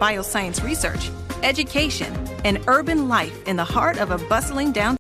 bioscience research, education, and urban life in the heart of a bustling downtown.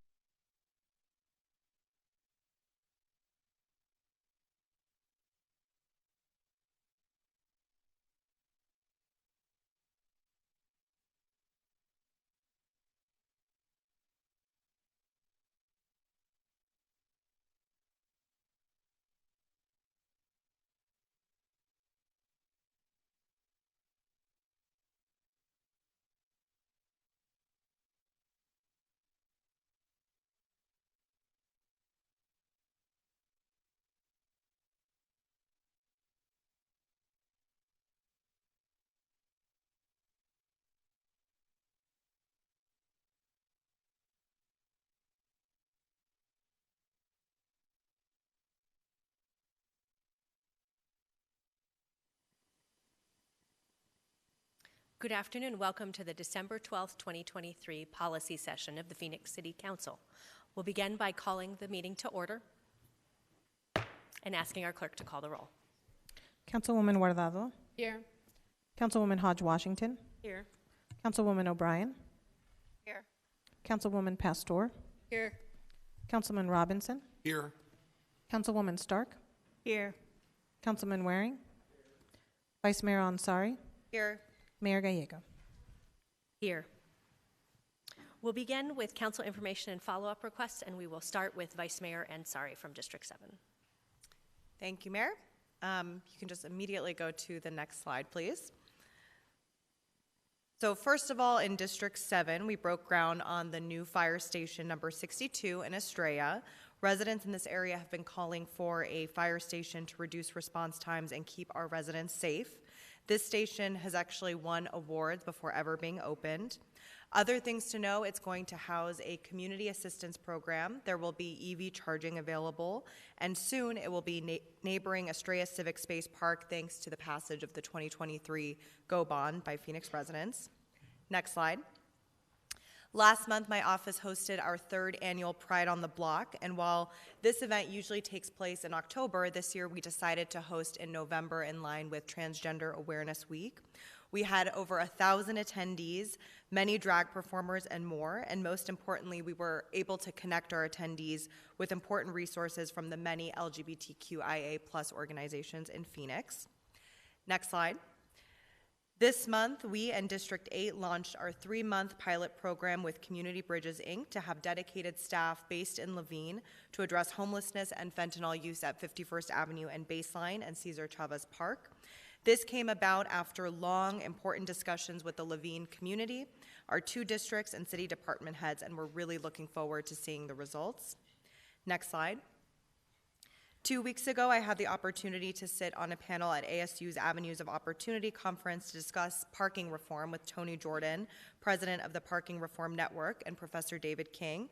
Good afternoon. Welcome to the December 12th, 2023 policy session of the Phoenix City Council. We'll begin by calling the meeting to order and asking our clerk to call the roll. Councilwoman Guardado. Here. Councilwoman Hodge-Washington. Here. Councilwoman O'Brien. Here. Councilwoman Pastor. Here. Councilman Robinson. Here. Councilwoman Stark. Here. Councilman Waring. Vice Mayor Ansari. Here. Mayor Gallego. Here. We'll begin with council information and follow-up requests, and we will start with Vice Mayor Ansari from District 7. Thank you, Mayor. You can just immediately go to the next slide, please. So first of all, in District 7, we broke ground on the new fire station number 62 in Estrella. Residents in this area have been calling for a fire station to reduce response times and keep our residents safe. This station has actually won awards before ever being opened. Other things to know, it's going to house a community assistance program. There will be EV charging available, and soon it will be neighboring Estrella Civic Space Park thanks to the passage of the 2023 GO bond by Phoenix residents. Next slide. Last month, my office hosted our 3rd annual Pride on the Block, and while this event usually takes place in October, this year we decided to host in November in line with Transgender Awareness Week. We had over 1,000 attendees, many drag performers, and more, and most importantly, we were able to connect our attendees with important resources from the many LGBTQIA+ organizations in Phoenix. Next slide. This month, we and District 8 launched our 3-month pilot program with Community Bridges, Inc. to have dedicated staff based in Levine to address homelessness and fentanyl use at 51st Avenue and Baseline and Cesar Chavez Park. This came about after long, important discussions with the Levine community, our 2 districts, and city department heads, and we're really looking forward to seeing the results. Next slide. 2 weeks ago, I had the opportunity to sit on a panel at ASU's Avenues of Opportunity conference to discuss parking reform with Tony Jordan, president of the Parking Reform Network, and Professor David King.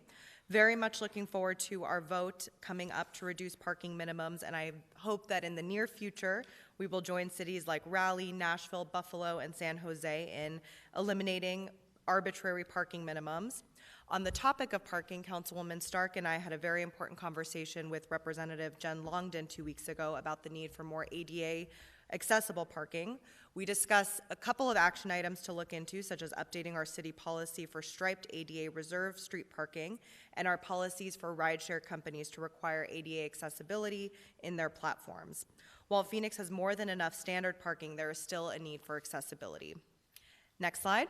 Very much looking forward to our vote coming up to reduce parking minimums, and I hope that in the near future, we will join cities like Raleigh, Nashville, Buffalo, and San Jose in eliminating arbitrary parking minimums. On the topic of parking, Councilwoman Stark and I had a very important conversation with Representative Jen Longden 2 weeks ago about the need for more ADA accessible parking. We discussed a couple of action items to look into, such as updating our city policy for striped ADA reserved street parking and our policies for rideshare companies to require ADA accessibility in their platforms. While Phoenix has more than enough standard parking, there is still a need for accessibility. Next slide.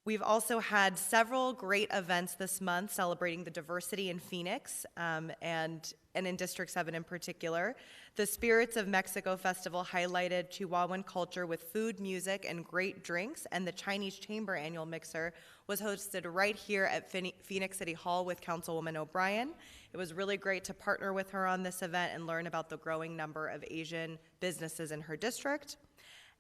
We've also had several great events this month celebrating the diversity in Phoenix and in District 7 in particular. The Spirits of Mexico Festival highlighted Chihuahuan culture with food, music, and great drinks, and the Chinese Chamber Annual Mixer was hosted right here at Phoenix City Hall with Councilwoman O'Brien. It was really great to partner with her on this event and learn about the growing number of Asian businesses in her district.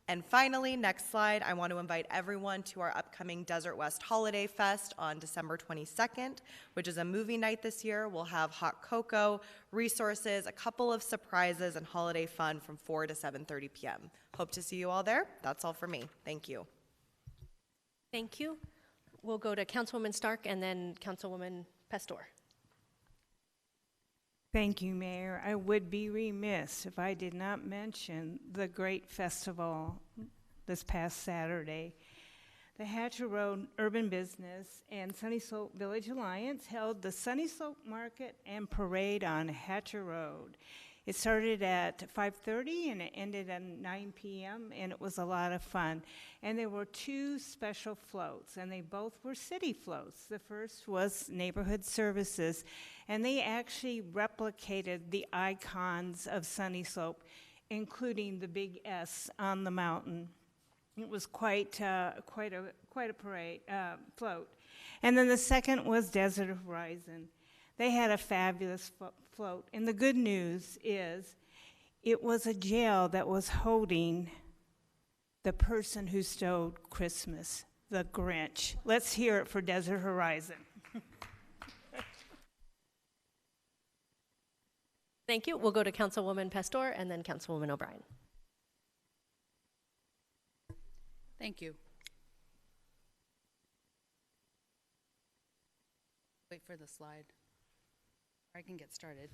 And finally, next slide, I want to invite everyone to our upcoming Desert West Holiday Fest on December 22nd, which is a movie night this year. We'll have hot cocoa, resources, a couple of surprises, and holiday fun from 4 to 7:30 p.m. Hope to see you all there. That's all for me. Thank you. Thank you. We'll go to Councilwoman Stark and then Councilwoman Pastor. Thank you, Mayor. I would be remiss if I did not mention the great festival this past Saturday. The Hatcher Road Urban Business and Sunny Slope Village Alliance held the Sunny Slope Market and Parade on Hatcher Road. It started at 5:30 and it ended at 9 p.m. and it was a lot of fun. And there were two special floats, and they both were city floats. The first was Neighborhood Services, and they actually replicated the icons of Sunny Slope, including the big S on the mountain. It was quite a parade float. And then the second was Desert Horizon. They had a fabulous float. And the good news is it was a jail that was holding the person who stole Christmas, the Grinch. Let's hear it for Desert Horizon. Thank you. We'll go to Councilwoman Pastor and then Councilwoman O'Brien. Thank you. Wait for the slide. I can get started.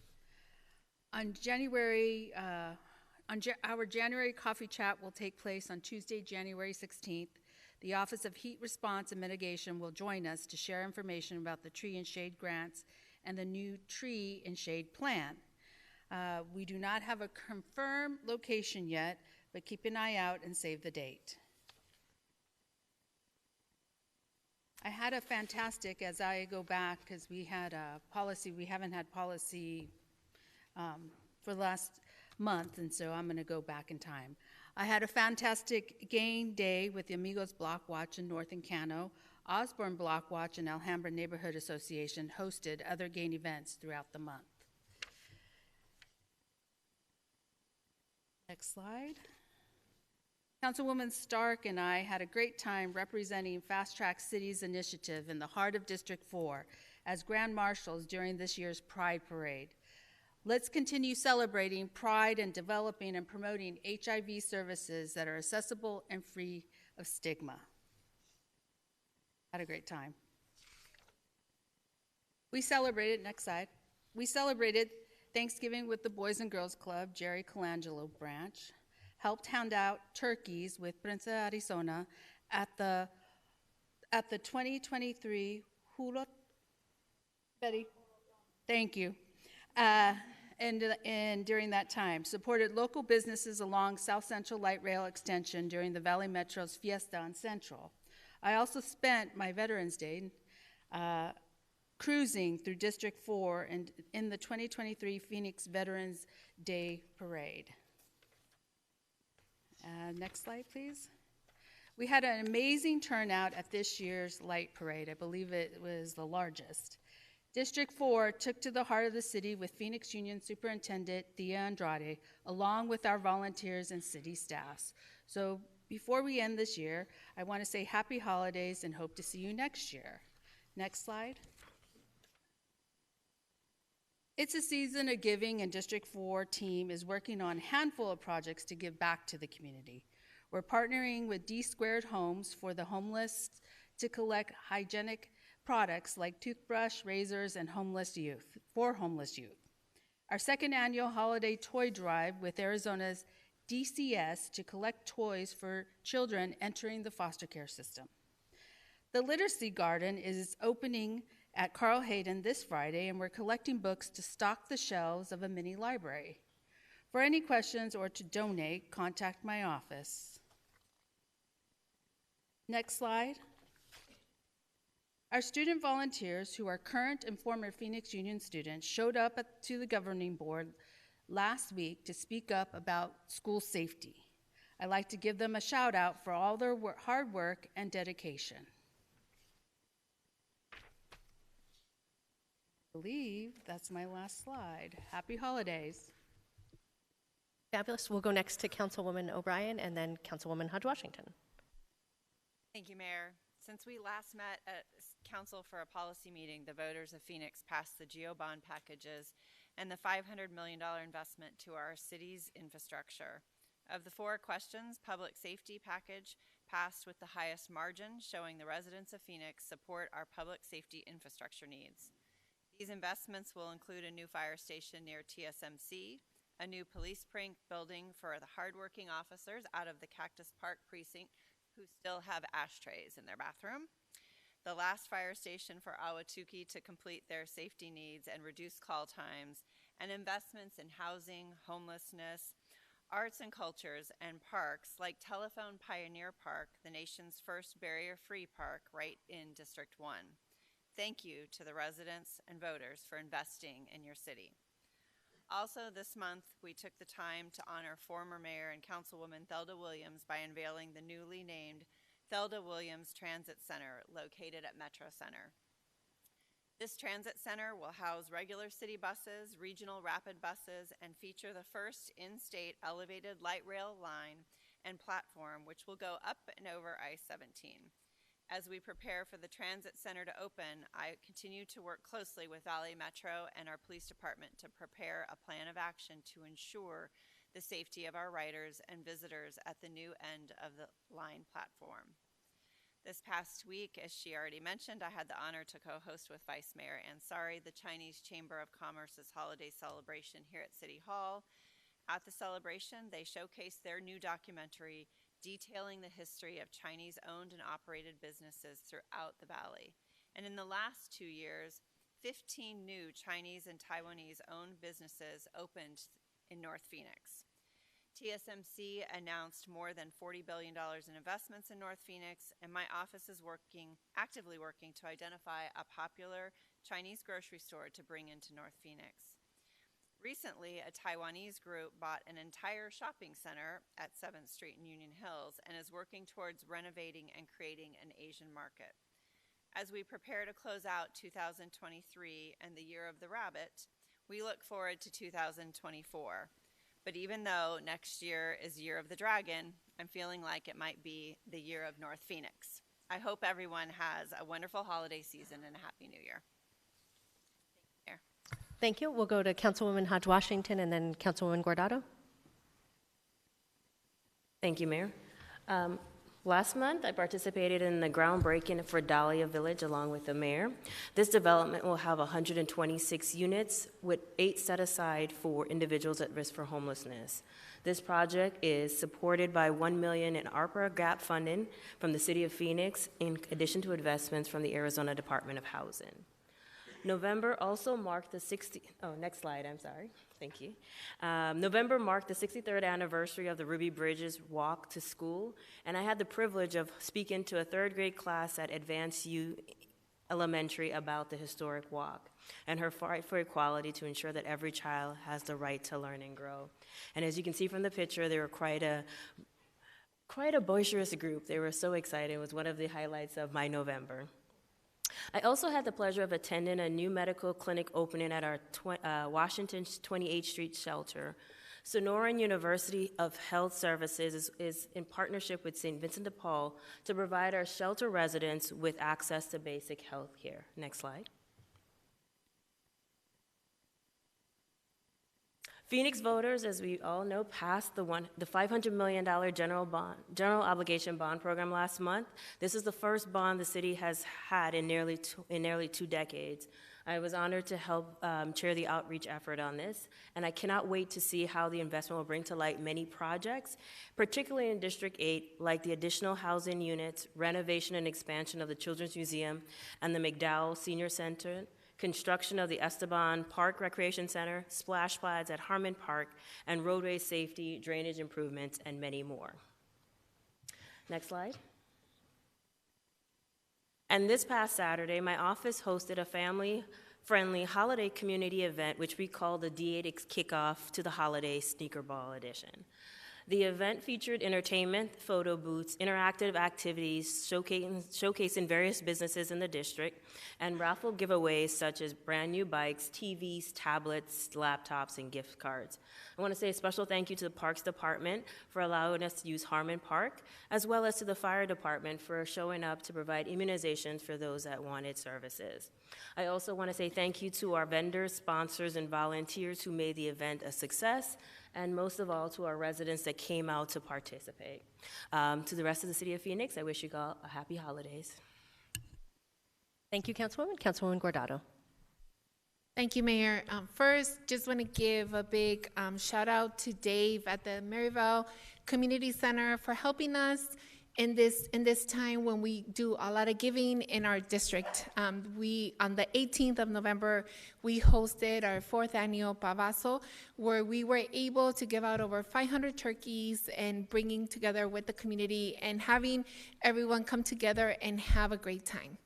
On our January coffee chat will take place on Tuesday, January 16th. The Office of Heat Response and Mitigation will join us to share information about the tree and shade grants and the new tree and shade plan. We do not have a confirmed location yet, but keep an eye out and save the date. I had a fantastic, as I go back, because we had a policy, we haven't had policy for the last month, and so I'm going to go back in time. I had a fantastic game day with the Amigos Block Watch in North Encano. Osborne Block Watch and Alhambra Neighborhood Association hosted other GAIN events throughout the month. Next slide. Councilwoman Stark and I had a great time representing Fast Track Cities Initiative in the heart of District 4 as Grand Marshals during this year's Pride Parade. Let's continue celebrating pride and developing and promoting HIV services that are accessible and free of stigma. Had a great time. We celebrated, next slide, we celebrated Thanksgiving with the Boys and Girls Club, Jerry Colangelo branch, helped hand out turkeys with Prensa Arizona at the 2023 Hula, Betty, thank you, and during that time, supported local businesses along South Central Light Rail Extension during the Valley Metro's Fiesta on Central. I also spent my Veterans Day cruising through District 4 and in the 2023 Phoenix Veterans Day Parade. Next slide, please. We had an amazing turnout at this year's light parade. I believe it was the largest. District 4 took to the heart of the city with Phoenix Union Superintendent Thea Andrade, along with our volunteers and city staffs. So before we end this year, I want to say happy holidays and hope to see you next year. Next slide. It's a season of giving, and District 4 team is working on a handful of projects to give back to the community. We're partnering with D-Squared Homes for the homeless to collect hygienic products like toothbrush, razors, and homeless youth. Our second annual holiday toy drive with Arizona's DCS to collect toys for children entering the foster care system. The Literacy Garden is opening at Carl Hayden this Friday, and we're collecting books to stock the shelves of a mini library. For any questions or to donate, contact my office. Next slide. Our student volunteers, who are current and former Phoenix Union students, showed up to the governing board last week to speak up about school safety. I'd like to give them a shout out for all their hard work and dedication. I believe that's my last slide. Happy holidays. Fabulous. We'll go next to Councilwoman O'Brien and then Councilwoman Hodge-Washington. Thank you, Mayor. Since we last met at Council for a policy meeting, the voters of Phoenix passed the GEO bond packages and the $500 million investment to our city's infrastructure. Of the four questions, public safety package passed with the highest margin, showing the residents of Phoenix support our public safety infrastructure needs. These investments will include a new fire station near TSMC, a new police building for the hardworking officers out of the Cactus Park precinct who still have ashtrays in their bathroom, the last fire station for Ahwatukee to complete their safety needs and reduce call times, and investments in housing, homelessness, arts and cultures, and parks like Telephone Pioneer Park, the nation's first barrier-free park right in District 1. Thank you to the residents and voters for investing in your city. Also this month, we took the time to honor former Mayor and Councilwoman Thelda Williams by unveiling the newly named Thelda Williams Transit Center located at Metro Center. This transit center will house regular city buses, regional rapid buses, and feature the first in-state elevated light rail line and platform, which will go up and over I-17. As we prepare for the transit center to open, I continue to work closely with Valley Metro and our police department to prepare a plan of action to ensure the safety of our riders and visitors at the new end of the line platform. This past week, as she already mentioned, I had the honor to co-host with Vice Mayor Ansari the Chinese Chamber of Commerce's holiday celebration here at City Hall. At the celebration, they showcased their new documentary detailing the history of Chinese-owned and operated businesses throughout the Valley. And in the last 2 years, 15 new Chinese and Taiwanese-owned businesses opened in North Phoenix. TSMC announced more than $40 billion in investments in North Phoenix, and my office is actively working to identify a popular Chinese grocery store to bring into North Phoenix. Recently, a Taiwanese group bought an entire shopping center at 7th Street in Union Hills and is working towards renovating and creating an Asian market. As we prepare to close out 2023 and the Year of the Rabbit, we look forward to 2024. But even though next year is Year of the Dragon, I'm feeling like it might be the Year of North Phoenix. I hope everyone has a wonderful holiday season and a Happy New Year. Thank you. We'll go to Councilwoman Hodge Washington and then Councilwoman Guardado. Thank you, Mayor. Last month, I participated in the groundbreaking for Dahlia Village along with the mayor. This development will have 126 units with 8 set aside for individuals at risk for homelessness. This project is supported by $1 million in ARPA gap funding from the City of Phoenix, in addition to investments from the Arizona Department of Housing. November also marked the next slide, I'm sorry. Thank you. November marked the 63rd anniversary of the Ruby Bridges Walk to School, and I had the privilege of speaking to a 3rd grade class at Advanced U Elementary about the historic walk and her fight for equality to ensure that every child has the right to learn and grow. And as you can see from the picture, they were quite a boisterous group. They were so excited. It was one of the highlights of my November. I also had the pleasure of attending a new medical clinic opening at our Washington 28th Street shelter. Sonoran University of Health Services is in partnership with St. Vincent de Paul to provide our shelter residents with access to basic health care. Next slide. Phoenix voters, as we all know, passed the $500 million general obligation bond program last month. This is the first bond the city has had in nearly 2 decades. I was honored to help chair the outreach effort on this, and I cannot wait to see how the investment will bring to light many projects, particularly in District 8, like the additional housing units, renovation and expansion of the Children's Museum and the McDowell Senior Center, construction of the Esteban Park Recreation Center, splash pads at Harmon Park, and roadway safety, drainage improvements, and many more. Next slide. And this past Saturday, my office hosted a family-friendly holiday community event, which we call the D8X Kickoff to the Holiday Sneaker Ball Edition. The event featured entertainment, photo booths, interactive activities showcasing various businesses in the district, and raffle giveaways such as brand new bikes, TVs, tablets, laptops, and gift cards. I want to say a special thank you to the Parks Department for allowing us to use Harmon Park, as well as to the Fire Department for showing up to provide immunizations for those that wanted services. I also want to say thank you to our vendors, sponsors, and volunteers who made the event a success, and most of all to our residents that came out to participate. To the rest of the City of Phoenix, I wish you all a happy holidays. Thank you, Councilwoman. Councilwoman Guardado. Thank you, Mayor. First, just want to give a big shout out to Dave at the Maryville Community Center for helping us in this time when we do a lot of giving in our district. We, on the 18th of November, we hosted our 4th annual Pavazo, where we were able to give out over 500 turkeys and bringing together with the community and having everyone come together and have a great time.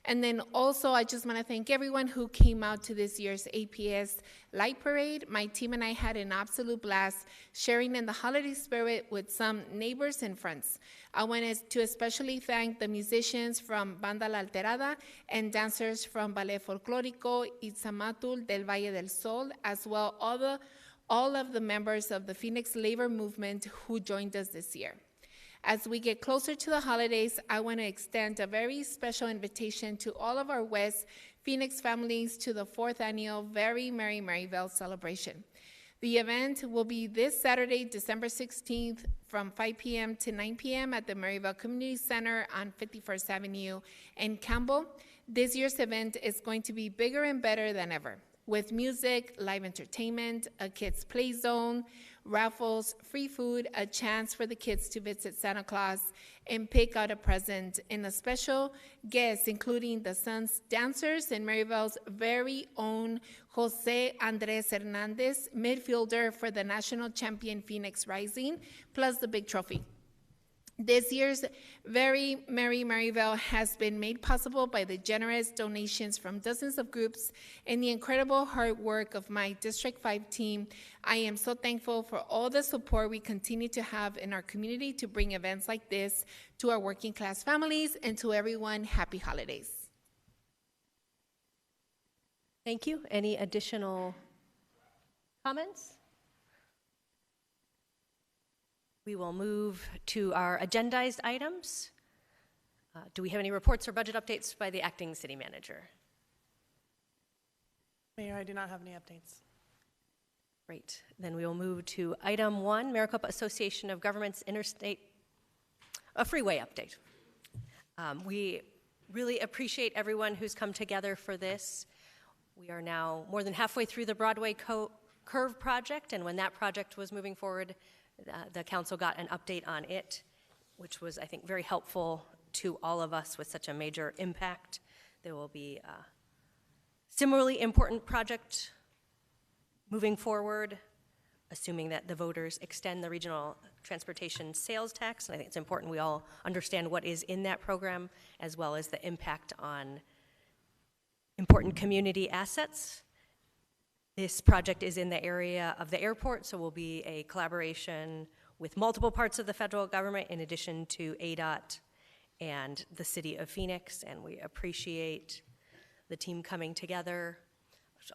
And then also, I just want to thank everyone who came out to this year's APS Light Parade. My team and I had an absolute blast sharing in the holiday spirit with some neighbors and friends. I wanted to especially thank the musicians from Banda La Alterada and dancers from Ballet Folclórico Itzamatul del Valle del Sol, as well all of the members of the Phoenix Labor Movement who joined us this year. As we get closer to the holidays, I want to extend a very special invitation to all of our West Phoenix families to the 4th annual Very Merry Maryville celebration. The event will be this Saturday, December 16th, from 5 p.m. to 9 p.m. at the Maryville Community Center on 51st Avenue in Campbell. This year's event is going to be bigger and better than ever, with music, live entertainment, a kids' play zone, raffles, free food, a chance for the kids to visit Santa Claus and pick out a present, and a special guest including the Suns dancers and Maryville's very own Jose Andres Hernandez, midfielder for the national champion Phoenix Rising, plus the big trophy. This year's Very Merry Maryville has been made possible by the generous donations from dozens of groups and the incredible hard work of my District 5 team. I am so thankful for all the support we continue to have in our community to bring events like this to our working class families, and to everyone, happy holidays. Thank you. Any additional comments? We will move to our agendized items. Do we have any reports or budget updates by the acting city manager? Mayor, I do not have any updates. Great. Then we will move to item 1, Maricopa Association of Governments Interstate, a freeway update. We really appreciate everyone who's come together for this. We are now more than halfway through the Broadway Curve project, and when that project was moving forward, the council got an update on it, which was, I think, very helpful to all of us with such a major impact. There will be a similarly important project moving forward, assuming that the voters extend the regional transportation sales tax. And I think it's important we all understand what is in that program, as well as the impact on important community assets. This project is in the area of the airport, so will be a collaboration with multiple parts of the federal government in addition to ADOT and the city of Phoenix, and we appreciate the team coming together.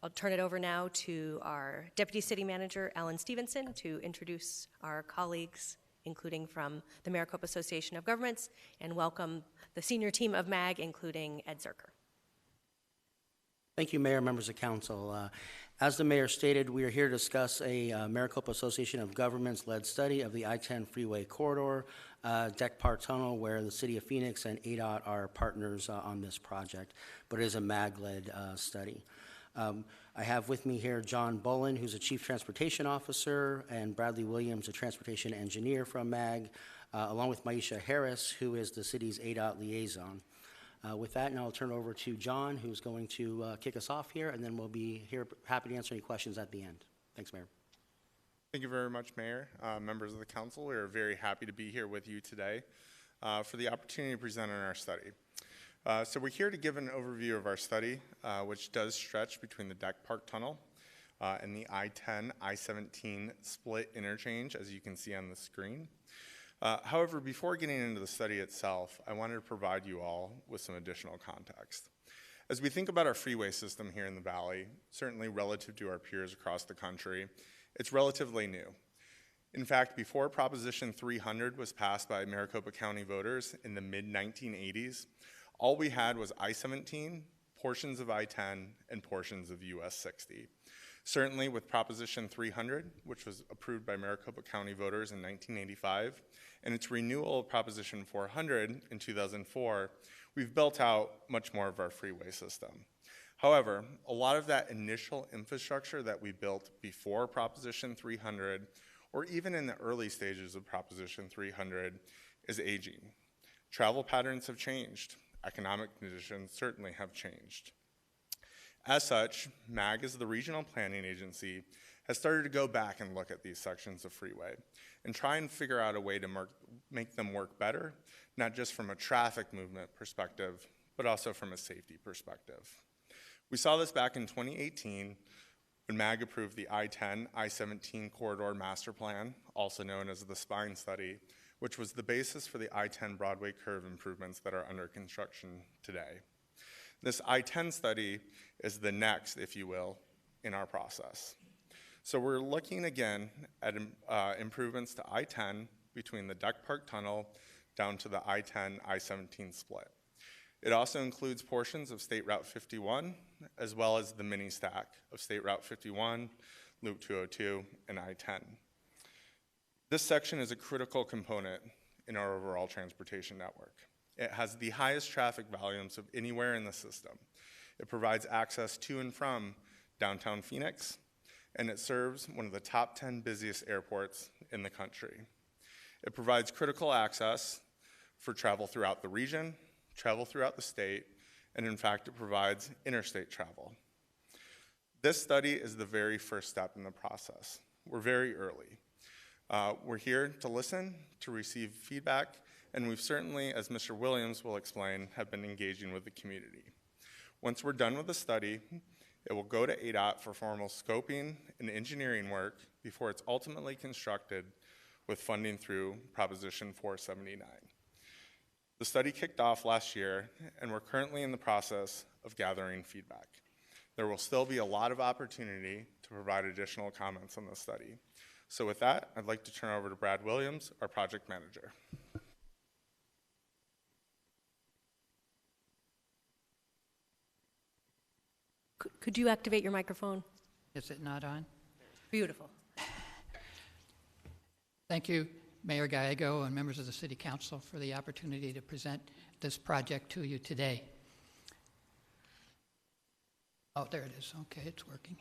I'll turn it over now to our Deputy City Manager, Alan Stevenson, to introduce our colleagues, including from the Maricopa Association of Governments, and welcome the senior team of MAG, including Ed Zerker. Thank you, Mayor, members of council. As the mayor stated, we are here to discuss a Maricopa Association of Governments-led study of the I-10 freeway corridor, Deck Park Tunnel, where the city of Phoenix and ADOT are partners on this project, but it is a MAG-led study. I have with me here John Bullen, who's a Chief Transportation Officer, and Bradley Williams, a Transportation Engineer from MAG, along with Maisha Harris, who is the city's ADOT liaison. With that, now I'll turn it over to John, who's going to kick us off here, and then we'll be here happy to answer any questions at the end. Thanks, Mayor. Thank you very much, Mayor. Members of the council, we are very happy to be here with you today for the opportunity to present on our study. So we're here to give an overview of our study, which does stretch between the Deck Park Tunnel and the I-10, I-17 split interchange, as you can see on the screen. However, before getting into the study itself, I wanted to provide you all with some additional context. As we think about our freeway system here in the Valley, certainly relative to our peers across the country, it's relatively new. In fact, before Proposition 300 was passed by Maricopa County voters in the mid-1980s, all we had was I-17, portions of I-10, and portions of US 60. Certainly with Proposition 300, which was approved by Maricopa County voters in 1985, and its renewal of Proposition 400 in 2004, we've built out much more of our freeway system. However, a lot of that initial infrastructure that we built before Proposition 300, or even in the early stages of Proposition 300, is aging. Travel patterns have changed. Economic conditions certainly have changed. As such, MAG, as the regional planning agency, has started to go back and look at these sections of freeway and try and figure out a way to make them work better, not just from a traffic movement perspective, but also from a safety perspective. We saw this back in 2018 when MAG approved the I-10, I-17 corridor master plan, also known as the SPINE study, which was the basis for the I-10 Broadway curve improvements that are under construction today. This I-10 study is the next, if you will, in our process. So we're looking again at improvements to I-10 between the Deck Park Tunnel down to the I-10, I-17 split. It also includes portions of State Route 51, as well as the mini stack of State Route 51, Loop 202, and I-10. This section is a critical component in our overall transportation network. It has the highest traffic volumes of anywhere in the system. It provides access to and from downtown Phoenix, and it serves one of the top 10 busiest airports in the country. It provides critical access for travel throughout the region, travel throughout the state, and in fact, it provides interstate travel. This study is the very first step in the process. We're very early. We're here to listen, to receive feedback, and we've certainly, as Mr. Williams will explain, have been engaging with the community. Once we're done with the study, it will go to ADOT for formal scoping and engineering work before it's ultimately constructed with funding through Proposition 479. The study kicked off last year, and we're currently in the process of gathering feedback. There will still be a lot of opportunity to provide additional comments on the study. So with that, I'd like to turn over to Brad Williams, our project manager. Could you activate your microphone? Is it not on? Beautiful. Thank you, Mayor Gallego and members of the City Council for the opportunity to present this project to you today. Oh, there it is. Okay, it's working.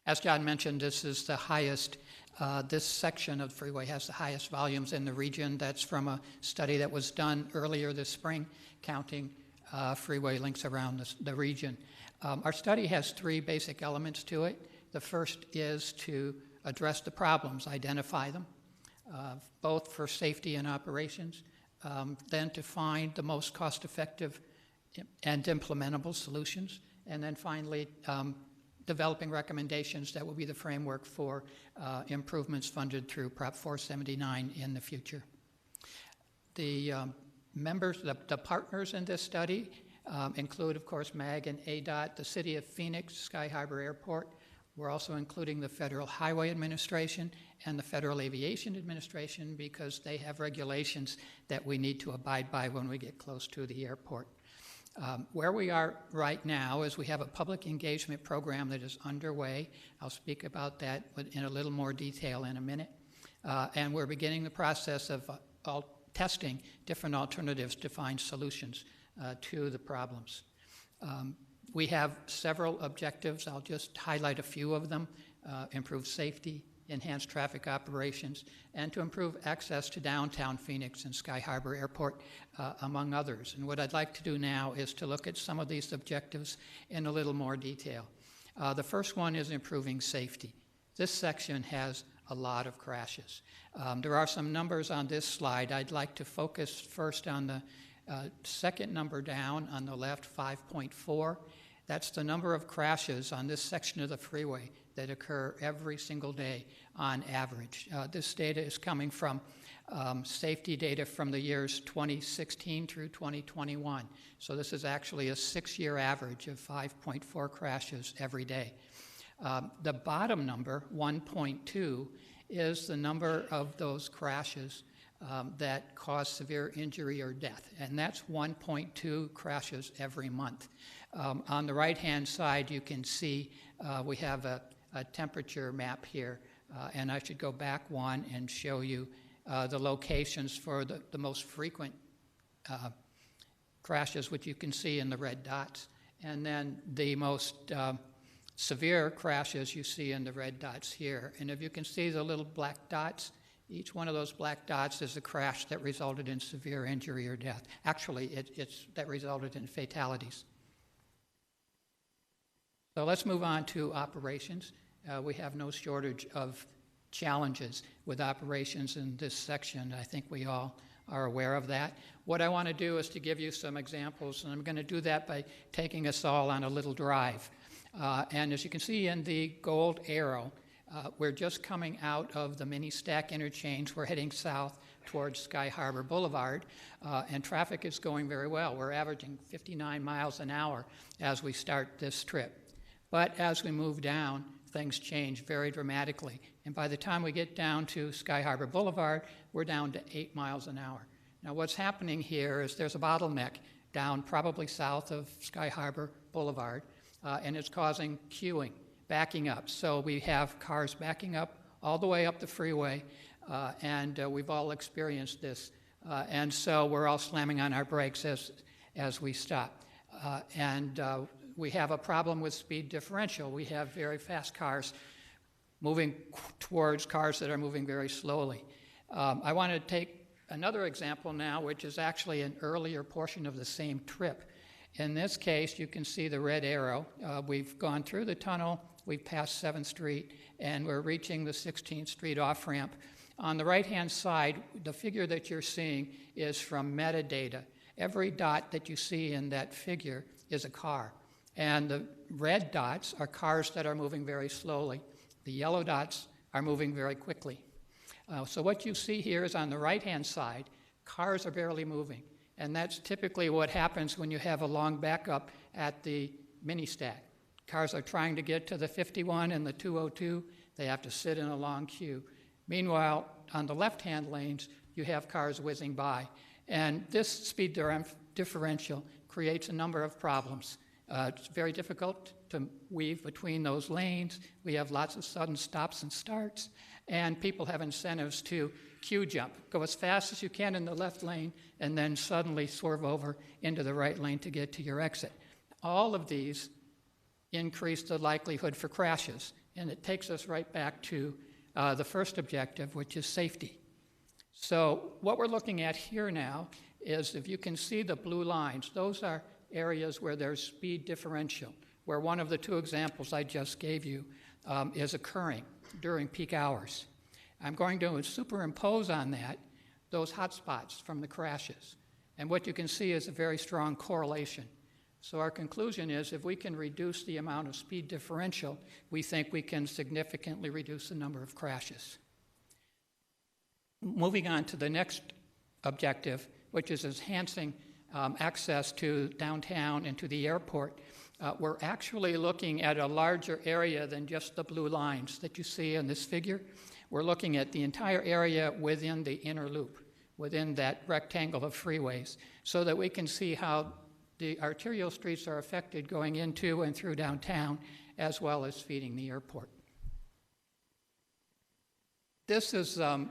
As John mentioned, this is the highest, this section of the freeway has the highest volumes in the region. That's from a study that was done earlier this spring, counting freeway links around the region. Our study has three basic elements to it. The first is to address the problems, identify them, both for safety and operations, then to find the most cost-effective and implementable solutions, and then finally developing recommendations that will be the framework for improvements funded through Prop 479 in the future. The the partners in this study include, of course, MAG and ADOT, the City of Phoenix, Sky Harbor Airport. We're also including the Federal Highway Administration and the Federal Aviation Administration because they have regulations that we need to abide by when we get close to the airport. Where we are right now is we have a public engagement program that is underway. I'll speak about that in a little more detail in a minute. And we're beginning the process of testing different alternatives to find solutions to the problems. We have several objectives. I'll just highlight a few of them. Improve safety, enhance traffic operations, and to improve access to downtown Phoenix and Sky Harbor Airport, among others. And what I'd like to do now is to look at some of these objectives in a little more detail. The first one is improving safety. This section has a lot of crashes. There are some numbers on this slide. I'd like to focus first on the second number down on the left, 5.4. That's the number of crashes on this section of the freeway that occur every single day on average. This data is coming from safety data from the years 2016 through 2021. So this is actually a 6-year average of 5.4 crashes every day. The bottom number, 1.2, is the number of those crashes that cause severe injury or death, and that's 1.2 crashes every month. On the right-hand side, you can see we have a temperature map here, and I should go back one and show you the locations for the most frequent crashes, which you can see in the red dots. and then the most severe crashes you see in the red dots here. And if you can see the little black dots, each one of those black dots is a crash that resulted in severe injury or death. Actually, that resulted in fatalities. So let's move on to operations. We have no shortage of challenges with operations in this section. I think we all are aware of that. What I want to do is to give you some examples, and I'm going to do that by taking us all on a little drive. And as you can see in the gold arrow, we're just coming out of the mini stack interchange. We're heading south towards Sky Harbor Boulevard, and traffic is going very well. We're averaging 59 miles an hour as we start this trip. But as we move down, things change very dramatically. And by the time we get down to Sky Harbor Boulevard, we're down to 8 miles an hour. Now what's happening here is there's a bottleneck down probably south of Sky Harbor Boulevard, and it's causing queuing, backing up. So we have cars backing up all the way up the freeway, and we've all experienced this. And so we're all slamming on our brakes as we stop. We have a problem with speed differential. We have very fast cars moving towards cars that are moving very slowly. I want to take another example now, which is actually an earlier portion of the same trip. In this case, you can see the red arrow. We've gone through the tunnel, we've passed 7th Street, and we're reaching the 16th Street off-ramp. On the right-hand side, the figure that you're seeing is from metadata. Every dot that you see in that figure is a car. And the red dots are cars that are moving very slowly. The yellow dots are moving very quickly. So what you see here is on the right-hand side, cars are barely moving. And that's typically what happens when you have a long backup at the mini stack. Cars are trying to get to the 51 and the 202. They have to sit in a long queue. Meanwhile, on the left-hand lanes, you have cars whizzing by. And this speed differential creates a number of problems. It's very difficult to weave between those lanes. We have lots of sudden stops and starts, and people have incentives to queue jump. Go as fast as you can in the left lane, and then suddenly swerve over into the right lane to get to your exit. All of these increase the likelihood for crashes, and it takes us right back to the first objective, which is safety. So what we're looking at here now is, if you can see the blue lines, those are areas where there's speed differential, where one of the two examples I just gave you is occurring during peak hours. I'm going to superimpose on that those hot spots from the crashes. And what you can see is a very strong correlation. So our conclusion is, if we can reduce the amount of speed differential, we think we can significantly reduce the number of crashes. Moving on to the next objective, which is enhancing access to downtown and to the airport. We're actually looking at a larger area than just the blue lines that you see in this figure. We're looking at the entire area within the inner loop, within that rectangle of freeways, so that we can see how the arterial streets are affected going into and through downtown, as well as feeding the airport. This is a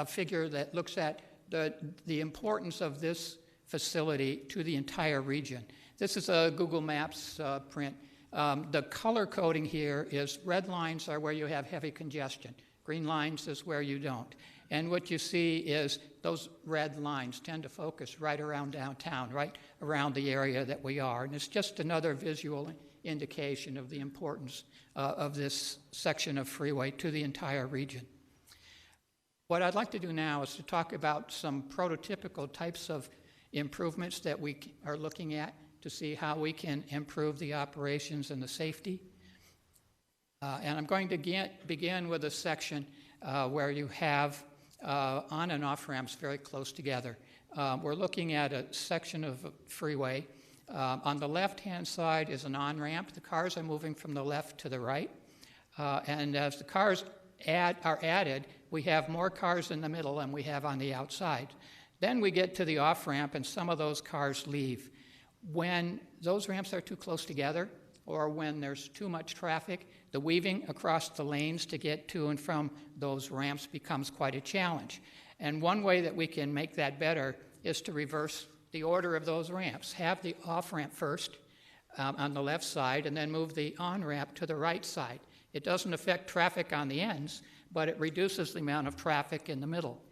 figure that looks at the importance of this facility to the entire region. This is a Google Maps print. The color coding here is red lines are where you have heavy congestion. Green lines is where you don't. And what you see is those red lines tend to focus right around downtown, right around the area that we are. And it's just another visual indication of the importance of this section of freeway to the entire region. What I'd like to do now is to talk about some prototypical types of improvements that we are looking at to see how we can improve the operations and the safety. And I'm going to begin with a section where you have on and off ramps very close together. We're looking at a section of freeway. On the left-hand side is an on-ramp. The cars are moving from the left to the right. And as the cars are added, we have more cars in the middle than we have on the outside. Then we get to the off-ramp, and some of those cars leave. When those ramps are too close together, or when there's too much traffic, the weaving across the lanes to get to and from those ramps becomes quite a challenge. And one way that we can make that better is to reverse the order of those ramps. Have the off-ramp first, on the left side and then move the on-ramp to the right side. It doesn't affect traffic on the ends, but it reduces the amount of traffic in the middle.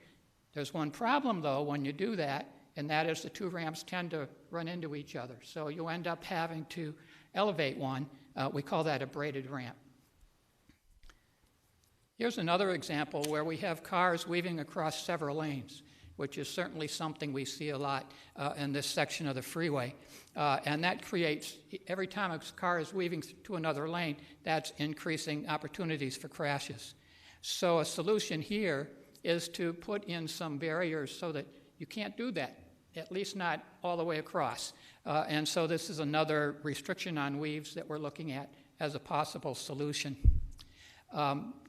There's one problem, though, when you do that, and that is the two ramps tend to run into each other. So you end up having to elevate one. We call that a braided ramp. Here's another example where we have cars weaving across several lanes, which is certainly something we see a lot in this section of the freeway. And that creates, every time a car is weaving to another lane, that's increasing opportunities for crashes. So a solution here is to put in some barriers so that you can't do that, at least not all the way across. And so this is another restriction on weaves that we're looking at as a possible solution.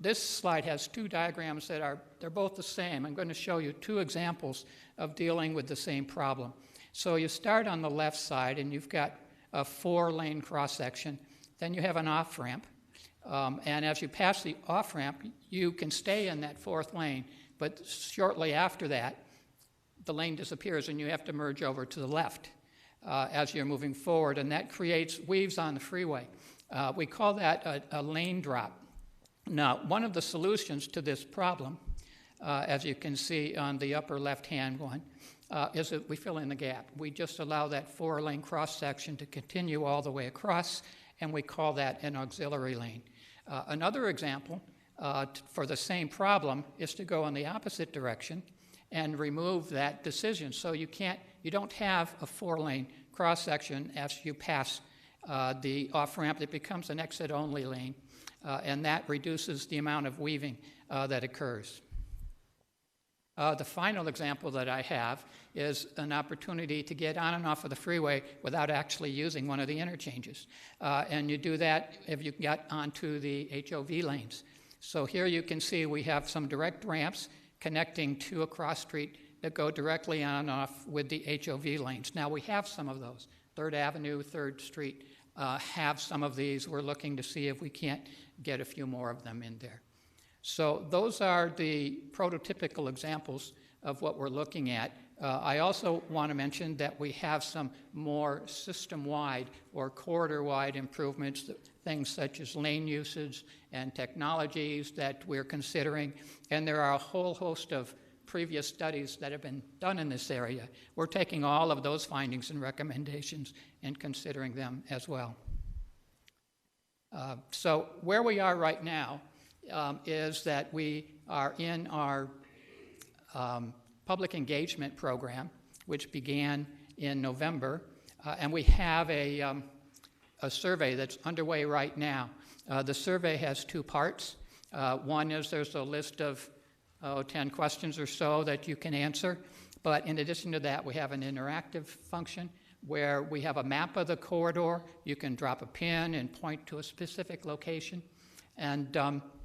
This slide has two diagrams that they're both the same. I'm going to show you two examples of dealing with the same problem. So you start on the left side and you've got a 4-lane cross-section. Then you have an off-ramp. And as you pass the off-ramp, you can stay in that 4th lane, but shortly after that, the lane disappears and you have to merge over to the left as you're moving forward, and that creates weaves on the freeway. We call that a lane drop. Now, one of the solutions to this problem, as you can see on the upper left-hand one, is that we fill in the gap. We just allow that 4-lane cross-section to continue all the way across, and we call that an auxiliary lane. Another example for the same problem is to go in the opposite direction and remove that decision. So you don't have a 4-lane cross-section as you pass the off-ramp. It becomes an exit-only lane. And that reduces the amount of weaving that occurs. The final example that I have is an opportunity to get on and off of the freeway without actually using one of the interchanges. And you do that if you get onto the HOV lanes. So here you can see we have some direct ramps connecting to a cross street that go directly on and off with the HOV lanes. Now we have some of those. 3rd Avenue, 3rd Street have some of these. We're looking to see if we can't get a few more of them in there. So those are the prototypical examples of what we're looking at. I also want to mention that we have some more system-wide or corridor-wide improvements, things such as lane usage and technologies that we're considering, and there are a whole host of previous studies that have been done in this area. We're taking all of those findings and recommendations and considering them as well. So where we are right now is that we are in our public engagement program, which began in November, and we have a survey that's underway right now. The survey has 2 parts. One is there's a list of 10 questions or so that you can answer, but in addition to that, we have an interactive function where we have a map of the corridor. You can drop a pin and point to a specific location and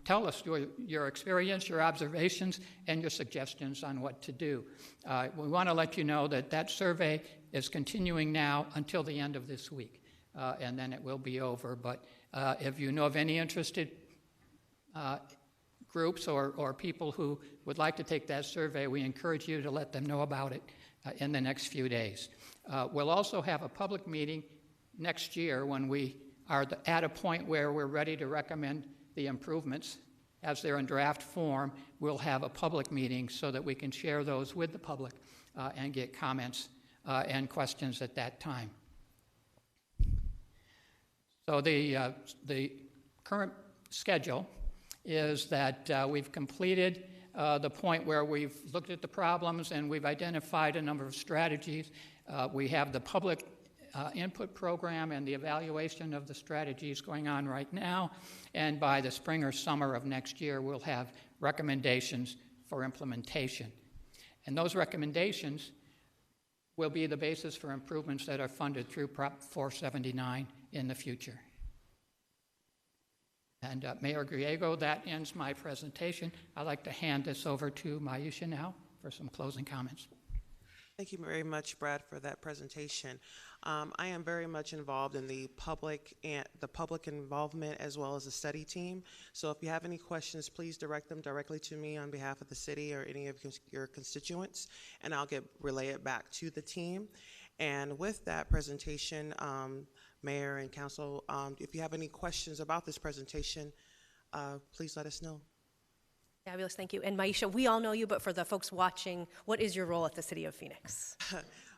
tell us your experience, your observations, and your suggestions on what to do. We want to let you know that that survey is continuing now until the end of this week, and then it will be over. But if you know of any interested groups or people who would like to take that survey, we encourage you to let them know about it in the next few days. We'll also have a public meeting next year when we are at a point where we're ready to recommend the improvements. As they're in draft form, we'll have a public meeting so that we can share those with the public and get comments and questions at that time. So the current schedule is that we've completed the point where we've looked at the problems and we've identified a number of strategies. We have the public input program and the evaluation of the strategies going on right now, and by the spring or summer of next year, we'll have recommendations for implementation. And those recommendations will be the basis for improvements that are funded through Prop 479 in the future. And Mayor Griego, that ends my presentation. I'd like to hand this over to Maisha now for some closing comments. Thank you very much, Brad, for that presentation. I am very much involved in the public involvement as well as the study team. So if you have any questions, please direct them directly to me on behalf of the city or any of your constituents, and I'll relay it back to the team. And with that presentation, Mayor and Council. If you have any questions about this presentation, please let us know. Fabulous, thank you. And Maisha, we all know you, but for the folks watching, what is your role at the City of Phoenix?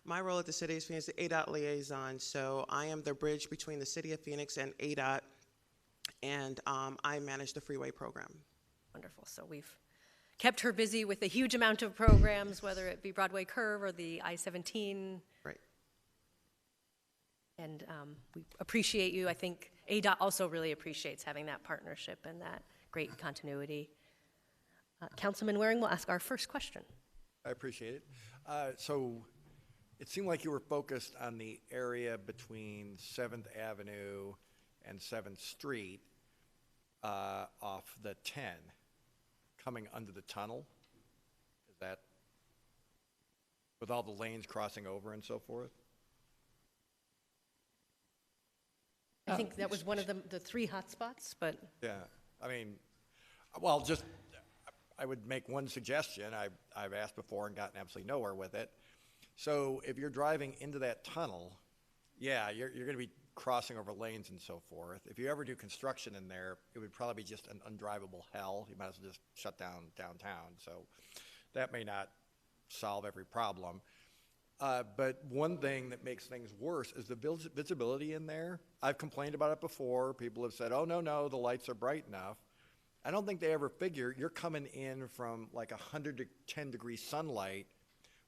My role at the City of Phoenix is the ADOT liaison, so I am the bridge between the City of Phoenix and ADOT, and I manage the freeway program. Wonderful. So we've kept her busy with a huge amount of programs, whether it be Broadway Curve or the I-17. Right. And we appreciate you. I think ADOT also really appreciates having that partnership and that great continuity. Councilman Waring will ask our first question. I appreciate it. So it seemed like you were focused on the area between 7th Avenue and 7th Street off the 10, coming under the tunnel. Is that with all the lanes crossing over and so forth? I think that was one of the three hot spots, but... Yeah, I mean, well, just, I would make one suggestion. I've asked before and gotten absolutely nowhere with it. So if you're driving into that tunnel, yeah, you're going to be crossing over lanes and so forth. If you ever do construction in there, it would probably be just an undrivable hell. You might as well just shut down downtown. So that may not solve every problem. But one thing that makes things worse is the visibility in there. I've complained about it before. People have said, oh, no, the lights are bright enough. I don't think they ever figure you're coming in from like 110 degree sunlight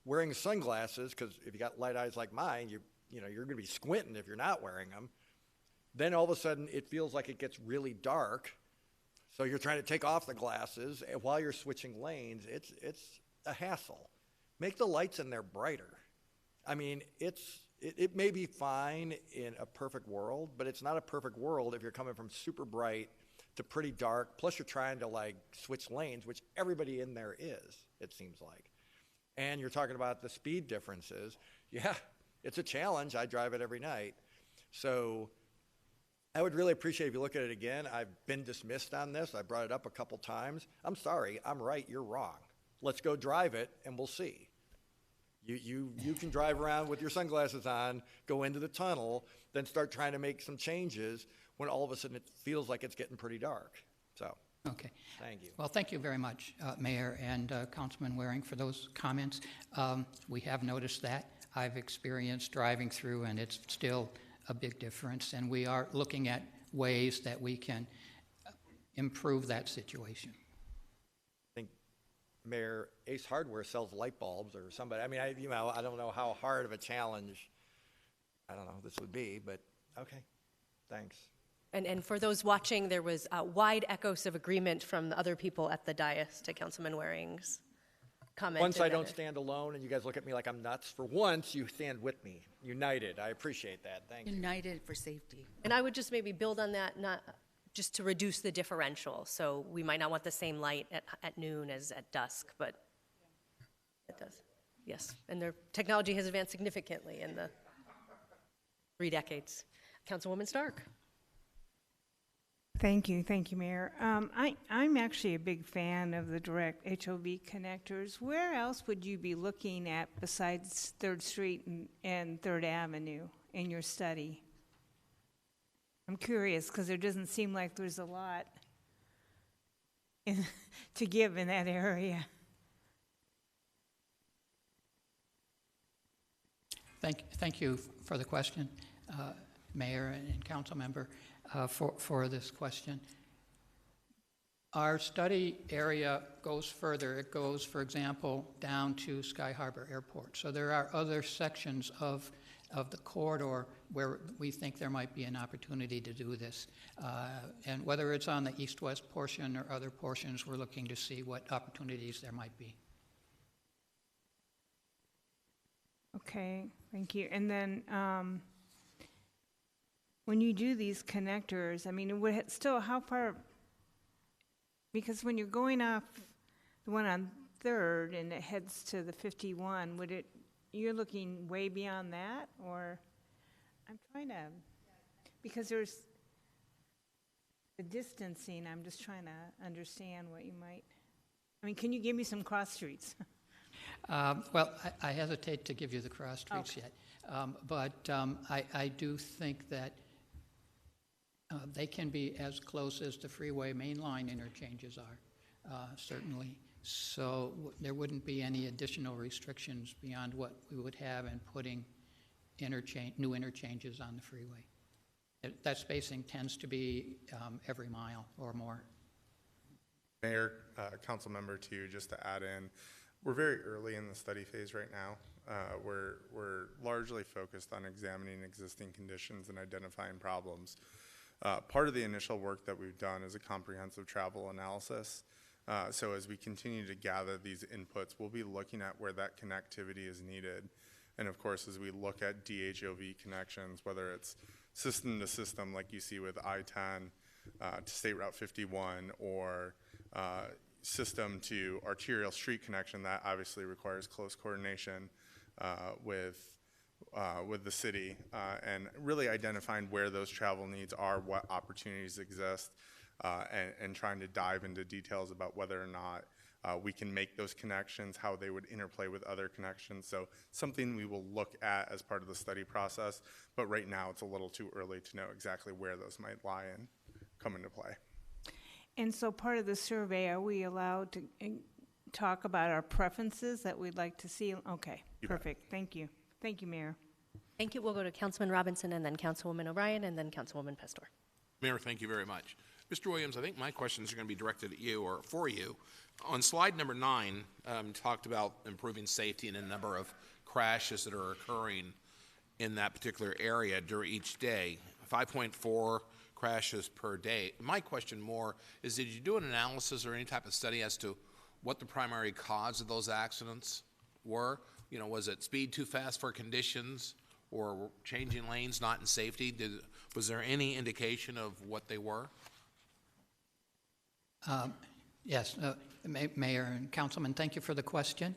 wearing sunglasses, because if you got light eyes like mine, you're going to be squinting if you're not wearing them. Then all of a sudden it feels like it gets really dark. So you're trying to take off the glasses, and while you're switching lanes, it's a hassle. Make the lights in there brighter. I mean, it may be fine in a perfect world, but it's not a perfect world if you're coming from super bright to pretty dark, plus you're trying to like switch lanes, which everybody in there is, it seems like. And you're talking about the speed differences. Yeah, it's a challenge. I drive it every night. So I would really appreciate if you look at it again. I've been dismissed on this. I brought it up a couple times. I'm sorry, I'm right, you're wrong. Let's go drive it and we'll see. You can drive around with your sunglasses on, go into the tunnel, then start trying to make some changes when all of a sudden it feels like it's getting pretty dark. So, okay. Thank you. Well, thank you very much, Mayor and Councilman Waring, for those comments. We have noticed that. I've experienced driving through, and it's still a big difference, and we are looking at ways that we can improve that situation. Mayor, Ace Hardware sells light bulbs or somebody. I mean, I don't know how hard of a challenge, this would be, but okay, thanks. And for those watching, there was wide echoes of agreement from the other people at the dais to Councilman Waring's comment. Once I don't stand alone and you guys look at me like I'm nuts, for once you stand with me, united. I appreciate that, thank you. United for safety. And I would just maybe build on that, not just to reduce the differential. So we might not want the same light at noon as at dusk, but it does. Yes, and their technology has advanced significantly in the 3 decades. Councilwoman Stark. Thank you, Mayor. I'm actually a big fan of the direct HOV connectors. Where else would you be looking at besides 3rd Street and 3rd Avenue in your study? I'm curious because there doesn't seem like there's a lot to give in that area. Thank you for the question, Mayor and Council Member, for this question. Our study area goes further. It goes, for example, down to Sky Harbor Airport. So there are other sections of the corridor where we think there might be an opportunity to do this. And whether it's on the east-west portion or other portions, we're looking to see what opportunities there might be. Okay, thank you. And then when you do these connectors, I mean, how far, because when you're going off the one on 3rd and it heads to the 51, you're looking way beyond that, or I'm trying to, because there's the distancing, I'm just trying to understand what you might, can you give me some cross streets? Well, I hesitate to give you the cross streets yet, but I do think that They can be as close as the freeway mainline interchanges are, certainly. So there wouldn't be any additional restrictions beyond what we would have in putting new interchanges on the freeway. That spacing tends to be every mile or more. Mayor, council member too, just to add in, we're very early in the study phase right now. We're largely focused on examining existing conditions and identifying problems. Part of the initial work that we've done is a comprehensive travel analysis. So as we continue to gather these inputs, we'll be looking at where that connectivity is needed. And of course, as we look at DHOV connections, whether it's system to system like you see with I-10 to State Route 51, or system to arterial street connection, that obviously requires close coordination with the city, and really identifying where those travel needs are, what opportunities exist, and trying to dive into details about whether or not we can make those connections, how they would interplay with other connections. So something we will look at as part of the study process, but right now it's a little too early to know exactly where those might lie and come into play. And so part of the survey, are we allowed to talk about our preferences that we'd like to see? Okay, perfect. Thank you. Thank you, Mayor. Thank you. We'll go to Councilman Robinson, and then Councilwoman O'Brien, and then Councilwoman Pastor. Mayor, thank you very much. Mr. Williams, I think my questions are going to be directed at you or for you. On slide number 9, talked about improving safety and a number of crashes that are occurring in that particular area during each day. 5.4 crashes per day. My question more is, did you do an analysis or any type of study as to what the primary cause of those accidents were? You know, was it speed too fast for conditions, or changing lanes not in safety? Was there any indication of what they were? Yes, Mayor and Councilman, thank you for the question.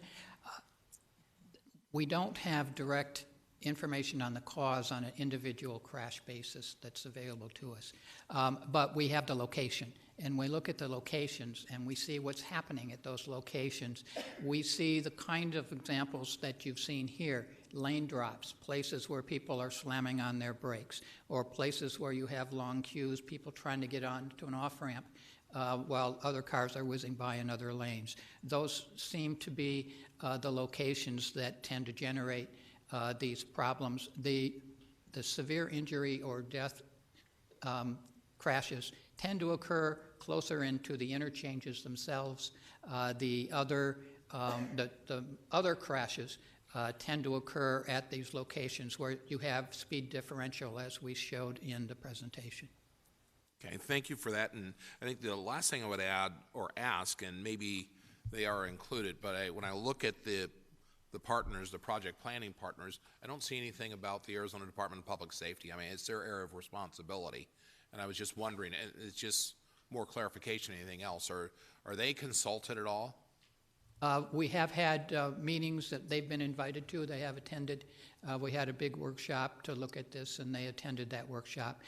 We don't have direct information on the cause on an individual crash basis that's available to us, but we have the location, and we look at the locations and we see what's happening at those locations. We see the kind of examples that you've seen here: lane drops, places where people are slamming on their brakes, or places where you have long queues, people trying to get onto an off-ramp while other cars are whizzing by in other lanes. Those seem to be the locations that tend to generate these problems. The severe injury or death crashes tend to occur closer into the interchanges themselves. The other crashes tend to occur at these locations where you have speed differential, as we showed in the presentation. Okay, thank you for that. And I think the last thing I would add or ask, and maybe they are included, but when I look at the partners, the project planning partners, I don't see anything about the Arizona Department of Public Safety. I mean, it's their area of responsibility. And I was just wondering, it's just more clarification than anything else. Are they consulted at all? We have had meetings that they've been invited to. They have attended. We had a big workshop to look at this, and they attended that workshop.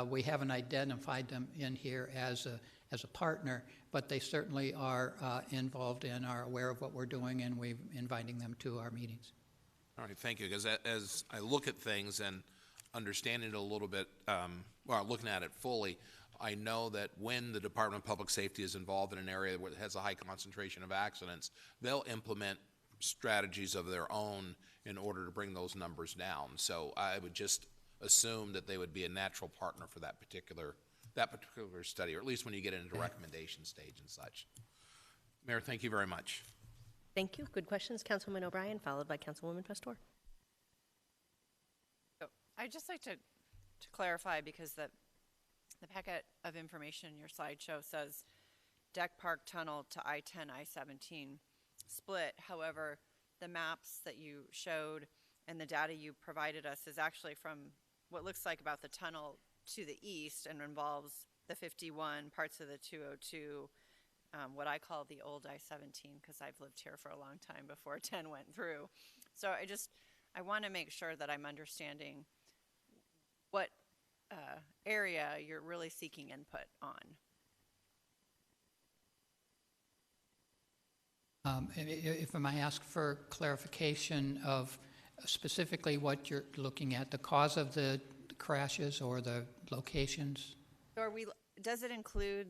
We haven't identified them in here as a partner, but they certainly are involved and are aware of what we're doing, and we're inviting them to our meetings. All right, thank you. Because as I look at things and understanding it a little bit, looking at it fully, I know that when the Department of Public Safety is involved in an area that has a high concentration of accidents, they'll implement strategies of their own in order to bring those numbers down. So I would just assume that they would be a natural partner for that particular study, or at least when you get into recommendation stage and such. Mayor, thank you very much. Thank you. Good questions. Councilwoman O'Brien, followed by Councilwoman Pastor. So I'd just like to clarify, because the packet of information in your slideshow says Deck Park Tunnel to I-10, I-17 split. However, the maps that you showed and the data you provided us is actually from what looks like about the tunnel to the east, and involves the 51, parts of the 202, what I call the old I-17, because I've lived here for a long time before 10 went through. So I want to make sure that I'm understanding what area you're really seeking input on. If I may ask for clarification of specifically what you're looking at, the cause of the crashes or the locations? So does it include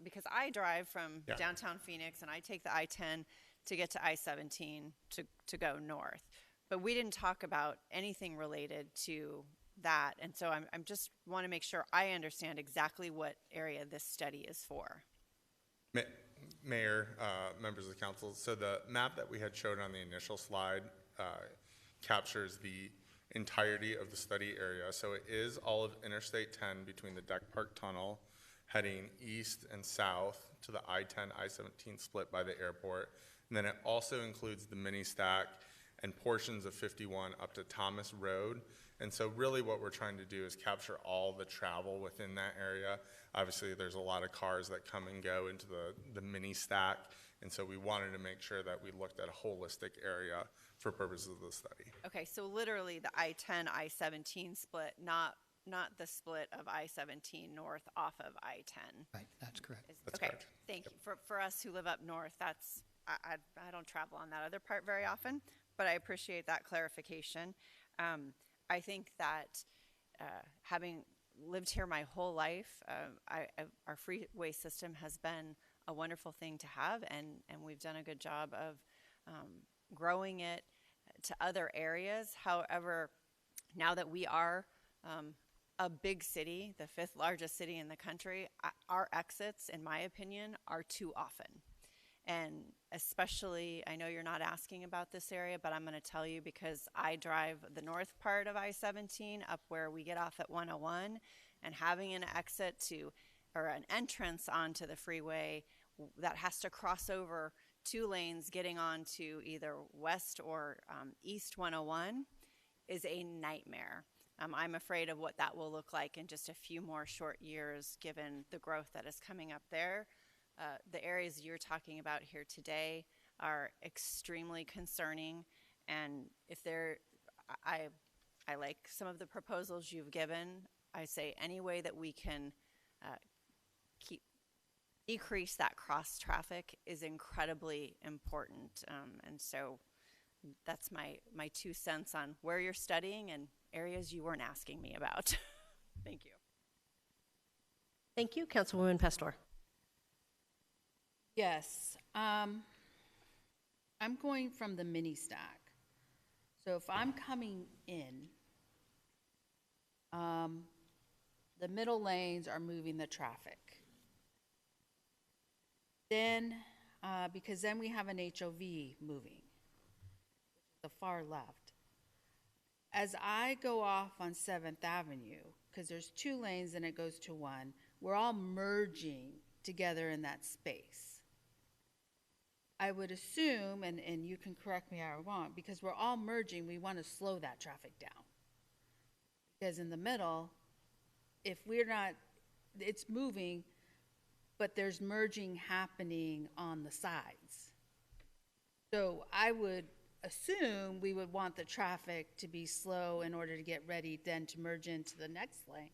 because I drive from downtown Phoenix and I take the I-10 to get to I-17 to go north. But we didn't talk about anything related to that. And so I'm just want to make sure I understand exactly what area this study is for. Mayor, members of the council, so the map that we had showed on the initial slide captures the entirety of the study area. So it is all of Interstate 10 between the Deck Park Tunnel heading east and south to the I-10, I-17 split by the airport. And then it also includes the mini stack and portions of 51 up to Thomas Road. And so really what we're trying to do is capture all the travel within that area. Obviously there's a lot of cars that come and go into the mini stack. And so we wanted to make sure that we looked at a holistic area for purposes of the study. Okay, so literally the I-10, I-17 split, not the split of I-17 north off of I-10. Right, that's correct. That's okay, correct. Thank you. For us who live up north, I don't travel on that other part very often, but I appreciate that clarification. I think that having lived here my whole life, our freeway system has been a wonderful thing to have, and we've done a good job of growing it to other areas. However, now that we are a big city, the 5th largest city in the country, our exits, in my opinion, are too often. And especially, I know you're not asking about this area, but I'm going to tell you because I drive the north part of I-17 up where we get off at 101, and having an exit or an entrance onto the freeway that has to cross over 2 lanes getting onto either west or east 101 is a nightmare. I'm afraid of what that will look like in just a few more short years given the growth that is coming up there. The areas you're talking about here today are extremely concerning, and I like some of the proposals you've given. I say any way that we can decrease that cross traffic is incredibly important, and so that's my 2 cents on where you're studying and areas you weren't asking me about. Thank you. Thank you, Councilwoman Pastor. Yes, I'm going from the mini stack. So if I'm coming in, the middle lanes are moving the traffic. Then, because then we have an HOV moving, the far left. As I go off on 7th Avenue, because there's 2 lanes and it goes to 1, we're all merging together in that space. I would assume, and you can correct me how I want, because we're all merging, we want to slow that traffic down. Because in the middle, if we're not, it's moving, but there's merging happening on the sides. So I would assume we would want the traffic to be slow in order to get ready then to merge into the next lane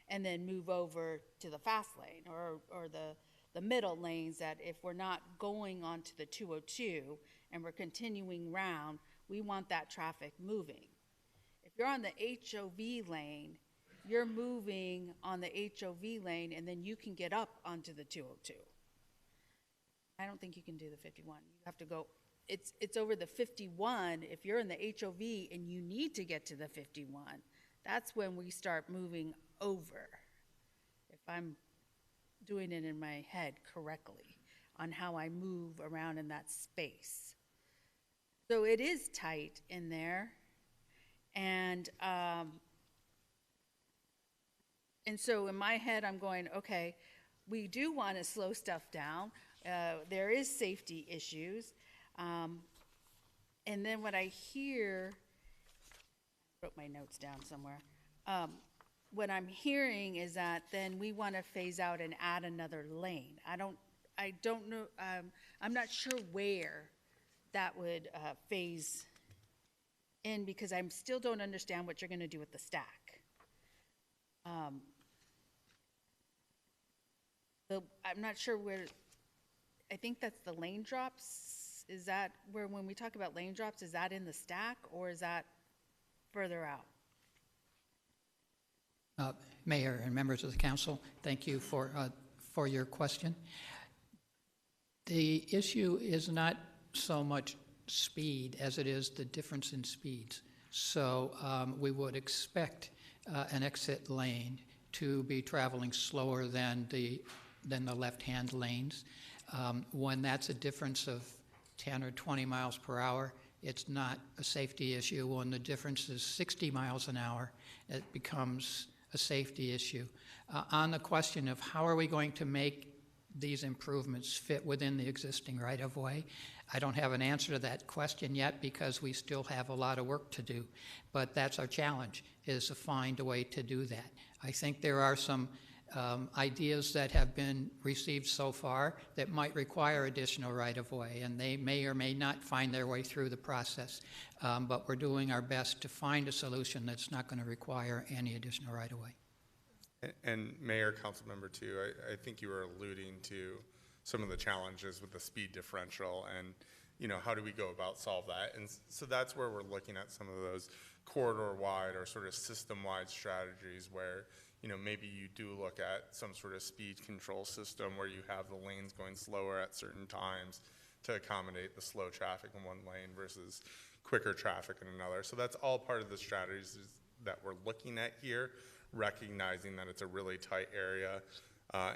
and then move over to the fast lane or the middle lanes, that if we're not going onto the 202 and we're continuing round, we want that traffic moving. If you're on the HOV lane, you're moving on the HOV lane and then you can get up onto the 202. I don't think you can do the 51. You have to go, it's over the 51. If you're in the HOV and you need to get to the 51, that's when we start moving over. If I'm doing it in my head correctly on how I move around in that space. So it is tight in there. And so in my head, I'm going, okay, we do want to slow stuff down. There is safety issues. And then what I hear, I wrote my notes down somewhere. What I'm hearing is that then we want to phase out and add another lane. I don't know, I'm not sure where that would phase in, because I still don't understand what you're going to do with the stack. I'm not sure where, I think that's the lane drops. Is that where, when we talk about lane drops, is that in the stack or is that further out? Mayor and members of the council, thank you for your question. The issue is not so much speed as it is the difference in speeds. So we would expect an exit lane to be traveling slower than the left-hand lanes. When that's a difference of 10 or 20 miles per hour, it's not a safety issue. When the difference is 60 miles an hour, it becomes a safety issue. On the question of how are we going to make these improvements fit within the existing right-of-way, I don't have an answer to that question yet because we still have a lot of work to do. But that's our challenge, is to find a way to do that. I think there are some ideas that have been received so far that might require additional right-of-way, and they may or may not find their way through the process. But we're doing our best to find a solution that's not going to require any additional right-of-way. And Mayor, Councilmember too, I think you were alluding to some of the challenges with the speed differential and, how do we go about solve that? And so that's where we're looking at some of those corridor-wide or sort of system-wide strategies where, maybe you do look at some sort of speed control system where you have the lanes going slower at certain times to accommodate the slow traffic in one lane versus quicker traffic in another. So that's all part of the strategies that we're looking at here, recognizing that it's a really tight area,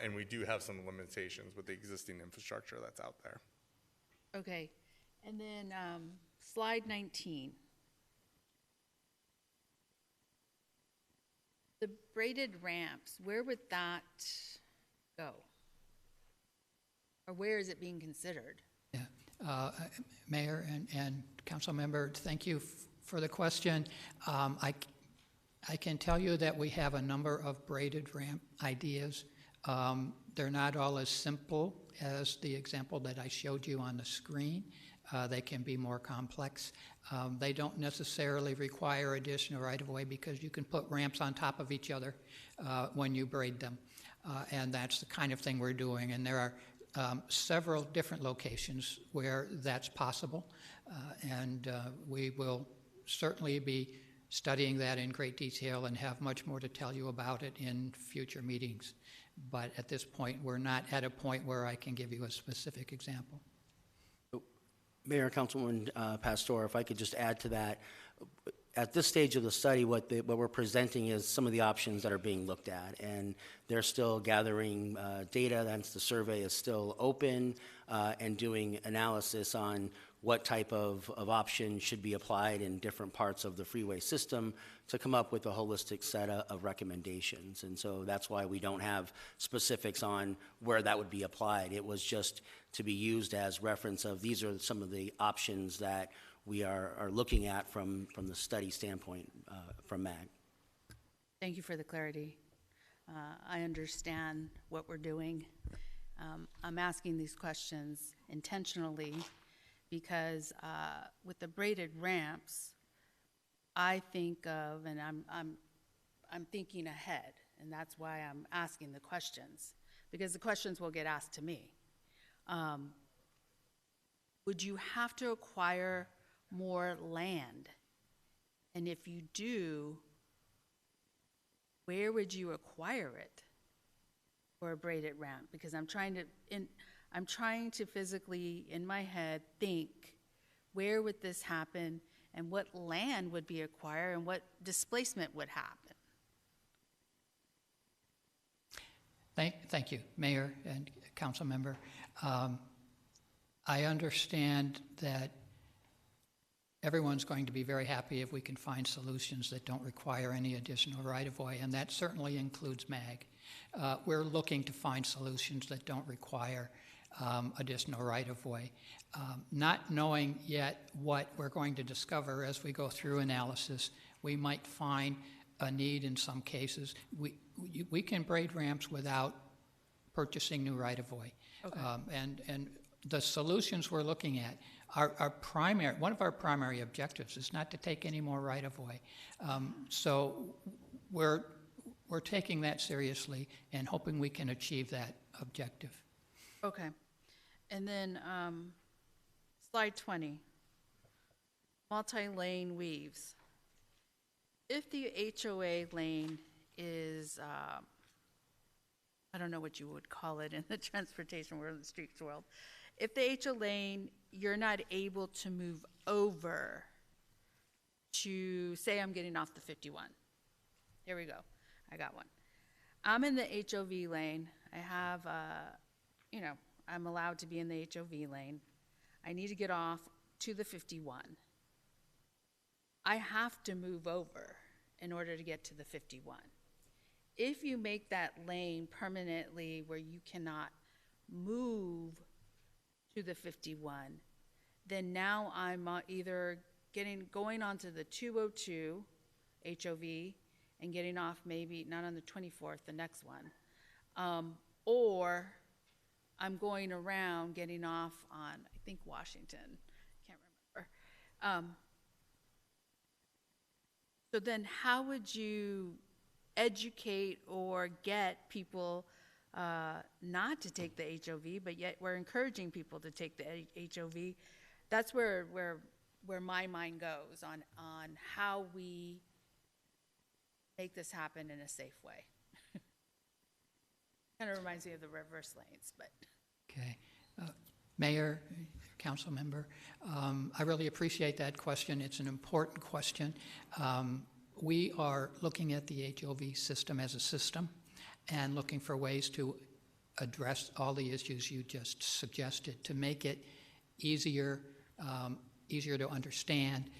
and we do have some limitations with the existing infrastructure that's out there. Okay, and then slide 19. The braided ramps, where would that go? Or where is it being considered? Yeah, Mayor and Council Member, thank you for the question. I can tell you that we have a number of braided ramp ideas. They're not all as simple as the example that I showed you on the screen. They can be more complex. They don't necessarily require additional right-of-way because you can put ramps on top of each other when you braid them. And that's the kind of thing we're doing. And there are several different locations where that's possible. And we will certainly be studying that in great detail and have much more to tell you about it in future meetings. But at this point, we're not at a point where I can give you a specific example. Mayor, Councilwoman Pastor, if I could just add to that, at this stage of the study, what we're presenting is some of the options that are being looked at, and they're still gathering data. Hence, the survey is still open and doing analysis on what type of option should be applied in different parts of the freeway system to come up with a holistic set of recommendations. And so that's why we don't have specifics on where that would be applied. It was just to be used as reference of these are some of the options that we are looking at from the study standpoint from MAG. Thank you for the clarity. I understand what we're doing. I'm asking these questions intentionally because with the braided ramps, I think of, and I'm thinking ahead, and that's why I'm asking the questions, because the questions will get asked to me. Would you have to acquire more land? And if you do, where would you acquire it for a braided ramp? Because I'm trying to physically, in my head, think where would this happen and what land would be acquired and what displacement would happen. Thank you, Mayor and Council Member. I understand that everyone's going to be very happy if we can find solutions that don't require any additional right-of-way, and that certainly includes MAG. We're looking to find solutions that don't require additional right-of-way. Not knowing yet what we're going to discover as we go through analysis, we might find a need in some cases. We can braid ramps without purchasing new right-of-way. Okay. And the solutions we're looking at, one of our primary objectives is not to take any more right-of-way. So we're taking that seriously and hoping we can achieve that objective. Okay. And then slide 20, multi-lane weaves. If the HOA lane is, I don't know what you would call it in the transportation world, in the streets world. If the HO lane, you're not able to move over to, say I'm getting off the 51. Here we go. I got one. I'm in the HOV lane. I have, I'm allowed to be in the HOV lane. I need to get off to the 51. I have to move over in order to get to the 51. If you make that lane permanently where you cannot move to the 51, then now I'm either going onto the 202 HOV and getting off maybe not on the 24th, the next one, or I'm going around getting off on, I think, Washington. Can't remember. So then how would you educate or get people not to take the HOV, but yet we're encouraging people to take the HOV? That's where my mind goes on how we make this happen in a safe way. Kind of reminds me of the reverse lanes, but. Okay. Mayor, council member, I really appreciate that question. It's an important question. We are looking at the HOV system as a system and looking for ways to address all the issues you just suggested to make it easier to understand,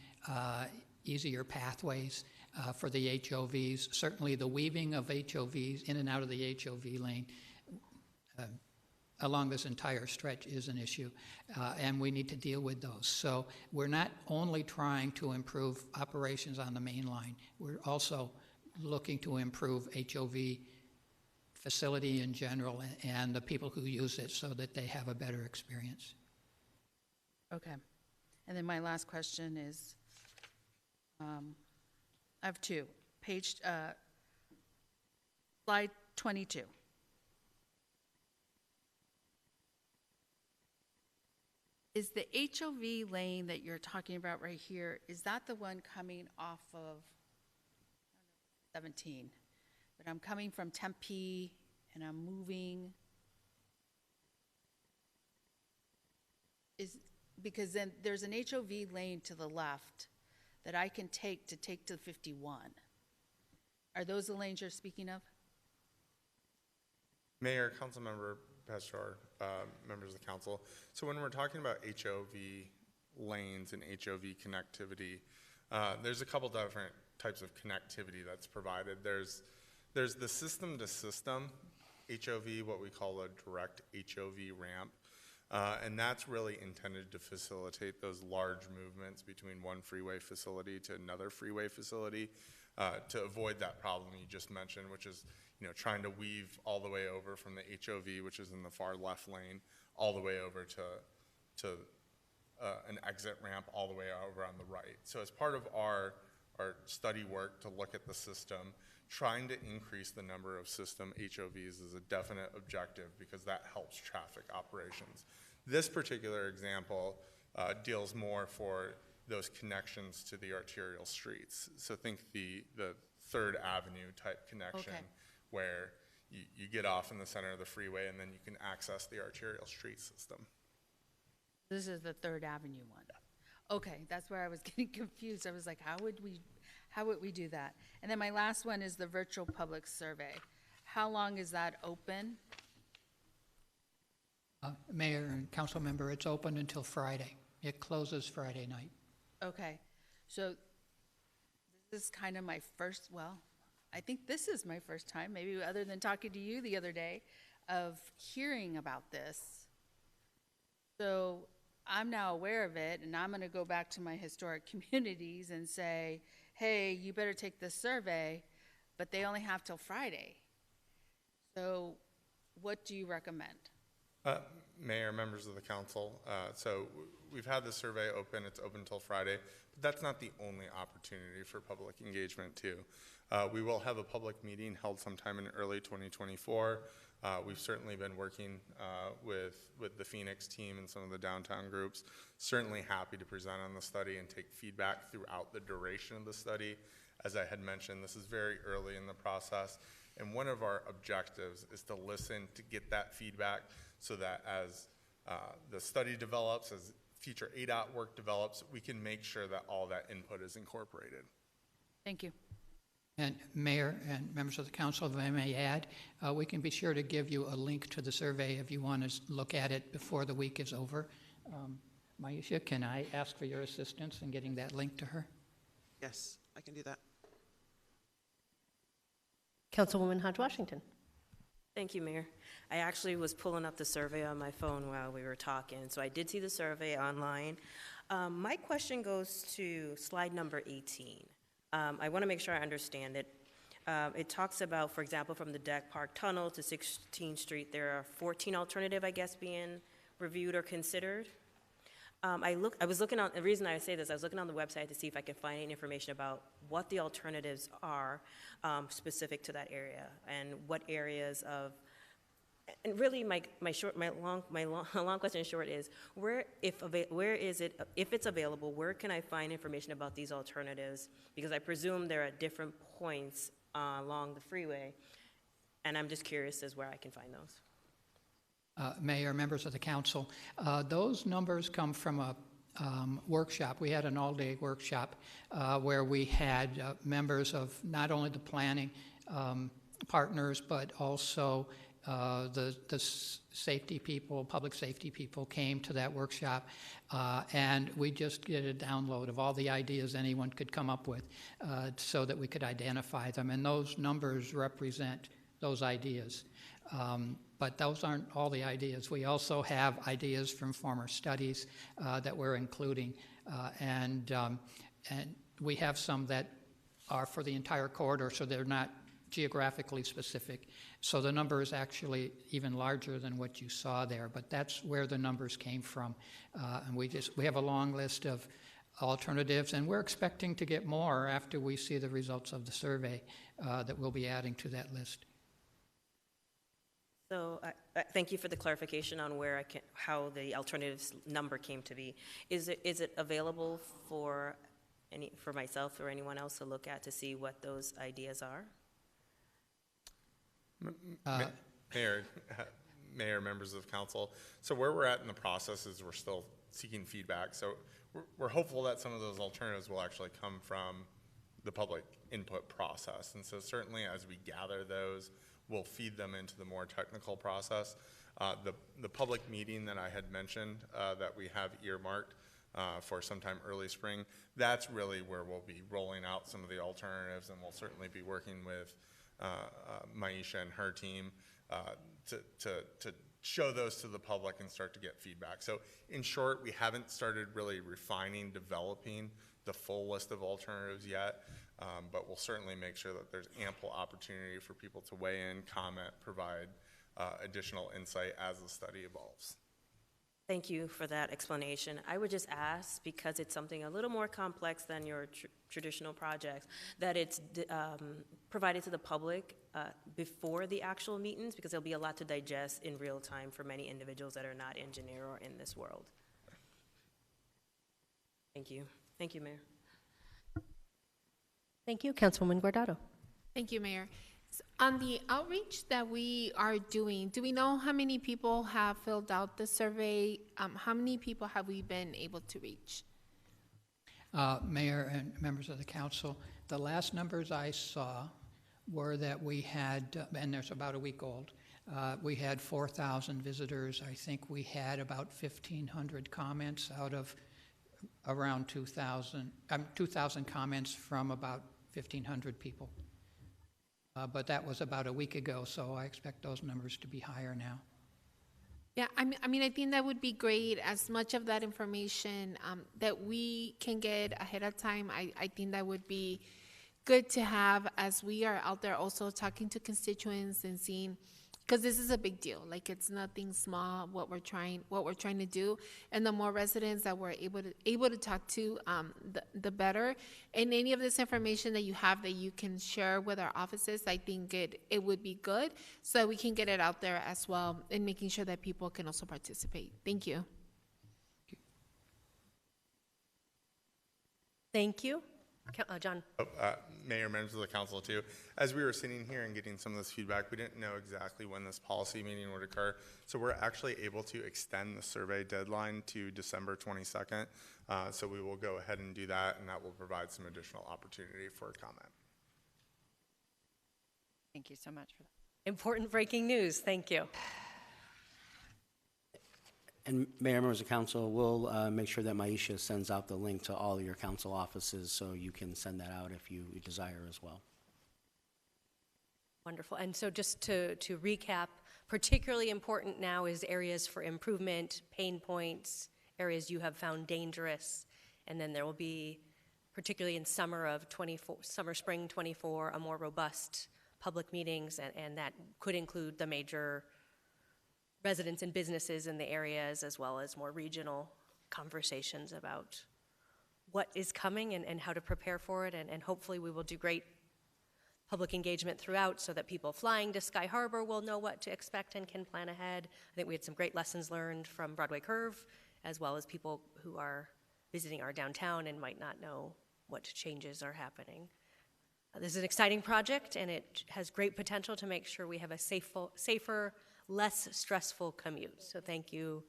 easier pathways for the HOVs. Certainly the weaving of HOVs in and out of the HOV lane along this entire stretch is an issue, and we need to deal with those. So we're not only trying to improve operations on the main line, we're also looking to improve HOV facility in general and the people who use it so that they have a better experience. Okay. And then my last question is, I have two. Slide 22. Is the HOV lane that you're talking about right here, is that the one coming off of 17? But I'm coming from Tempe and I'm moving. Because then there's an HOV lane to the left that I can take to 51. Are those the lanes you're speaking of? Mayor, Councilmember Pastor, members of the council. So when we're talking about HOV lanes and HOV connectivity, there's a couple different types of connectivity that's provided. There's the system-to-system HOV, what we call a direct HOV ramp, and that's really intended to facilitate those large movements between one freeway facility to another freeway facility to avoid that problem you just mentioned, which is trying to weave all the way over from the HOV, which is in the far left lane, all the way over to an exit ramp all the way over on the right. So as part of our study work to look at the system, trying to increase the number of system HOVs is a definite objective because that helps traffic operations. This particular example deals more for those connections to the arterial streets. So think the 3rd Avenue type connection, okay, where you get off in the center of the freeway and then you can access the arterial street system. This is the 3rd Avenue one. Okay, that's where I was getting confused. I was like, how would we do that? And then my last one is the virtual public survey. How long is that open? Mayor and council member, it's open until Friday. It closes Friday night. Okay, so this is kind of my first, I think this is my first time, maybe other than talking to you the other day, of hearing about this. So I'm now aware of it, and I'm going to go back to my historic communities and say, hey, you better take this survey, but they only have till Friday. So what do you recommend? Mayor, members of the council, so we've had the survey open. It's open until Friday, but that's not the only opportunity for public engagement too. We will have a public meeting held sometime in early 2024. We've certainly been working with the Phoenix team and some of the downtown groups. Certainly happy to present on the study and take feedback throughout the duration of the study As I had mentioned, this is very early in the process, and one of our objectives is to listen, to get that feedback, so that as the study develops, as future ADOT work develops, we can make sure that all that input is incorporated. Thank you. And Mayor and members of the council, if I may add, we can be sure to give you a link to the survey if you want to look at it before the week is over. Maisha, can I ask for your assistance in getting that link to her? Yes, I can do that. Councilwoman Hodge Washington. Thank you, Mayor. I actually was pulling up the survey on my phone while we were talking, so I did see the survey online. My question goes to slide number 18. I want to make sure I understand it. It talks about, for example, from the Deck Park Tunnel to 16th Street, there are 14 alternative, I guess, being reviewed or considered. I was looking on, the reason I say this, I was looking on the website to see if I could find any information about what the alternatives are specific to that area and what areas of, and really my long question short is, if it's available, where can I find information about these alternatives? Because I presume they're at different points along the freeway, and I'm just curious as where I can find those. Mayor, members of the council, those numbers come from a workshop. We had an all-day workshop where we had members of not only the planning partners, but also the safety people, public safety people came to that workshop, and we just did a download of all the ideas anyone could come up with so that we could identify them, and those numbers represent those ideas. But those aren't all the ideas. We also have ideas from former studies that we're including, and we have some that are for the entire corridor, so they're not geographically specific. So the number is actually even larger than what you saw there, but that's where the numbers came from. And we have a long list of alternatives, and we're expecting to get more after we see the results of the survey that we'll be adding to that list. So thank you for the clarification on how the alternatives number came to be. Is it available for myself or anyone else to look at to see what those ideas are? Mayor, members of council. So where we're at in the process is we're still seeking feedback. So we're hopeful that some of those alternatives will actually come from the public input process. And so certainly as we gather those, we'll feed them into the more technical process. The public meeting that I had mentioned that we have earmarked for sometime early spring, that's really where we'll be rolling out some of the alternatives, and we'll certainly be working with Maisha and her team to show those to the public and start to get feedback. So in short, we haven't started really refining, developing the full list of alternatives yet, but we'll certainly make sure that there's ample opportunity for people to weigh in, comment, provide additional insight as the study evolves. Thank you for that explanation. I would just ask, because it's something a little more complex than your traditional projects, that it's provided to the public before the actual meetings, because there'll be a lot to digest in real time for many individuals that are not engineer or in this world. Thank you. Thank you, Mayor. Thank you. Councilwoman Guardado. Thank you, Mayor. So on the outreach that we are doing, do we know how many people have filled out the survey? How many people have we been able to reach? Mayor and members of the council, the last numbers I saw were that we had, and there's about a week old, we had 4,000 visitors. I think we had about 1,500 comments out of around 2,000 comments from about 1,500 people. But that was about a week ago, so I expect those numbers to be higher now. Yeah, I mean, I think that would be great. As much of that information that we can get ahead of time, I think that would be good to have as we are out there also talking to constituents and seeing, because this is a big deal. Like, it's nothing small what we're trying to do, and the more residents that we're able to talk to, the better. And any of this information that you have that you can share with our offices, I think it would be good, so that we can get it out there as well, and making sure that people can also participate. Thank you. Thank you. John. Mayor, members of the council too. As we were sitting here and getting some of this feedback, we didn't know exactly when this policy meeting would occur. So we're actually able to extend the survey deadline to December 22nd. So we will go ahead and do that, and that will provide some additional opportunity for comment. Thank you so much for that. Important breaking news. Thank you. And Mayor, members of council, we'll make sure that Maisha sends out the link to all of your council offices so you can send that out if you desire as well. Wonderful. And so just to recap, particularly important now is areas for improvement, pain points, areas you have found dangerous, and then there will be, particularly in summer, spring 24, a more robust public meetings, and that could include the major residents and businesses in the areas, as well as more regional conversations about what is coming and how to prepare for it, and hopefully we will do great public engagement throughout so that people flying to Sky Harbor will know what to expect and can plan ahead. I think we had some great lessons learned from Broadway Curve, as well as people who are visiting our downtown and might not know what changes are happening. This is an exciting project, and it has great potential to make sure we have a safer, less stressful commute. So thank you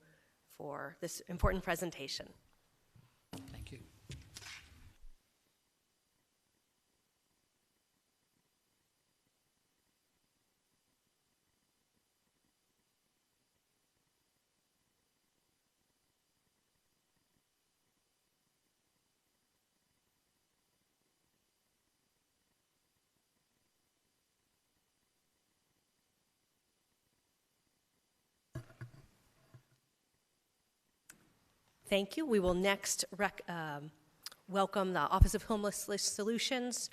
for this important presentation. Thank you. Thank you. We will next welcome the Office of Homelessness Solutions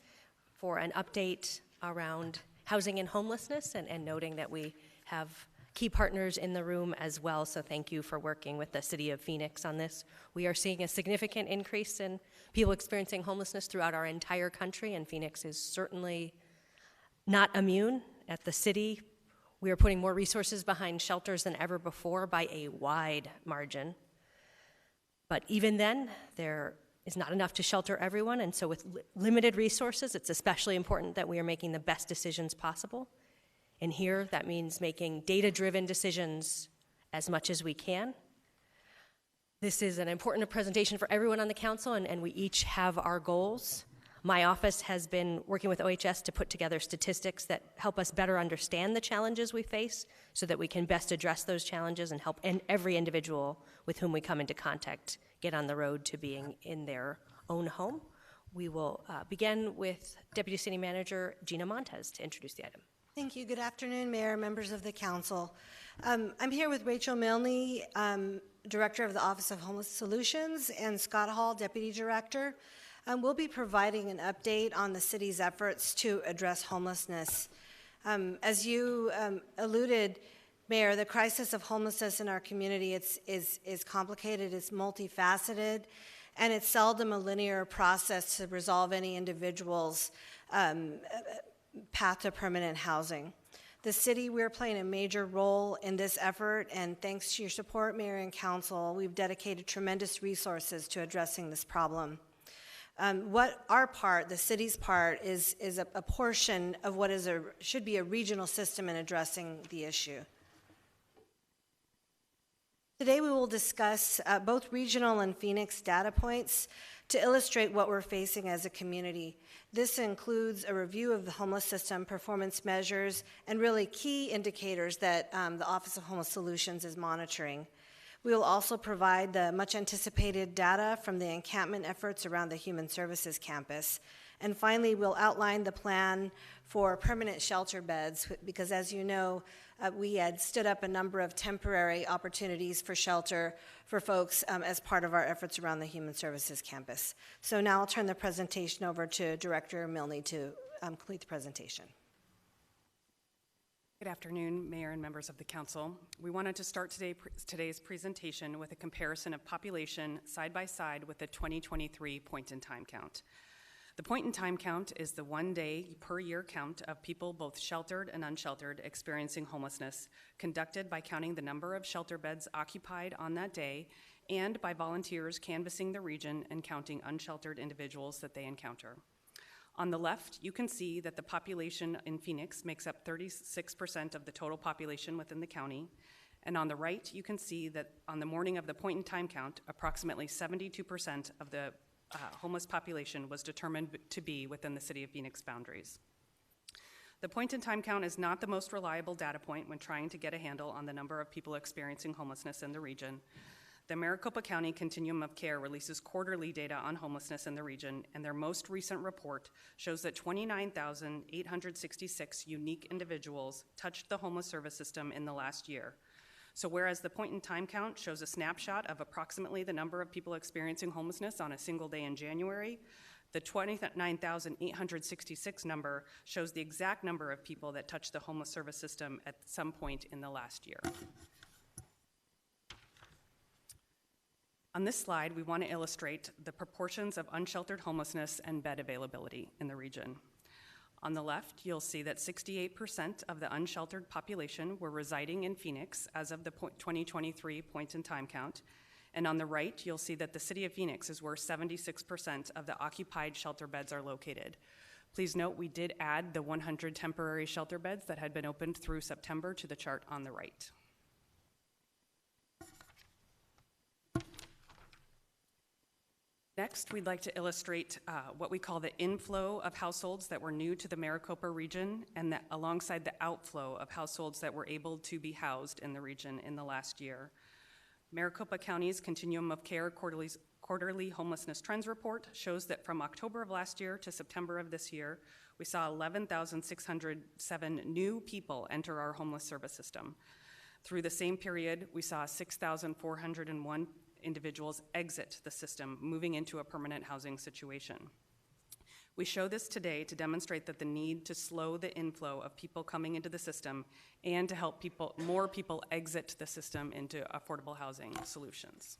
for an update around housing and homelessness, and noting that we have key partners in the room as well, so thank you for working with the City of Phoenix on this. We are seeing a significant increase in people experiencing homelessness throughout our entire country, and Phoenix is certainly not immune. At the city, we are putting more resources behind shelters than ever before by a wide margin. But even then, there is not enough to shelter everyone, and so with limited resources, it's especially important that we are making the best decisions possible. And here, that means making data-driven decisions as much as we can. This is an important presentation for everyone on the council, and we each have our goals. My office has been working with OHS to put together statistics that help us better understand the challenges we face so that we can best address those challenges and help every individual with whom we come into contact get on the road to being in their own home. We will begin with Deputy City Manager Gina Montez to introduce the item. Thank you. Good afternoon, Mayor, members of the council. I'm here with Rachel Milne, Director of the Office of Homeless Solutions, and Scott Hall, Deputy Director. We'll be providing an update on the city's efforts to address homelessness. As you alluded, Mayor, the crisis of homelessness in our community is complicated, it's multifaceted, and it's seldom a linear process to resolve any individual's path to permanent housing. The city, we're playing a major role in this effort, and thanks to your support, Mayor and Council, we've dedicated tremendous resources to addressing this problem. What our part, the city's part, is a portion of what should be a regional system in addressing the issue. Today we will discuss both regional and Phoenix data points to illustrate what we're facing as a community. This includes a review of the homeless system, performance measures, and really key indicators that the Office of Homeless Solutions is monitoring. We will also provide the much anticipated data from the encampment efforts around the Human Services campus. And finally, we'll outline the plan for permanent shelter beds, because as you know, we had stood up a number of temporary opportunities for shelter for folks as part of our efforts around the Human Services campus. So now I'll turn the presentation over to Director Milne to complete the presentation. Good afternoon, Mayor and members of the Council. We wanted to start today's presentation with a comparison of population side by side with the 2023 point-in-time count. The point-in-time count is the 1 day per year count of people, both sheltered and unsheltered, experiencing homelessness, conducted by counting the number of shelter beds occupied on that day and by volunteers canvassing the region and counting unsheltered individuals that they encounter. On the left, you can see that the population in Phoenix makes up 36% of the total population within the county. And on the right, you can see that on the morning of the point-in-time count, approximately 72% of the homeless population was determined to be within the city of Phoenix boundaries. The point-in-time count is not the most reliable data point when trying to get a handle on the number of people experiencing homelessness in the region. The Maricopa County Continuum of Care releases quarterly data on homelessness in the region, and their most recent report shows that 29,866 unique individuals touched the homeless service system in the last year. So whereas the point-in-time count shows a snapshot of approximately the number of people experiencing homelessness on a single day in January, the 29,866 number shows the exact number of people that touched the homeless service system at some point in the last year. On this slide, we want to illustrate the proportions of unsheltered homelessness and bed availability in the region. On the left, you'll see that 68% of the unsheltered population were residing in Phoenix as of the 2023 point-in-time count. And on the right, you'll see that the city of Phoenix is where 76% of the occupied shelter beds are located. Please note we did add the 100 temporary shelter beds that had been opened through September to the chart on the right. Next, we'd like to illustrate what we call the inflow of households that were new to the Maricopa region, and that alongside the outflow of households that were able to be housed in the region in the last year. Maricopa County's Continuum of Care quarterly homelessness trends report shows that from October of last year to September of this year, we saw 11,607 new people enter our homeless service system. Through the same period, we saw 6,401 individuals exit the system, moving into a permanent housing situation. We show this today to demonstrate that the need to slow the inflow of people coming into the system and to help more people exit the system into affordable housing solutions.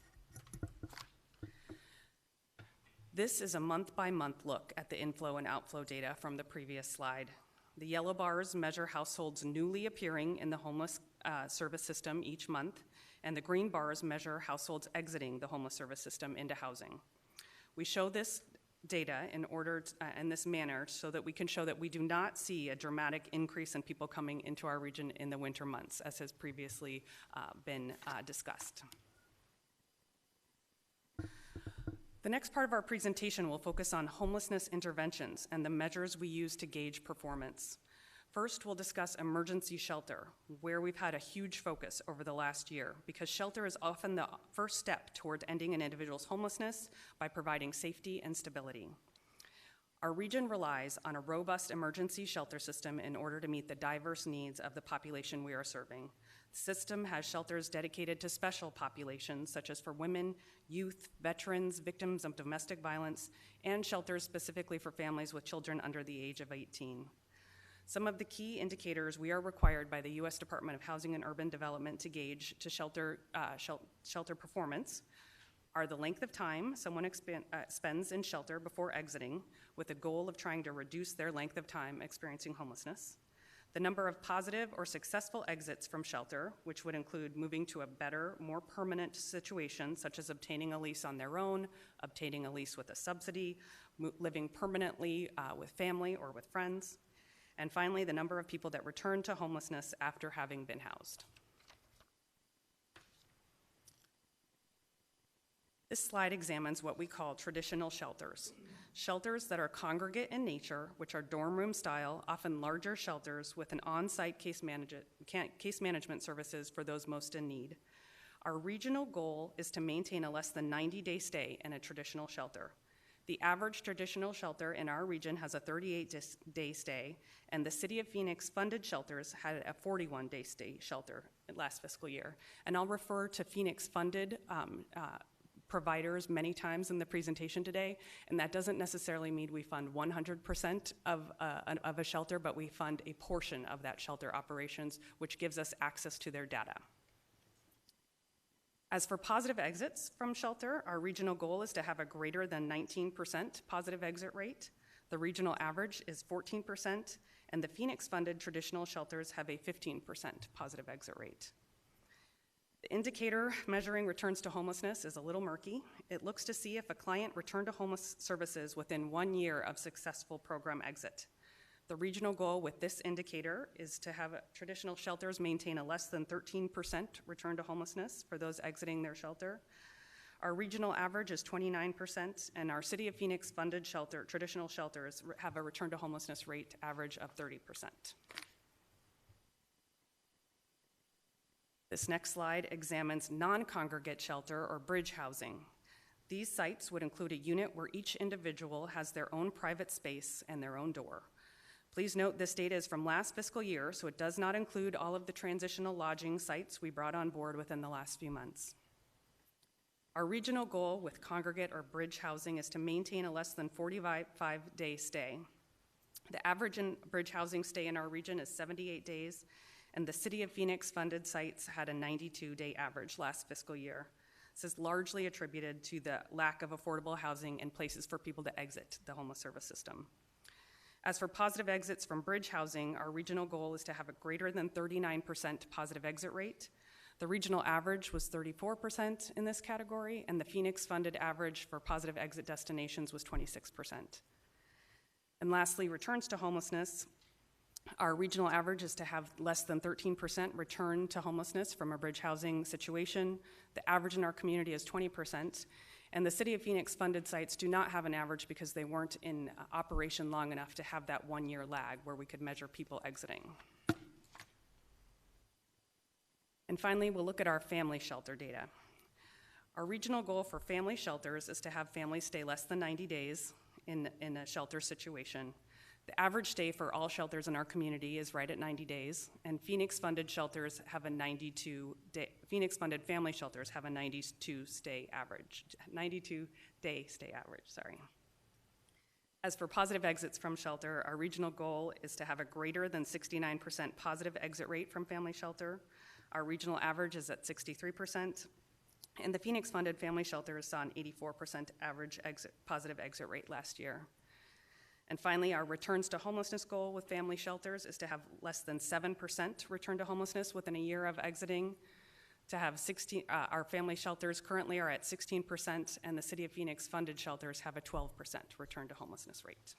This is a month-by-month look at the inflow and outflow data from the previous slide. The yellow bars measure households newly appearing in the homeless service system each month, and the green bars measure households exiting the homeless service system into housing. We show this data in this manner so that we can show that we do not see a dramatic increase in people coming into our region in the winter months, as has previously been discussed. The next part of our presentation will focus on homelessness interventions and the measures we use to gauge performance. First, we'll discuss emergency shelter, where we've had a huge focus over the last year, because shelter is often the first step toward ending an individual's homelessness by providing safety and stability. Our region relies on a robust emergency shelter system in order to meet the diverse needs of the population we are serving. The system has shelters dedicated to special populations, such as for women, youth, veterans, victims of domestic violence, and shelters specifically for families with children under the age of 18. Some of the key indicators we are required by the U.S. Department of Housing and Urban Development to gauge to shelter performance are the length of time someone spends in shelter before exiting, with a goal of trying to reduce their length of time experiencing homelessness, the number of positive or successful exits from shelter, which would include moving to a better, more permanent situation, such as obtaining a lease on their own, obtaining a lease with a subsidy, living permanently with family or with friends, and finally, the number of people that return to homelessness after having been housed. This slide examines what we call traditional shelters. Shelters that are congregate in nature, which are dorm room style, often larger shelters with an on-site case management services for those most in need. Our regional goal is to maintain a less than 90-day stay in a traditional shelter. The average traditional shelter in our region has a 38-day stay, and the City of Phoenix funded shelters had a 41-day stay shelter last fiscal year. And I'll refer to Phoenix funded providers many times in the presentation today, and that doesn't necessarily mean we fund 100% of a shelter, but we fund a portion of that shelter operations, which gives us access to their data. As for positive exits from shelter, our regional goal is to have a greater than 19% positive exit rate. The regional average is 14%, and the Phoenix-funded traditional shelters have a 15% positive exit rate. The indicator measuring returns to homelessness is a little murky. It looks to see if a client returned to homeless services within 1 year of successful program exit. The regional goal with this indicator is to have traditional shelters maintain a less than 13% return to homelessness for those exiting their shelter. Our regional average is 29%, and our City of Phoenix funded traditional shelters have a return to homelessness rate average of 30%. This next slide examines non-congregate shelter or bridge housing. These sites would include a unit where each individual has their own private space and their own door. Please note this data is from last fiscal year, so it does not include all of the transitional lodging sites we brought on board within the last few months. Our regional goal with congregate or bridge housing is to maintain a less than 45-day stay. The average in bridge housing stay in our region is 78 days, and the City of Phoenix funded sites had a 92-day average last fiscal year. This is largely attributed to the lack of affordable housing and places for people to exit the homeless service system. As for positive exits from bridge housing, our regional goal is to have a greater than 39% positive exit rate. The regional average was 34% in this category, and the Phoenix funded average for positive exit destinations was 26%. And lastly, returns to homelessness. Our regional average is to have less than 13% return to homelessness from a bridge housing situation. The average in our community is 20%, and the City of Phoenix funded sites do not have an average because they weren't in operation long enough to have that 1 year lag where we could measure people exiting. And finally, we'll look at our family shelter data. Our regional goal for family shelters is to have families stay less than 90 days in a shelter situation. The average stay for all shelters in our community is right at 90 days, and Phoenix-funded shelters have a 92-day, Phoenix-funded family shelters have a 92-day stay average, sorry. As for positive exits from shelter, our regional goal is to have a greater than 69% positive exit rate from family shelter. Our regional average is at 63%, and the Phoenix-funded family shelters saw an 84% average positive exit rate last year. And finally, our returns to homelessness goal with family shelters is to have less than 7% return to homelessness within a year of exiting. To have our family shelters currently are at 16%, and the City of Phoenix funded shelters have a 12% return to homelessness rate.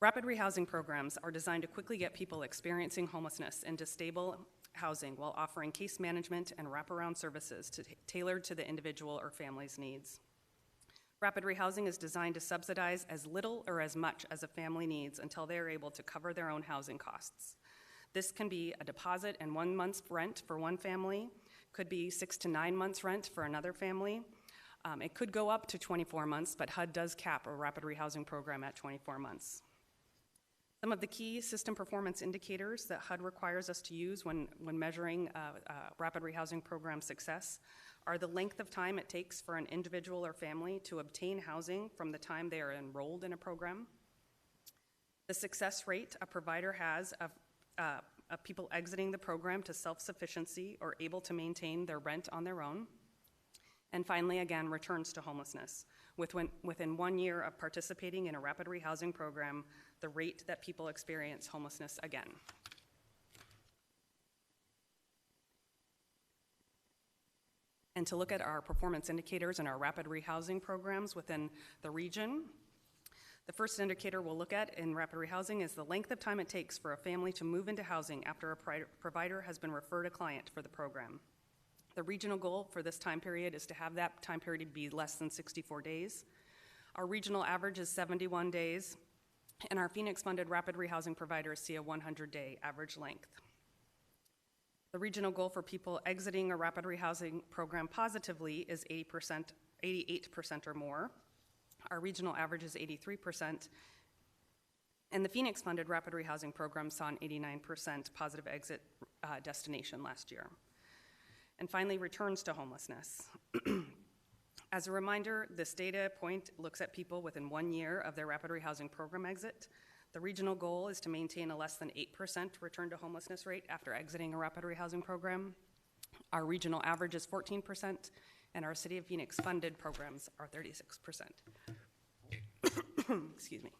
Rapid rehousing programs are designed to quickly get people experiencing homelessness into stable housing while offering case management and wraparound services tailored to the individual or family's needs. Rapid rehousing is designed to subsidize as little or as much as a family needs until they are able to cover their own housing costs. This can be a deposit and 1 month's rent for one family, could be 6 to 9 months rent for another family. It could go up to 24 months, but HUD does cap a rapid rehousing program at 24 months. Some of the key system performance indicators that HUD requires us to use when measuring rapid rehousing program success are the length of time it takes for an individual or family to obtain housing from the time they are enrolled in a program, the success rate a provider has of people exiting the program to self-sufficiency or able to maintain their rent on their own, and finally, again, returns to homelessness. Within 1 year of participating in a rapid rehousing program, the rate that people experience homelessness again. And to look at our performance indicators in our rapid rehousing programs within the region, the first indicator we'll look at in rapid rehousing is the length of time it takes for a family to move into housing after a provider has been referred a client for the program. The regional goal for this time period is to have that time period be less than 64 days. Our regional average is 71 days, and our Phoenix-funded rapid rehousing providers see a 100-day average length. The regional goal for people exiting a rapid rehousing program positively is 88% or more. Our regional average is 83%, and the Phoenix-funded rapid rehousing program saw an 89% positive exit destination last year. And finally, returns to homelessness. As a reminder, this data point looks at people within 1 year of their rapid rehousing program exit. The regional goal is to maintain a less than 8% return to homelessness rate after exiting a rapid rehousing program. Our regional average is 14%, and our City of Phoenix funded programs are 36%. Excuse me.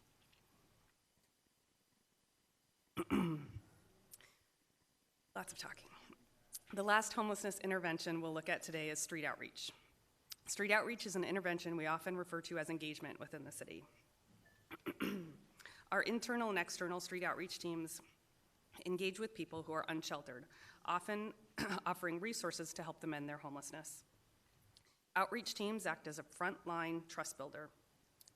Lots of talking. The last homelessness intervention we'll look at today is street outreach. Street outreach is an intervention we often refer to as engagement within the city. Our internal and external street outreach teams engage with people who are unsheltered, often offering resources to help them end their homelessness. Outreach teams act as a frontline trust builder.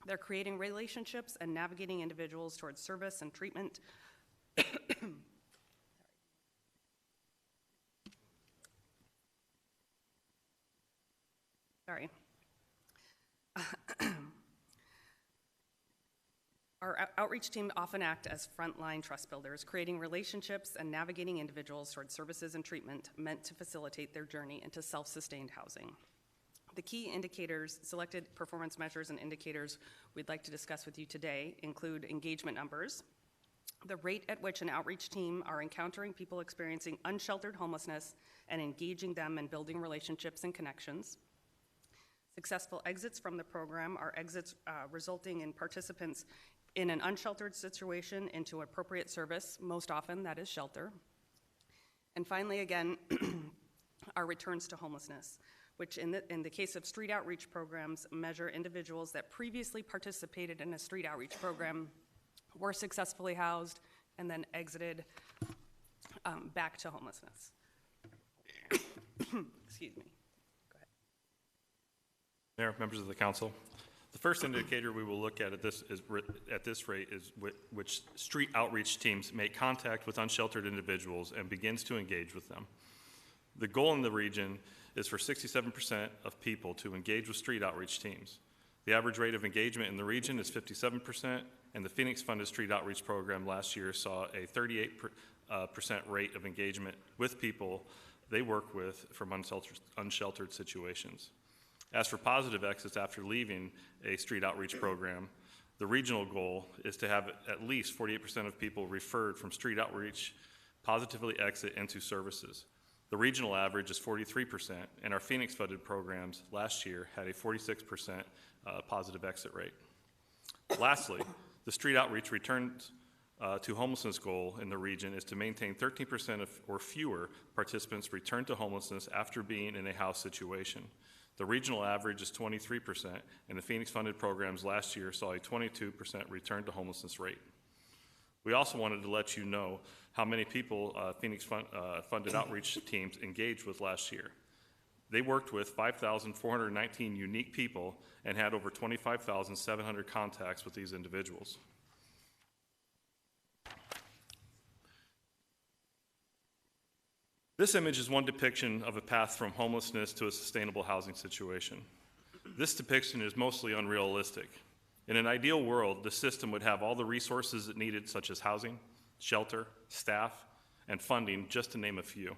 They're creating relationships and navigating individuals towards service and treatment. Sorry. Our outreach team often act as frontline trust builders, creating relationships and navigating individuals towards services and treatment meant to facilitate their journey into self-sustained housing. The key indicators, selected performance measures and indicators we'd like to discuss with you today include engagement numbers, the rate at which an outreach team are encountering people experiencing unsheltered homelessness and engaging them and building relationships and connections. Successful exits from the program are exits resulting in participants in an unsheltered situation into appropriate service, most often that is shelter. And finally, again, our returns to homelessness, which in the case of street outreach programs measure individuals that previously participated in a street outreach program, were successfully housed, and then exited back to homelessness. Excuse me. Mayor, members of the council, the first indicator we will look at this rate is which street outreach teams make contact with unsheltered individuals and begins to engage with them. The goal in the region is for 67% of people to engage with street outreach teams. The average rate of engagement in the region is 57%, and the Phoenix-funded street outreach program last year saw a 38% rate of engagement with people they work with from unsheltered situations. As for positive exits after leaving a street outreach program, the regional goal is to have at least 48% of people referred from street outreach positively exit into services. The regional average is 43%, and our Phoenix-funded programs last year had a 46% positive exit rate. Lastly, the street outreach returns to homelessness goal in the region is to maintain 13% or fewer participants return to homelessness after being in a house situation. The regional average is 23%, and the Phoenix-funded programs last year saw a 22% return to homelessness rate. We also wanted to let you know how many people Phoenix-funded outreach teams engaged with last year. They worked with 5,419 unique people and had over 25,700 contacts with these individuals. This image is one depiction of a path from homelessness to a sustainable housing situation. This depiction is mostly unrealistic. In an ideal world, the system would have all the resources it needed, such as housing, shelter, staff, and funding, just to name a few.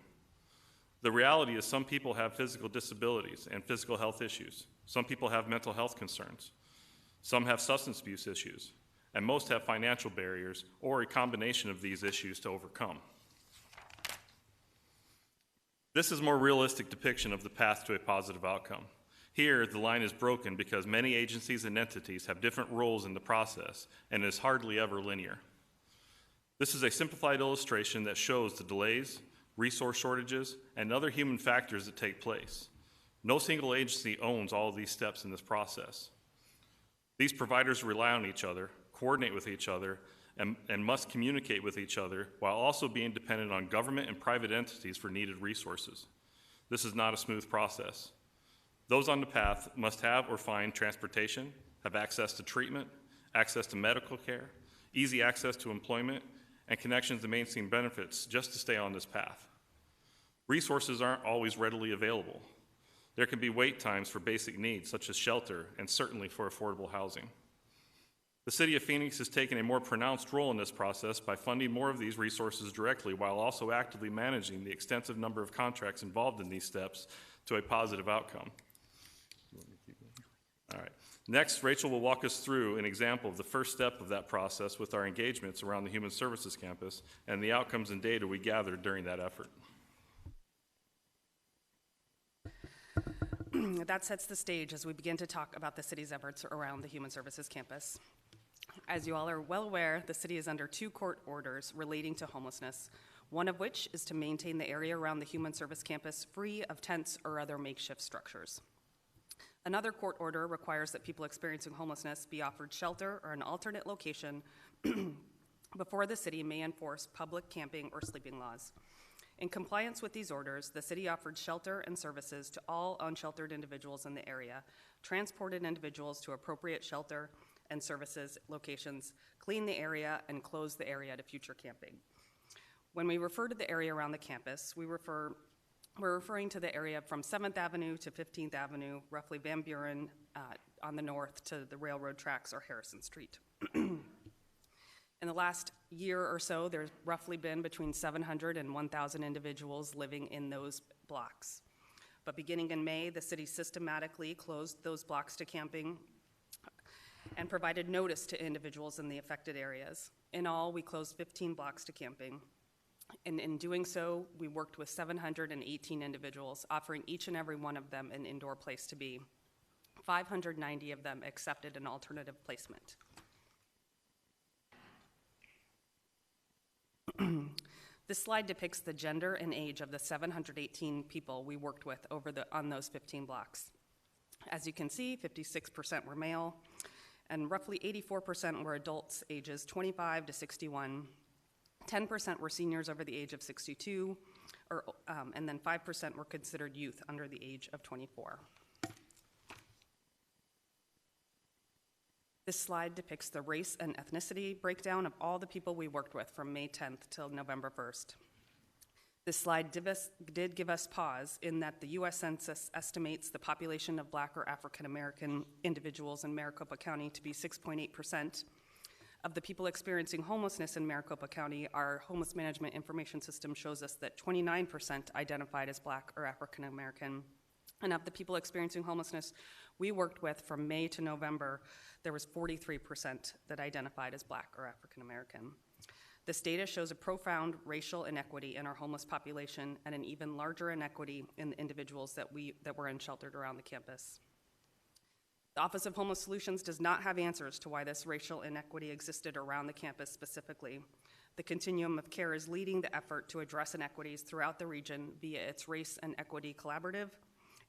The reality is some people have physical disabilities and physical health issues. Some people have mental health concerns. Some have substance abuse issues, and most have financial barriers or a combination of these issues to overcome. This is a more realistic depiction of the path to a positive outcome. Here, the line is broken because many agencies and entities have different roles in the process and is hardly ever linear. This is a simplified illustration that shows the delays, resource shortages, and other human factors that take place. No single agency owns all of these steps in this process. These providers rely on each other, coordinate with each other, and must communicate with each other while also being dependent on government and private entities for needed resources. This is not a smooth process. Those on the path must have or find transportation, have access to treatment, access to medical care, easy access to employment, and connections to mainstream benefits just to stay on this path. Resources aren't always readily available. There can be wait times for basic needs such as shelter and certainly for affordable housing. The City of Phoenix has taken a more pronounced role in this process by funding more of these resources directly while also actively managing the extensive number of contracts involved in these steps to a positive outcome. All right. Next, Rachel will walk us through an example of the first step of that process with our engagements around the Human Services Campus and the outcomes and data we gathered during that effort. That sets the stage as we begin to talk about the city's efforts around the Human Services Campus. As you all are well aware, the city is under 2 court orders relating to homelessness, one of which is to maintain the area around the Human Service Campus free of tents or other makeshift structures. Another court order requires that people experiencing homelessness be offered shelter or an alternate location before the city may enforce public camping or sleeping laws. In compliance with these orders, the city offered shelter and services to all unsheltered individuals in the area, transported individuals to appropriate shelter and services locations, cleaned the area, and closed the area to future camping. When we refer to the area around the campus, we're referring to the area from 7th Avenue to 15th Avenue, roughly Van Buren on the north to the railroad tracks or Harrison Street. In the last year or so, there's roughly been between 700 and 1,000 individuals living in those blocks. But beginning in May, the city systematically closed those blocks to camping and provided notice to individuals in the affected areas. In all, we closed 15 blocks to camping. And in doing so, we worked with 718 individuals, offering each and every one of them an indoor place to be. 590 of them accepted an alternative placement. This slide depicts the gender and age of the 718 people we worked with on those 15 blocks. As you can see, 56% were male, and roughly 84% were adults ages 25 to 61. 10% were seniors over the age of 62, and then 5% were considered youth under the age of 24. This slide depicts the race and ethnicity breakdown of all the people we worked with from May 10th till November 1st. This slide did give us pause in that the U.S. Census estimates the population of Black or African American individuals in Maricopa County to be 6.8%. Of the people experiencing homelessness in Maricopa County, our homeless management information system shows us that 29% identified as Black or African American. And of the people experiencing homelessness we worked with from May to November, there was 43% that identified as Black or African American. This data shows a profound racial inequity in our homeless population and an even larger inequity in the individuals that were unsheltered around the campus. The Office of Homeless Solutions does not have answers to why this racial inequity existed around the campus specifically. The Continuum of Care is leading the effort to address inequities throughout the region via its Race and Equity Collaborative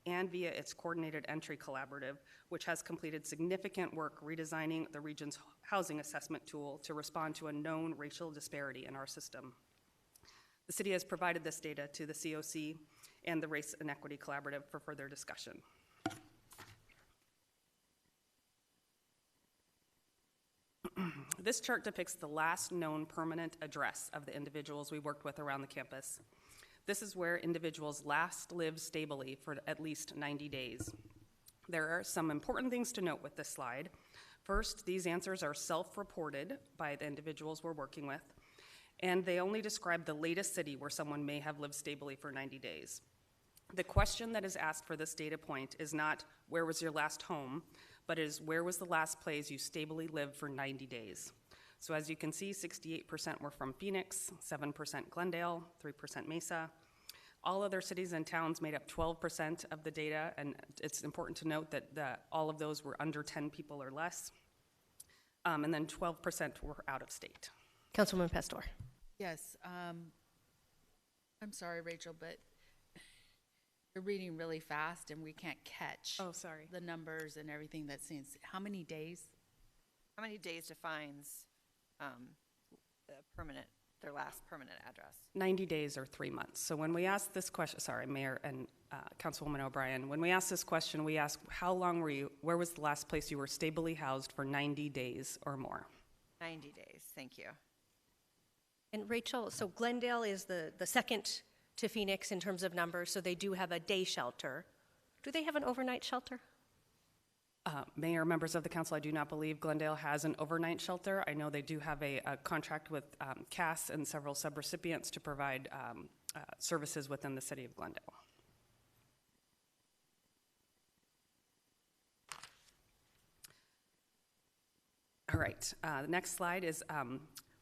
and via its Coordinated Entry Collaborative, which has completed significant work redesigning the region's housing assessment tool to respond to a known racial disparity in our system. The city has provided this data to the COC and the Race and Equity Collaborative for further discussion. This chart depicts the last known permanent address of the individuals we worked with around the campus. This is where individuals last lived stably for at least 90 days. There are some important things to note with this slide. First, these answers are self-reported by the individuals we're working with, and they only describe the latest city where someone may have lived stably for 90 days. The question that is asked for this data point is not, where was your last home, but is, where was the last place you stably lived for 90 days? So as you can see, 68% were from Phoenix, 7% Glendale, 3% Mesa. All other cities and towns made up 12% of the data, and it's important to note that all of those were under 10 people or less. And then 12% were out of state. Councilwoman Pastor. Yes, I'm sorry, Rachel, but you're reading really fast and we can't catch the numbers and everything that seems. How many days? How many days defines their last permanent address? 90 days or 3 months. So when we ask this question, sorry, Mayor and Councilwoman O'Brien, when we ask this question, we ask, how long where was the last place you were stably housed for 90 days or more? 90 days, thank you. And Rachel, so Glendale is the second to Phoenix in terms of numbers, so they do have a day shelter. Do they have an overnight shelter? Mayor, members of the council, I do not believe Glendale has an overnight shelter. I know they do have a contract with CAS and several subrecipients to provide services within the city of Glendale. All right, the next slide is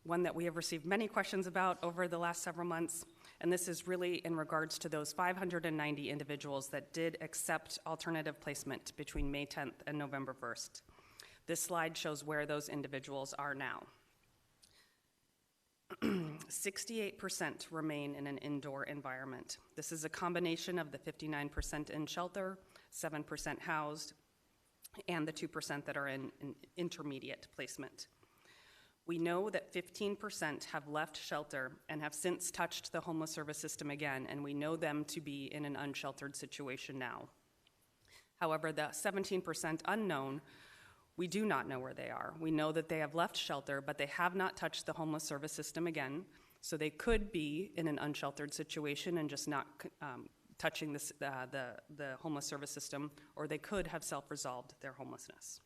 one that we have received many questions about over the last several months, and this is really in regards to those 590 individuals that did accept alternative placement between May 10th and November 1st. This slide shows where those individuals are now. 68% remain in an indoor environment. This is a combination of the 59% in shelter, 7% housed, and the 2% that are in intermediate placement. We know that 15% have left shelter and have since touched the homeless service system again, and we know them to be in an unsheltered situation now. However, the 17% unknown, we do not know where they are. We know that they have left shelter, but they have not touched the homeless service system again, so they could be in an unsheltered situation and just not touching the homeless service system, or they could have self-resolved their homelessness.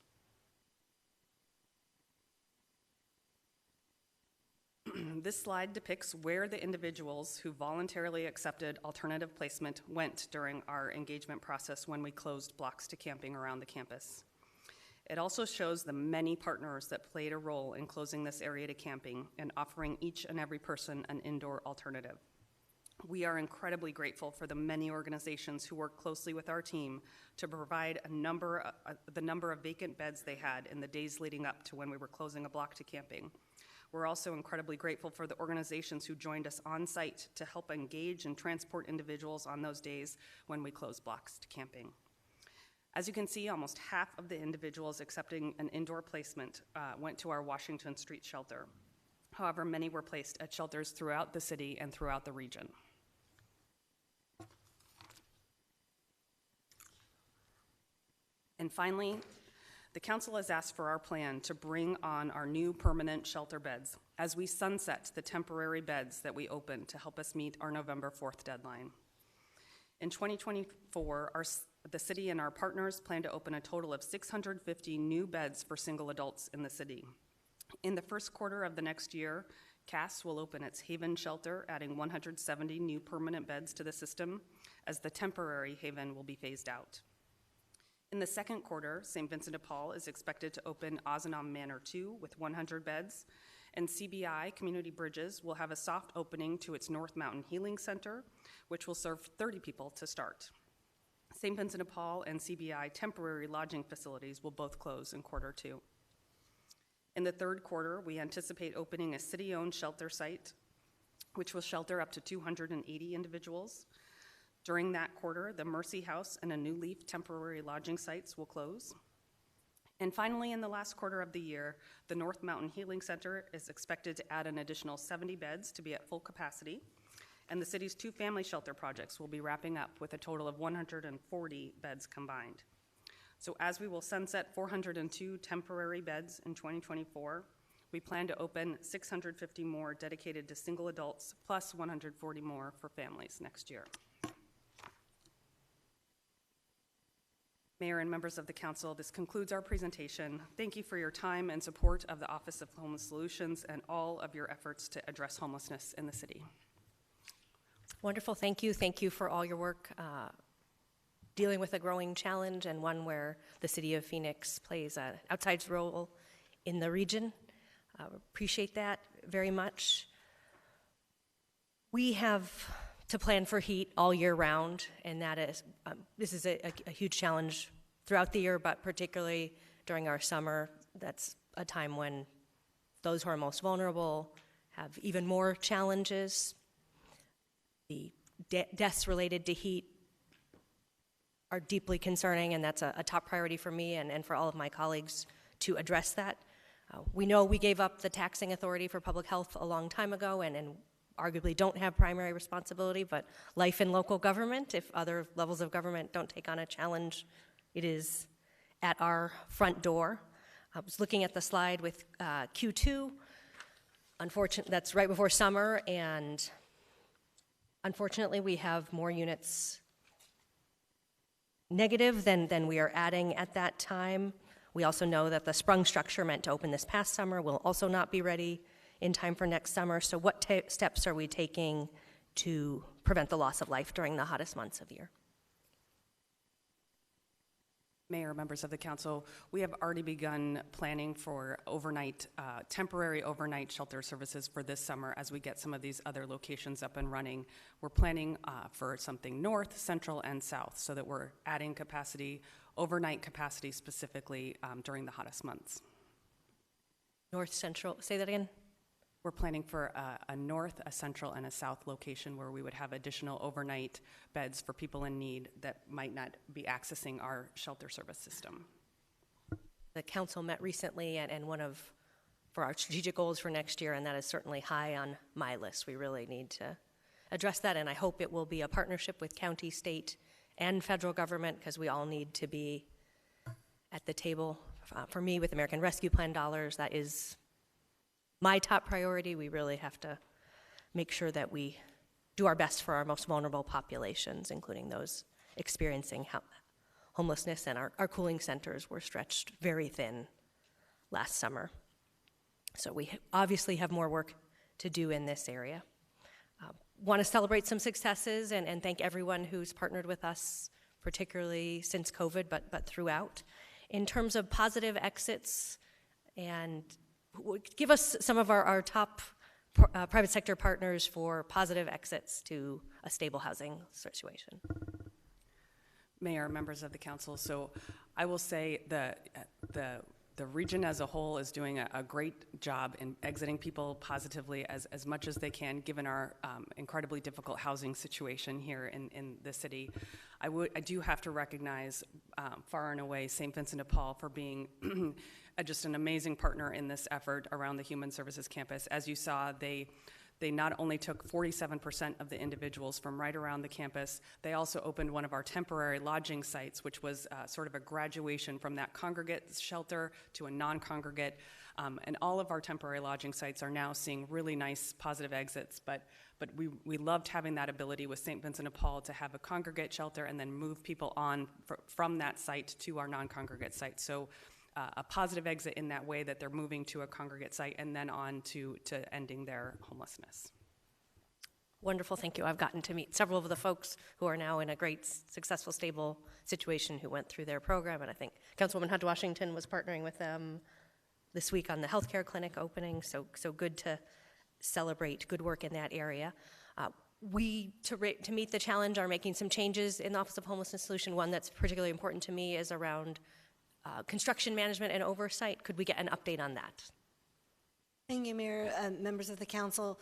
This slide depicts where the individuals who voluntarily accepted alternative placement went during our engagement process when we closed blocks to camping around the campus. It also shows the many partners that played a role in closing this area to camping and offering each and every person an indoor alternative. We are incredibly grateful for the many organizations who worked closely with our team to provide the number of vacant beds they had in the days leading up to when we were closing a block to camping. We're also incredibly grateful for the organizations who joined us on site to help engage and transport individuals on those days when we closed blocks to camping. As you can see, almost half of the individuals accepting an indoor placement went to our Washington Street shelter. However, many were placed at shelters throughout the city and throughout the region. And finally, the council has asked for our plan to bring on our new permanent shelter beds as we sunset the temporary beds that we opened to help us meet our November 4th deadline. In 2024, the city and our partners plan to open a total of 650 new beds for single adults in the city. In the first quarter of the next year, Cass will open its Haven shelter, adding 170 new permanent beds to the system, as the temporary Haven will be phased out. In the second quarter, St. Vincent de Paul is expected to open Ozanam Manor 2 with 100 beds, and CBI Community Bridges will have a soft opening to its North Mountain Healing Center, which will serve 30 people to start. St. Vincent de Paul and CBI temporary lodging facilities will both close in quarter 2. In the third quarter, we anticipate opening a city-owned shelter site, which will shelter up to 280 individuals. During that quarter, the Mercy House and a New Leaf temporary lodging sites will close. And finally, in the last quarter of the year, the North Mountain Healing Center is expected to add an additional 70 beds to be at full capacity, and the city's 2 family shelter projects will be wrapping up with a total of 140 beds combined. So as we will sunset 402 temporary beds in 2024, we plan to open 650 more dedicated to single adults, plus 140 more for families next year. Mayor and members of the council, this concludes our presentation. Thank you for your time and support of the Office of Homeless Solutions and all of your efforts to address homelessness in the city. Wonderful, thank you. Thank you for all your work dealing with a growing challenge and one where the city of Phoenix plays an outsized role in the region. Appreciate that very much. We have to plan for heat all year round, and that is this is a huge challenge throughout the year, but particularly during our summer. That's a time when those who are most vulnerable have even more challenges. The deaths related to heat are deeply concerning, and that's a top priority for me and for all of my colleagues to address that. We know we gave up the taxing authority for public health a long time ago and arguably don't have primary responsibility, but life in local government, if other levels of government don't take on a challenge, it is at our front door. I was looking at the slide with Q2. Unfortunately, that's right before summer, and unfortunately we have more units negative than we are adding at that time. We also know that the sprung structure meant to open this past summer will also not be ready in time for next summer. So what steps are we taking to prevent the loss of life during the hottest months of the year? Mayor, members of the council, we have already begun planning for temporary overnight shelter services for this summer as we get some of these other locations up and running. We're planning for something north, central, and south so that we're adding capacity overnight capacity specifically during the hottest months. North Central, say that again? We're planning for a north, a central, and a south location where we would have additional overnight beds for people in need that might not be accessing our shelter service system. The council met recently, and for our strategic goals for next year, and that is certainly high on my list. We really need to address that, and I hope it will be a partnership with county, state, and federal government, because we all need to be at the table. For me, with American Rescue Plan dollars, that is my top priority. We really have to make sure that we do our best for our most vulnerable populations, including those experiencing homelessness, and our cooling centers were stretched very thin last summer. So we obviously have more work to do in this area. Want to celebrate some successes and thank everyone who's partnered with us, particularly since COVID, but throughout. In terms of positive exits, and give us some of our top private sector partners for positive exits to a stable housing situation. Mayor, members of the council, so I will say the region as a whole is doing a great job in exiting people positively as much as they can, given our incredibly difficult housing situation here in the city. I do have to recognize far and away St. Vincent de Paul for being just an amazing partner in this effort around the Human Services Campus. As you saw, they not only took 47% of the individuals from right around the campus, they also opened one of our temporary lodging sites, which was sort of a graduation from that congregate shelter to a non-congregate. And all of our temporary lodging sites are now seeing really nice positive exits, but we loved having that ability with St. Vincent de Paul to have a congregate shelter and then move people on from that site to our non-congregate site. So a positive exit in that way that they're moving to a congregate site and then on to ending their homelessness. Wonderful, thank you. I've gotten to meet several of the folks who are now in a great, successful, stable situation who went through their program, and I think Councilwoman Hunt Washington was partnering with them this week on the healthcare clinic opening, so good to celebrate good work in that area. We, to meet the challenge, are making some changes in the Office of Homelessness Solution. One that's particularly important to me is around construction management and oversight. Could we get an update on that? Thank you, Mayor, members of the council.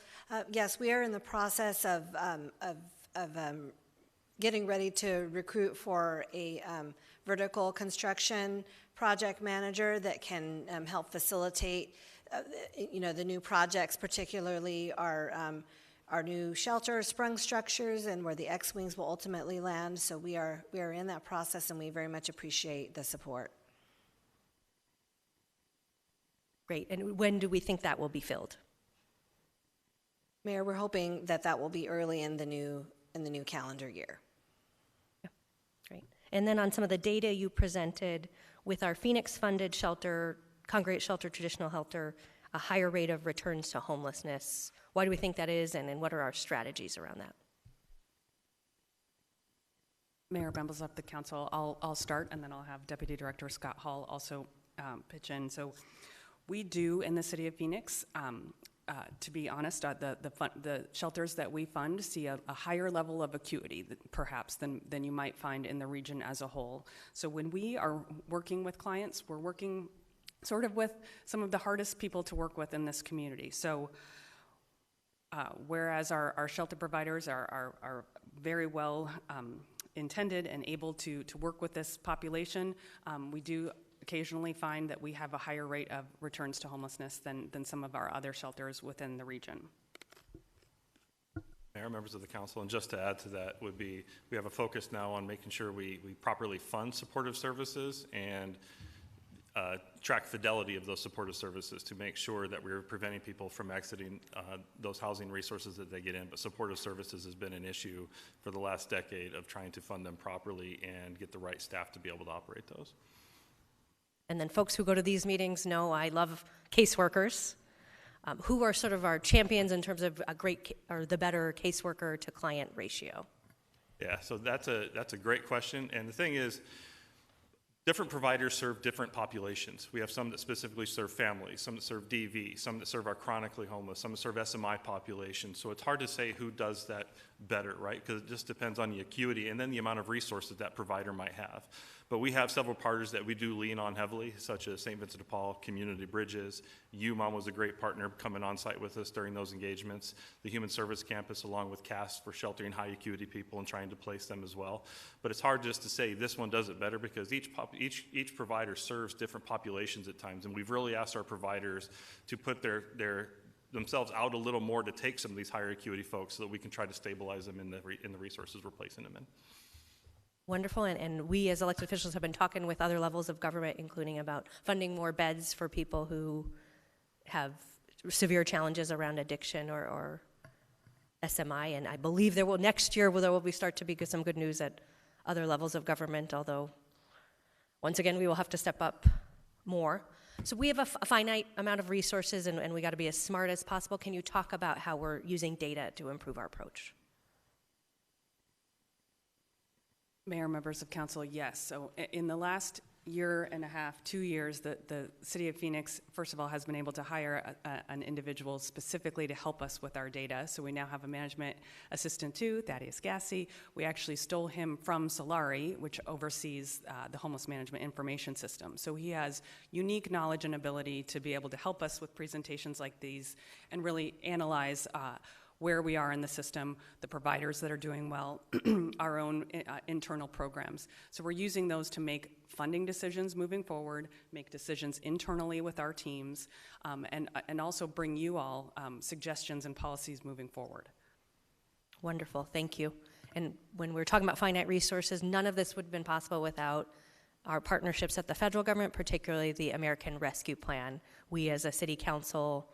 Yes, we are in the process of getting ready to recruit for a vertical construction project manager that can help facilitate, the new projects, particularly our new shelter sprung structures and where the X-wings will ultimately land. So we are in that process, and we very much appreciate the support. Great, and when do we think that will be filled? Mayor, we're hoping that will be early in the new calendar year. Yeah, great. And then on some of the data you presented with our Phoenix-funded shelter, congregate shelter, traditional shelter, a higher rate of returns to homelessness. Why do we think that is, and what are our strategies around that? Mayor, members of the council, I'll start, and then I'll have Deputy Director Scott Hall also pitch in. So we do in the city of Phoenix, to be honest, the shelters that we fund see a higher level of acuity, perhaps, than you might find in the region as a whole. So when we are working with clients, we're working sort of with some of the hardest people to work with in this community. So whereas our shelter providers are very well intended and able to work with this population, we do occasionally find that we have a higher rate of returns to homelessness than some of our other shelters within the region. Mayor, members of the council, and just to add to that would be, we have a focus now on making sure we properly fund supportive services and track fidelity of those supportive services to make sure that we're preventing people from exiting those housing resources that they get in. But supportive services has been an issue for the last decade of trying to fund them properly and get the right staff to be able to operate those. And then folks who go to these meetings know I love caseworkers. Who are sort of our champions in terms of the better caseworker to client ratio? Yeah, so that's a great question. And the thing is, different providers serve different populations. We have some that specifically serve families, some that serve DV, some that serve our chronically homeless, some that serve SMI populations. So it's hard to say who does that better, right? Because it just depends on the acuity and then the amount of resources that provider might have. But we have several partners that we do lean on heavily, such as St. Vincent de Paul, Community Bridges. UMOM was a great partner coming on site with us during those engagements. The Human Service Campus, along with CAST for sheltering high acuity people and trying to place them as well. But it's hard just to say this one does it better because each provider serves different populations at times. And we've really asked our providers to put themselves out a little more to take some of these higher acuity folks so that we can try to stabilize them in the resources we're placing them in. Wonderful, and we as elected officials have been talking with other levels of government, including about funding more beds for people who have severe challenges around addiction or SMI, and I believe next year there will start to be some good news at other levels of government, although once again we will have to step up more. So we have a finite amount of resources and we got to be as smart as possible. Can you talk about how we're using data to improve our approach? Mayor, members of council, yes. So in the last year and a half, 2 years, the city of Phoenix, first of all, has been able to hire an individual specifically to help us with our data. So we now have a management assistant too, Thaddeus Gassi. We actually stole him from Solari, which oversees the homeless management information system. So he has unique knowledge and ability to be able to help us with presentations like these and really analyze where we are in the system, the providers that are doing well, our own internal programs. So we're using those to make funding decisions moving forward, make decisions internally with our teams, and also bring you all suggestions and policies moving forward. Wonderful, thank you. And when we're talking about finite resources, none of this would have been possible without our partnerships at the federal government, particularly the American Rescue Plan. We as a city council,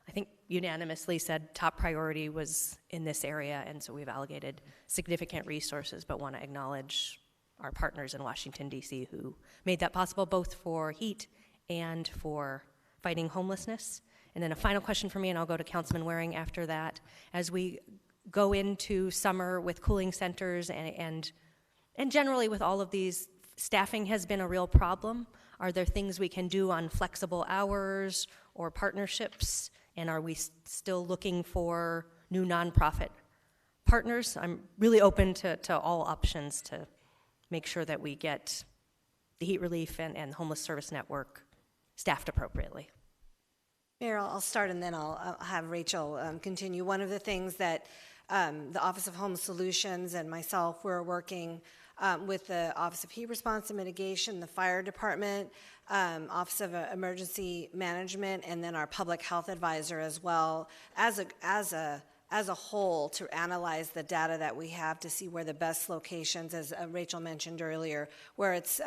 I think unanimously said top priority was in this area, and so we've allocated significant resources, but want to acknowledge our partners in Washington, D.C. who made that possible, both for heat and for fighting homelessness. And then a final question for me, and I'll go to Councilman Waring after that. As we go into summer with cooling centers and generally with all of these, staffing has been a real problem. Are there things we can do on flexible hours or partnerships? And are we still looking for new nonprofit partners? I'm really open to all options to make sure that we get the heat relief and homeless service network staffed appropriately. Mayor, I'll start and then I'll have Rachel continue. One of the things that the Office of Home Solutions and myself were working with the Office of Heat Response and Mitigation, the Fire Department, Office of Emergency Management, and then our Public Health Advisor as well, as a whole, to analyze the data that we have to see where the best locations, as Rachel mentioned earlier, where it's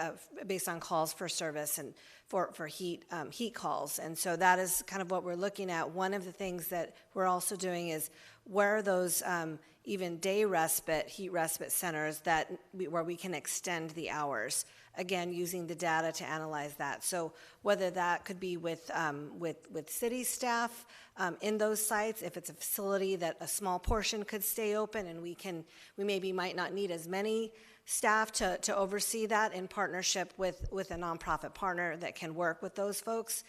based on calls for service and for heat calls. And so that is kind of what we're looking at. One of the things that we're also doing is where are those even day respite, heat respite centers where we can extend the hours. Again, using the data to analyze that. So whether that could be with city staff in those sites, if it's a facility that a small portion could stay open and we maybe might not need as many staff to oversee that in partnership with a nonprofit partner that can work with those folks.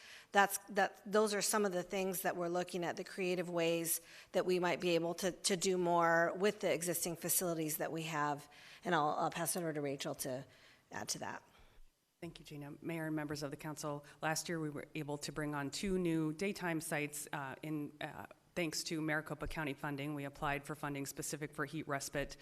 Those are some of the things that we're looking at, the creative ways that we might be able to do more with the existing facilities that we have. And I'll pass it over to Rachel to add to that. Thank you, Gina. Mayor and members of the council, last year we were able to bring on 2 new daytime sites thanks to Maricopa County funding. We applied for funding specific for heat respite.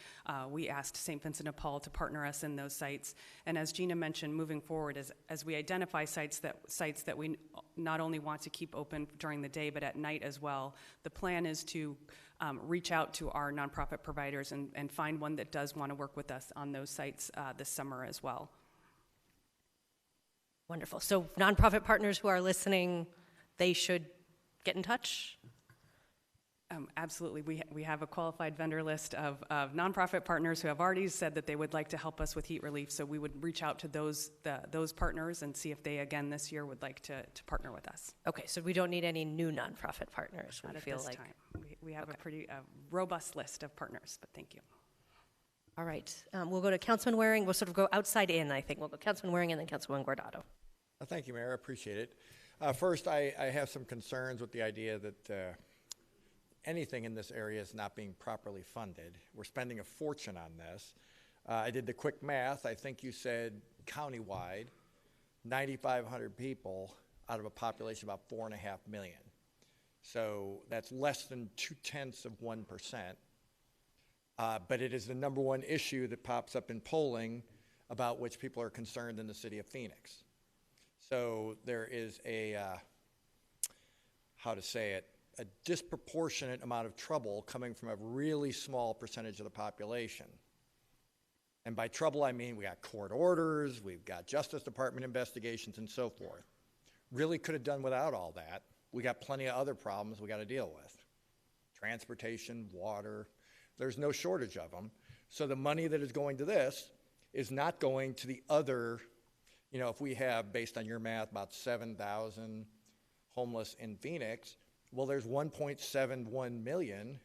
We asked St. Vincent de Paul to partner us in those sites. And as Gina mentioned, moving forward, as we identify sites that we not only want to keep open during the day, but at night as well, the plan is to reach out to our nonprofit providers and find one that does want to work with us on those sites this summer as well. Wonderful. So nonprofit partners who are listening, they should get in touch? Absolutely. We have a qualified vendor list of nonprofit partners who have already said that they would like to help us with heat relief. So we would reach out to those partners and see if they, again, this year would like to partner with us. Okay, so we don't need any new nonprofit partners. Not at this time. We have a pretty robust list of partners, but thank you. All right. We'll go to Councilman Waring. We'll sort of go outside in, I think. We'll go Councilman Waring and then Councilman Guardado. Thank you, Mayor. I appreciate it. First, I have some concerns with the idea that anything in this area is not being properly funded. We're spending a fortune on this. I did the quick math. I think you said countywide, 9,500 people out of a population of about 4.5 million. So that's less than 0.2%. But it is the #1 issue that pops up in polling about which people are concerned in the city of Phoenix. So there is a, a disproportionate amount of trouble coming from a really small percentage of the population. And by trouble, I mean we got court orders, we've got Justice Department investigations, and so forth. Really could have done without all that. We got plenty of other problems we got to deal with. Transportation, water, there's no shortage of them. So the money that is going to this is not going to the other, if we have, based on your math, about 7,000 homeless in Phoenix, well, there's 1.71 million,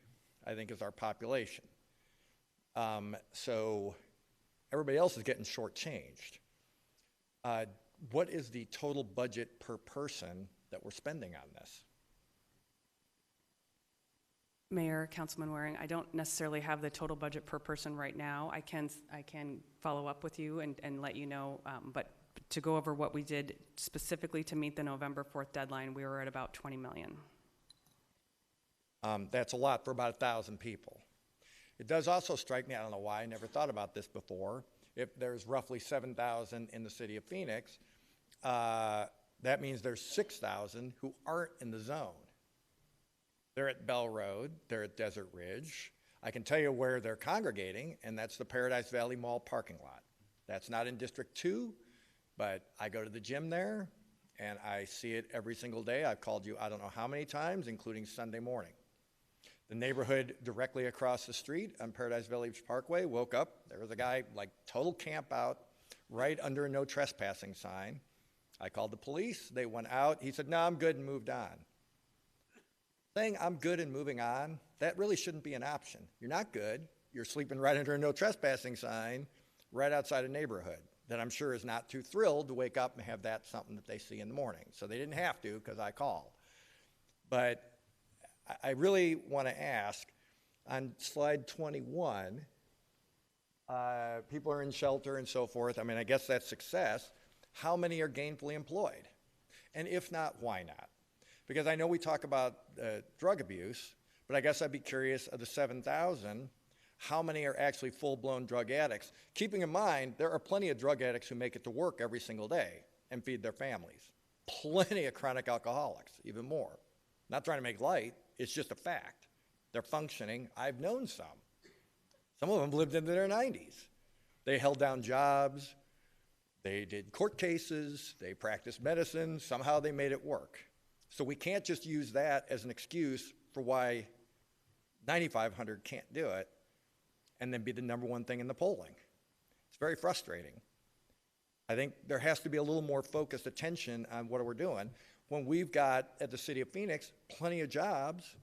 I think, is our population. So everybody else is getting shortchanged. What is the total budget per person that we're spending on this? Mayor, Councilman Waring, I don't necessarily have the total budget per person right now. I can follow up with you and let you know, but to go over what we did specifically to meet the November 4th deadline, we were at about 20 million. That's a lot for about 1,000 people. It does also strike me, I don't know why I never thought about this before, if there's roughly 7,000 in the city of Phoenix, that means there's 6,000 who aren't in the zone. They're at Bell Road, they're at Desert Ridge. I can tell you where they're congregating, and that's the Paradise Valley Mall parking lot. That's not in District 2, but I go to the gym there, and I see it every single day. I've called you I don't know how many times, including Sunday morning. The neighborhood directly across the street on Paradise Village Parkway, woke up, there was a guy, like total camp out, right under a no trespassing sign. I called the police, they went out, he said, no, I'm good, and moved on. Saying I'm good and moving on, that really shouldn't be an option. You're not good, you're sleeping right under a no trespassing sign, right outside a neighborhood that I'm sure is not too thrilled to wake up and have that something that they see in the morning. So they didn't have to, because I called. But I really want to ask, on slide 21, people are in shelter and so forth. I mean, I guess that's success. How many are gainfully employed? And if not, why not? Because I know we talk about drug abuse, but I guess I'd be curious, of the 7,000, how many are actually full-blown drug addicts? Keeping in mind, there are plenty of drug addicts who make it to work every single day and feed their families. Plenty of chronic alcoholics, even more. Not trying to make light, it's just a fact. They're functioning. I've known some. Some of them lived into their 90s. They held down jobs, they did court cases, they practiced medicine, somehow they made it work. So we can't just use that as an excuse for why 9,500 can't do it and then be the #1 thing in the polling. It's very frustrating. I think there has to be a little more focused attention on what we're doing when we've got, at the city of Phoenix, plenty of jobs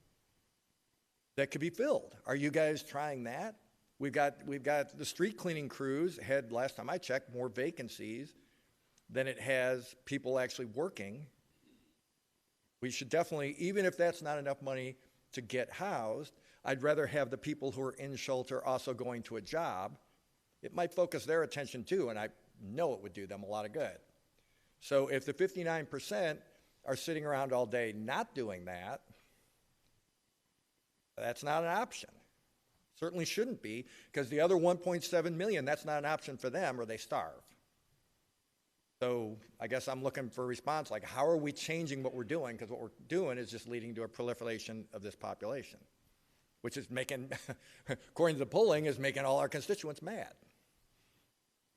that could be filled. Are you guys trying that? We've got the street cleaning crews had, last time I checked, more vacancies than it has people actually working. We should definitely, even if that's not enough money to get housed, I'd rather have the people who are in shelter also going to a job. It might focus their attention too, and I know it would do them a lot of good. So if the 59% are sitting around all day not doing that, that's not an option. Certainly shouldn't be, because the other 1.7 million, that's not an option for them, or they starve. So I guess I'm looking for a response, like how are we changing what we're doing? Because what we're doing is just leading to a proliferation of this population, which is making, according to the polling, is making all our constituents mad.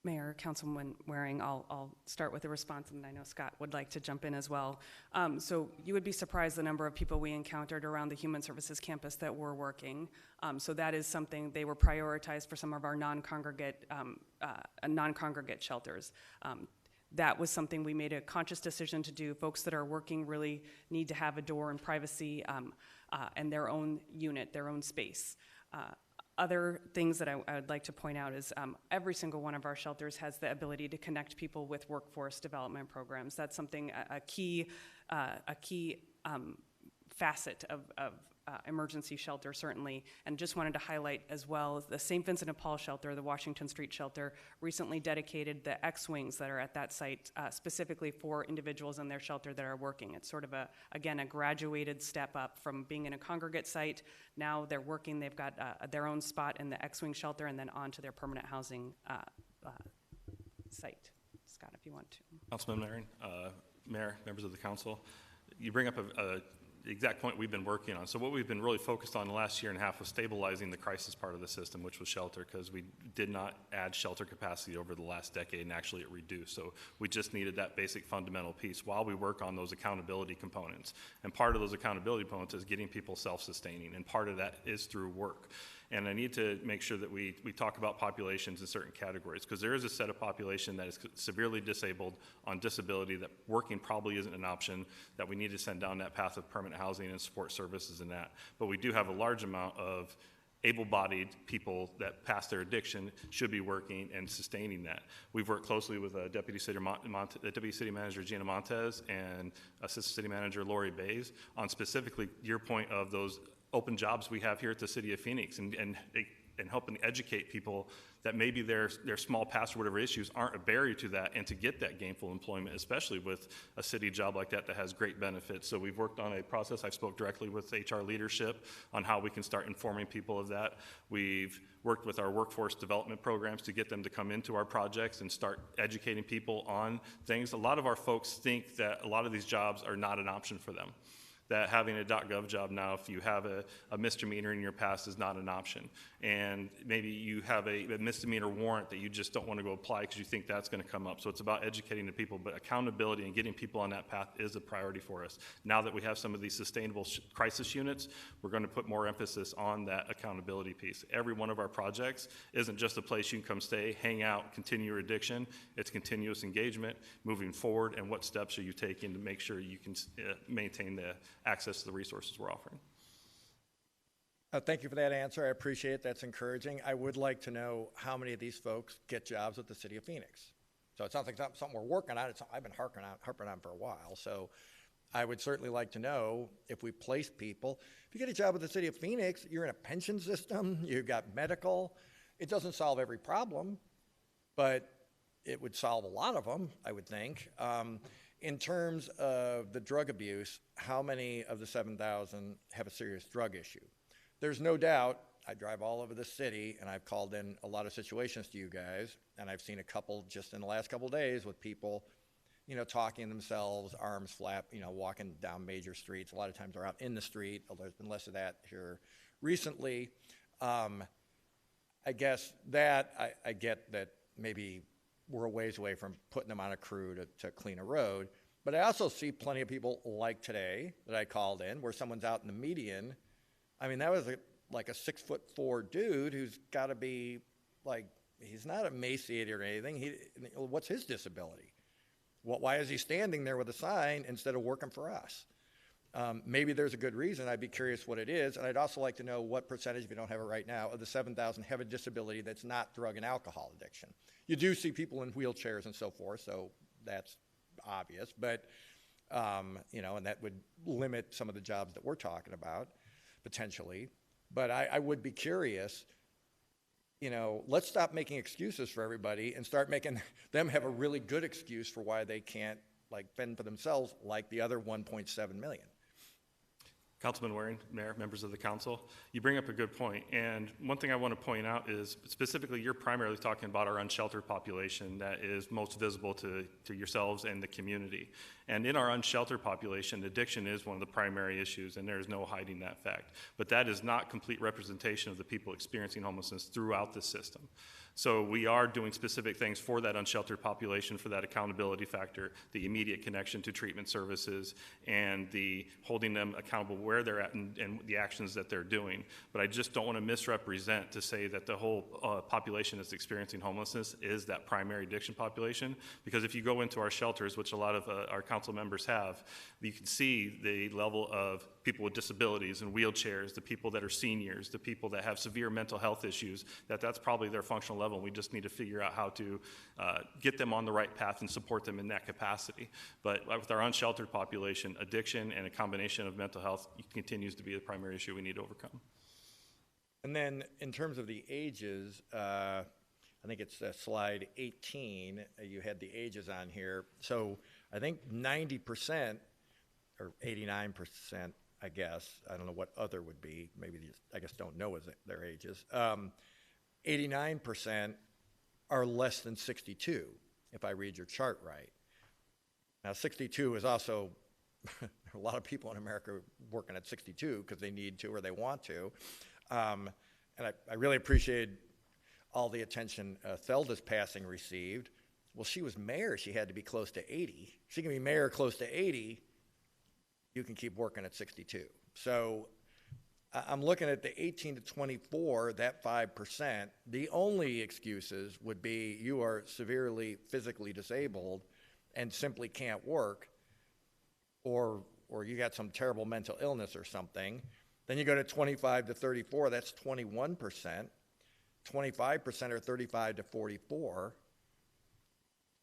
Mayor, Councilman Waring, I'll start with a response, and I know Scott would like to jump in as well. So you would be surprised the number of people we encountered around the Human Services campus that were working. So that is something, they were prioritized for some of our non-congregate shelters. That was something we made a conscious decision to do. Folks that are working really need to have a door and privacy and their own unit, their own space. Other things that I would like to point out is every single one of our shelters has the ability to connect people with workforce development programs. That's something, a key facet of emergency shelter, certainly. And just wanted to highlight as well, the St. Vincent de Paul shelter, the Washington Street shelter, recently dedicated the X-Wings that are at that site specifically for individuals in their shelter that are working. It's sort of, again, a graduated step up from being in a congregate site. Now they're working, they've got their own spot in the X-Wing shelter and then on to their permanent housing site. Scott, if you want to. Councilman Marin, Mayor, members of the council, you bring up the exact point we've been working on. So what we've been really focused on the last year and a half was stabilizing the crisis part of the system, which was shelter, because we did not add shelter capacity over the last decade, and actually it reduced. So we just needed that basic fundamental piece while we work on those accountability components. And part of those accountability components is getting people self-sustaining, and part of that is through work. And I need to make sure that we talk about populations in certain categories, because there is a set of population that is severely disabled on disability that working probably isn't an option, that we need to send down that path of permanent housing and support services and that. But we do have a large amount of able-bodied people that past their addiction should be working and sustaining that. We've worked closely with Deputy City Manager Gina Montez and Assistant City Manager Lori Bays on specifically your point of those open jobs we have here at the City of Phoenix, and helping educate people that maybe their small past or whatever issues aren't a barrier to that, and to get that gainful employment, especially with a city job like that has great benefits. So we've worked on a process. I've spoke directly with HR leadership on how we can start informing people of that. We've worked with our workforce development programs to get them to come into our projects and start educating people on things. A lot of our folks think that a lot of these jobs are not an option for them, that having a .gov job now, if you have a misdemeanor in your past, is not an option. And maybe you have a misdemeanor warrant that you just don't want to go apply because you think that's going to come up. So it's about educating the people, but accountability and getting people on that path is a priority for us. Now that we have some of these sustainable crisis units, we're going to put more emphasis on that accountability piece. Every one of our projects isn't just a place you can come stay, hang out, continue your addiction. It's continuous engagement, moving forward, and what steps are you taking to make sure you can maintain the access to the resources we're offering. Thank you for that answer. I appreciate it. That's encouraging. I would like to know how many of these folks get jobs with the City of Phoenix. So it sounds like something we're working on. I've been harping on for a while. So I would certainly like to know if we place people. If you get a job with the City of Phoenix, you're in a pension system, you've got medical. It doesn't solve every problem, but it would solve a lot of them, I would think. In terms of the drug abuse, how many of the 7,000 have a serious drug issue? There's no doubt, I drive all over the city, and I've called in a lot of situations to you guys, and I've seen a couple just in the last couple of days with people, talking themselves, arms flap, walking down major streets. A lot of times they're out in the street, although there's been less of that here recently. I guess that, I get that maybe we're a ways away from putting them on a crew to clean a road. But I also see plenty of people like today that I called in where someone's out in the median. I mean, that was like a 6'4" dude who's got to be he's not emaciated or anything. What's his disability? Why is he standing there with a sign instead of working for us? Maybe there's a good reason. I'd be curious what it is. And I'd also like to know what percentage, if you don't have it right now, of the 7,000 have a disability that's not drug and alcohol addiction. You do see people in wheelchairs and so forth, so that's obvious. But, and that would limit some of the jobs that we're talking about, potentially. But I would be curious, let's stop making excuses for everybody and start making them have a really good excuse for why they can't, fend for themselves like the other 1.7 million. Councilman Waring, Mayor, members of the council, you bring up a good point. And one thing I want to point out is specifically you're primarily talking about our unsheltered population that is most visible to yourselves and the community. And in our unsheltered population, addiction is one of the primary issues, and there is no hiding that fact. But that is not complete representation of the people experiencing homelessness throughout the system. So we are doing specific things for that unsheltered population, for that accountability factor, the immediate connection to treatment services, and the holding them accountable where they're at and the actions that they're doing. But I just don't want to misrepresent to say that the whole population that's experiencing homelessness is that primary addiction population, because if you go into our shelters, which a lot of our council members have, you can see the level of people with disabilities and wheelchairs, the people that are seniors, the people that have severe mental health issues, that's probably their functional level. We just need to figure out how to get them on the right path and support them in that capacity. But with our unsheltered population, addiction and a combination of mental health continues to be the primary issue we need to overcome. And then in terms of the ages, I think it's slide 18, you had the ages on here. So I think 90% or 89%, I guess, I don't know what other would be, maybe they just, I guess, don't know their ages. 89% are less than 62, if I read your chart right. Now 62 is also, a lot of people in America working at 62 because they need to or they want to. And I really appreciate all the attention Thelda's passing received. Well, she was mayor. She had to be close to 80. She can be mayor close to 80. You can keep working at 62. So I'm looking at the 18 to 24, that 5%. The only excuses would be you are severely physically disabled and simply can't work, or you got some terrible mental illness or something. Then you go to 25 to 34, that's 21%. 25% are 35 to 44.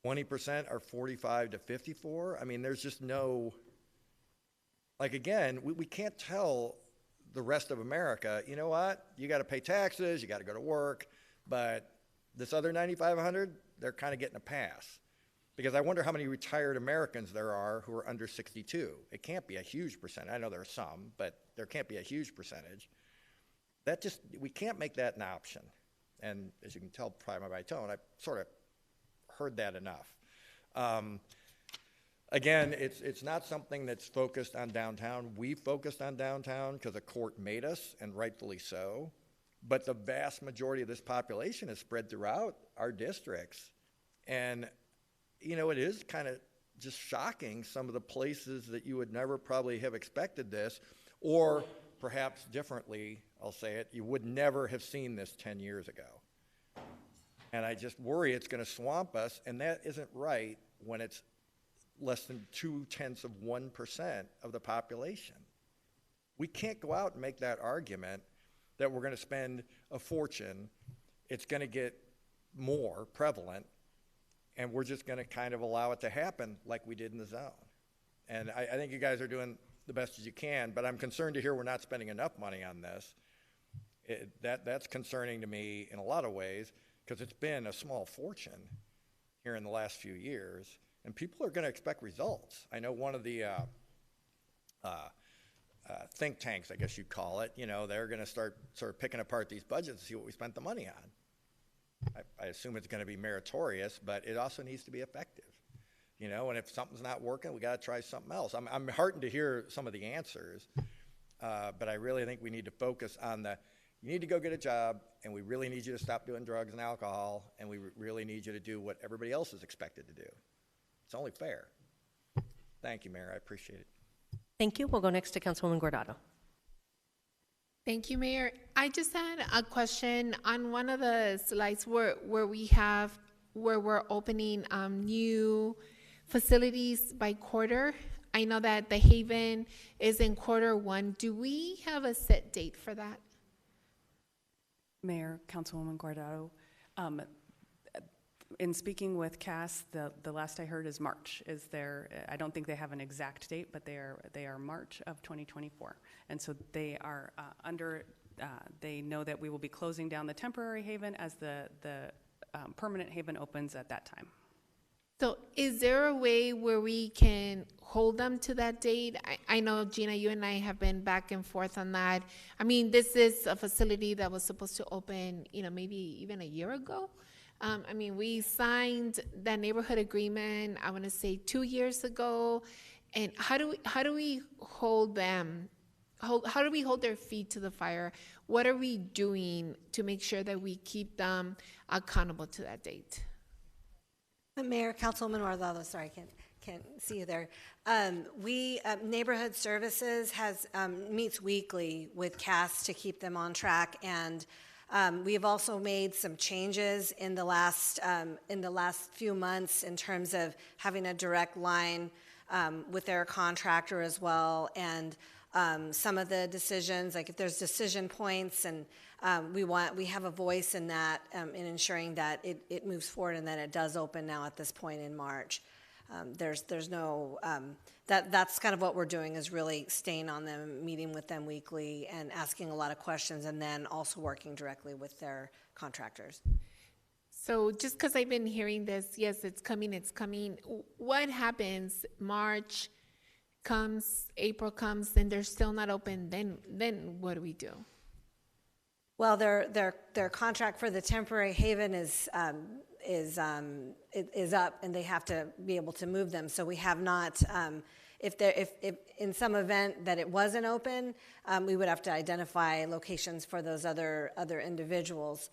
20% are 45 to 54. I mean, there's just no, like, again, we can't tell the rest of America, you know what, you got to pay taxes, you got to go to work, but this other 9,500, they're kind of getting a pass. Because I wonder how many retired Americans there are who are under 62. It can't be a huge percentage. I know there are some, but there can't be a huge percentage. That just, we can't make that an option. And as you can tell by my tone, I've sort of heard that enough. Again, it's not something that's focused on downtown. We focused on downtown because the court made us, and rightfully so. But the vast majority of this population is spread throughout our districts. And you know, it is kind of just shocking, some of the places that you would never probably have expected this, or perhaps differently, I'll say it, you would never have seen this 10 years ago. And I just worry it's going to swamp us, and that isn't right when it's less than 0.2% of the population. We can't go out and make that argument that we're going to spend a fortune, it's going to get more prevalent, and we're just going to kind of allow it to happen like we did in the zone. And I think you guys are doing the best as you can, but I'm concerned to hear we're not spending enough money on this. That's concerning to me in a lot of ways, because it's been a small fortune here in the last few years, and people are going to expect results. I know one of the think tanks, I guess you'd call it, you know, they're going to start sort of picking apart these budgets to see what we spent the money on. I assume it's going to be meritorious, but it also needs to be effective, you know, and if something's not working, we got to try something else. I'm heartened to hear some of the answers, but I really think we need to focus on you need to go get a job, and we really need you to stop doing drugs and alcohol, and we really need you to do what everybody else is expected to do. It's only fair. Thank you, Mayor. I appreciate it. Thank you. We'll go next to Councilwoman Guardado. Thank you, Mayor. I just had a question on one of the slides where we're opening new facilities by quarter. I know that the Haven is in Q1. Do we have a set date for that? Mayor, Councilwoman Guardado, in speaking with Cass, the last I heard is March. I don't think they have an exact date, but they are March of 2024. And so they are they know that we will be closing down the temporary Haven as the permanent Haven opens at that time. So is there a way where we can hold them to that date? I know, Gina, you and I have been back and forth on that. I mean, this is a facility that was supposed to open, you know, maybe even a year ago. I mean, we signed that neighborhood agreement, I want to say 2 years ago. And how do we hold them? How do we hold their feet to the fire? What are we doing to make sure that we keep them accountable to that date? Mayor, Councilwoman Guardado, sorry, I can't see you there. Neighborhood Services meets weekly with CAS to keep them on track, and we have also made some changes in the last few months in terms of having a direct line with their contractor as well, and some of the decisions, like if there's decision points, and we have a voice in that, in ensuring that it moves forward and that it does open now at this point in March. There's no, that's kind of what we're doing, is really staying on them, meeting with them weekly and asking a lot of questions, and then also working directly with their contractors. So just because I've been hearing this, yes, it's coming. What happens? March comes, April comes, and they're still not open. Then what do we do? Well, their contract for the temporary haven is up, and they have to be able to move them. So we have not. If in some event that it wasn't open, we would have to identify locations for those other individuals.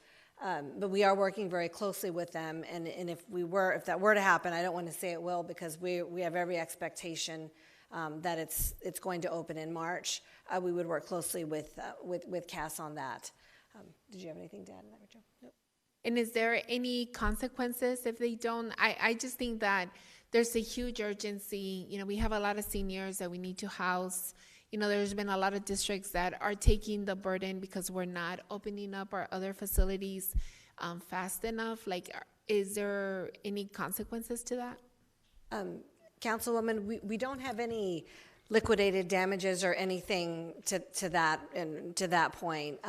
But we are working very closely with them, and if that were to happen, I don't want to say it will, because we have every expectation that it's going to open in March. We would work closely with Cass on that. Did you have anything to add to that, Rachel? Nope. And is there any consequences if they don't? I just think that there's a huge urgency. We have a lot of seniors that we need to house. There's been a lot of districts that are taking the burden because we're not opening up our other facilities fast enough. Is there any consequences to that? Councilwoman, we don't have any liquidated damages or anything to that point.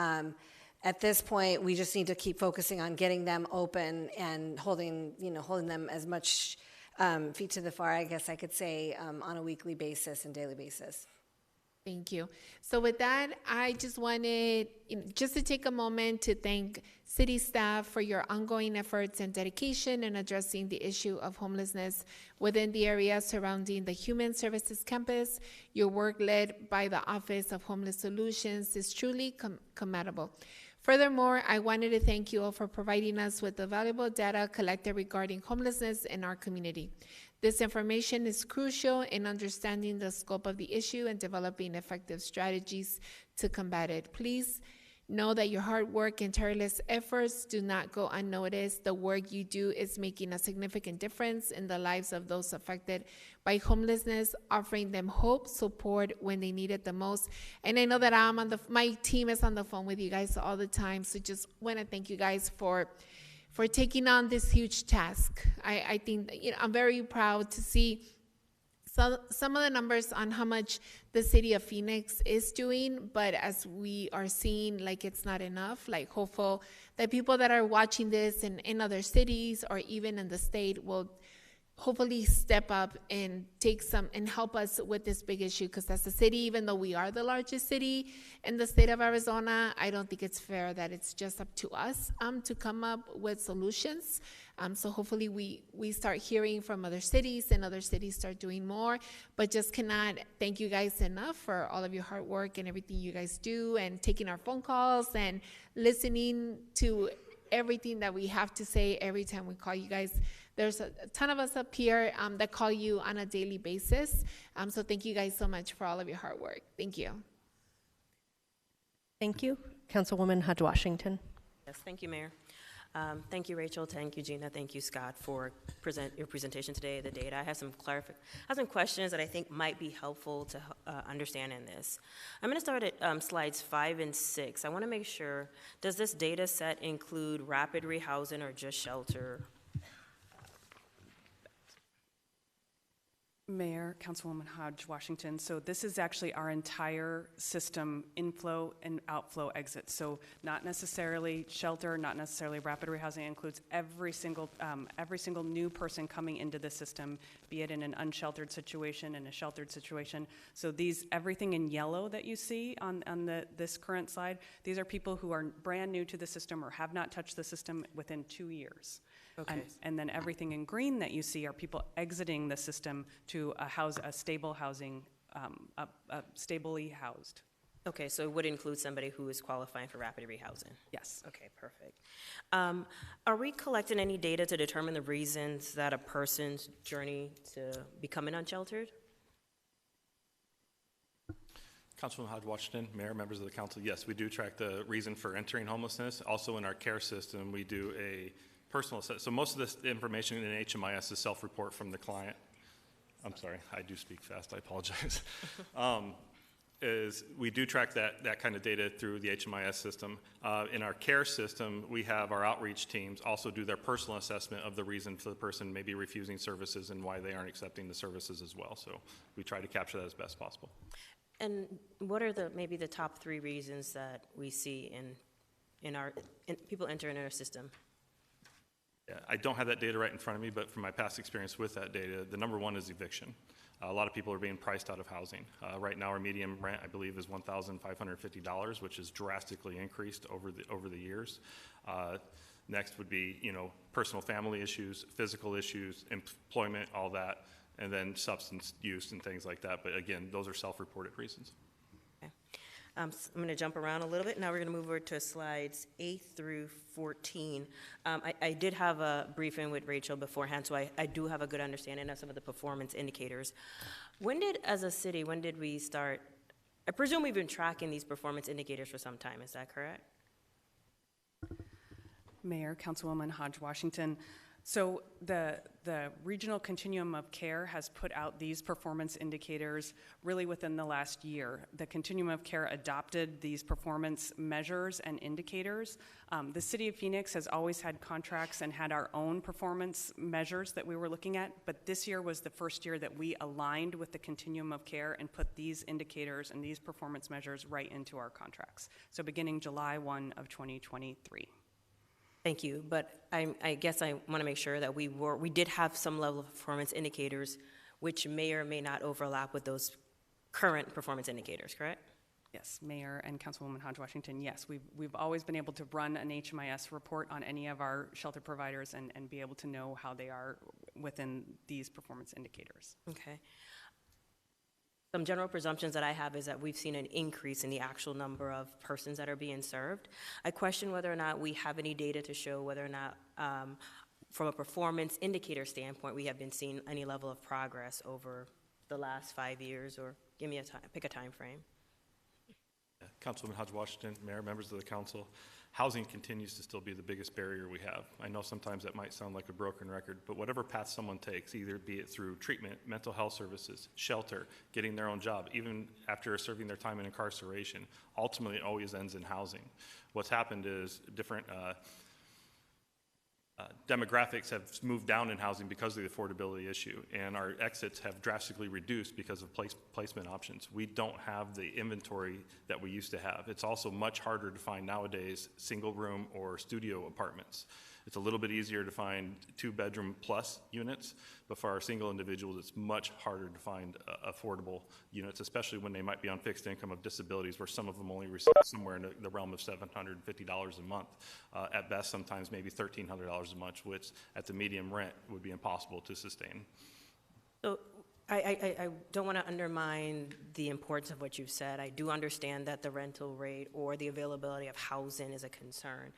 At this point, we just need to keep focusing on getting them open and holding them as much feet to the fire, I guess I could say, on a weekly basis and daily basis. Thank you. So with that, I just wanted just to take a moment to thank city staff for your ongoing efforts and dedication in addressing the issue of homelessness within the area surrounding the Human Services Campus. Your work led by the Office of Homeless Solutions is truly commendable. Furthermore, I wanted to thank you all for providing us with the valuable data collected regarding homelessness in our community. This information is crucial in understanding the scope of the issue and developing effective strategies to combat it. Please know that your hard work and tireless efforts do not go unnoticed. The work you do is making a significant difference in the lives of those affected by homelessness, offering them hope, support when they need it the most. And I know that my team is on the phone with you guys all the time, so just want to thank you guys for taking on this huge task. I think I'm very proud to see some of the numbers on how much the city of Phoenix is doing, but as we are seeing, it's not enough. Hopeful that people that are watching this in other cities or even in the state will hopefully step up and take some and help us with this big issue, because as a city, even though we are the largest city in the state of Arizona, I don't think it's fair that it's just up to us to come up with solutions. So hopefully we start hearing from other cities and other cities start doing more, but just cannot thank you guys enough for all of your hard work and everything you guys do, and taking our phone calls and listening to everything that we have to say every time we call you guys. There's a ton of us up here that call you on a daily basis. So thank you guys so much for all of your hard work. Thank you. Thank you. Councilwoman Hodge Washington. Yes, thank you, Mayor. Thank you, Rachel. Thank you, Gina. Thank you, Scott, for your presentation today, the data. I have some questions that I think might be helpful to understand in this. I'm going to start at slides 5 and 6. I want to make sure, does this data set include rapid rehousing or just shelter? Mayor, Councilwoman Hodge Washington. So this is actually our entire system inflow and outflow exit. So not necessarily shelter, not necessarily rapid rehousing. It includes every single new person coming into the system, be it in an unsheltered situation, in a sheltered situation. So everything in yellow that you see on this current slide, these are people who are brand new to the system or have not touched the system within 2 years. Okay. And then everything in green that you see are people exiting the system to a stable housing, stably housed. Okay, so it would include somebody who is qualifying for rapid rehousing? Yes. Okay, perfect. Are we collecting any data to determine the reasons that a person's journey to becoming unsheltered? Councilwoman Hodge Washington, Mayor, members of the council, yes, we do track the reason for entering homelessness. Also in our care system, we do a personal assessment. So most of this information in HMIS is self-report from the client. I'm sorry, I do speak fast, I apologize. Is we do track that kind of data through the HMIS system. In our care system, we have our outreach teams also do their personal assessment of the reason for the person maybe refusing services and why they aren't accepting the services as well. So we try to capture that as best possible. And what are maybe the top 3 reasons that we see in people entering our system? Yeah, I don't have that data right in front of me, but from my past experience with that data, the number 1 is eviction. A lot of people are being priced out of housing. Right now, our median rent, I believe, is $1,550, which has drastically increased over the years. Next would be, personal family issues, physical issues, employment, all that, and then substance use and things like that. But again, those are self-reported reasons. I'm going to jump around a little bit. Now we're going to move over to slides 8 through 14. I did have a briefing with Rachel beforehand, so I do have a good understanding of some of the performance indicators. As a city, when did we start? I presume we've been tracking these performance indicators for some time. Is that correct? Mayor, Councilwoman Hodge-Washington. So the Regional Continuum of Care has put out these performance indicators really within the last year. The Continuum of Care adopted these performance measures and indicators. The City of Phoenix has always had contracts and had our own performance measures that we were looking at, but this year was the first year that we aligned with the Continuum of Care and put these indicators and these performance measures right into our contracts. So beginning July 1 of 2023. Thank you, but I guess I want to make sure that we did have some level of performance indicators which may or may not overlap with those current performance indicators, correct? Yes, Mayor and Councilwoman Hodge-Washington, yes. We've always been able to run an HMIS report on any of our shelter providers and be able to know how they are within these performance indicators. Okay. Some general presumptions that I have is that we've seen an increase in the actual number of persons that are being served. I question whether or not we have any data to show whether or not, from a performance indicator standpoint, we have been seeing any level of progress over the last 5 years, or pick a time frame. Yeah. Councilwoman Hodge-Washington, Mayor, members of the council, housing continues to still be the biggest barrier we have. I know sometimes that might sound like a broken record, but whatever path someone takes, either be it through treatment, mental health services, shelter, getting their own job, even after serving their time in incarceration, ultimately it always ends in housing. What's happened is different demographics have moved down in housing because of the affordability issue, and our exits have drastically reduced because of placement options. We don't have the inventory that we used to have. It's also much harder to find nowadays single room or studio apartments. It's a little bit easier to find 2-bedroom plus units, but for our single individuals, it's much harder to find affordable units, especially when they might be on fixed income of disabilities, where some of them only receive somewhere in the realm of $750 a month. At best, sometimes maybe $1,300 a month, which at the medium rent would be impossible to sustain. So I don't want to undermine the importance of what you've said. I do understand that the rental rate or the availability of housing is a concern.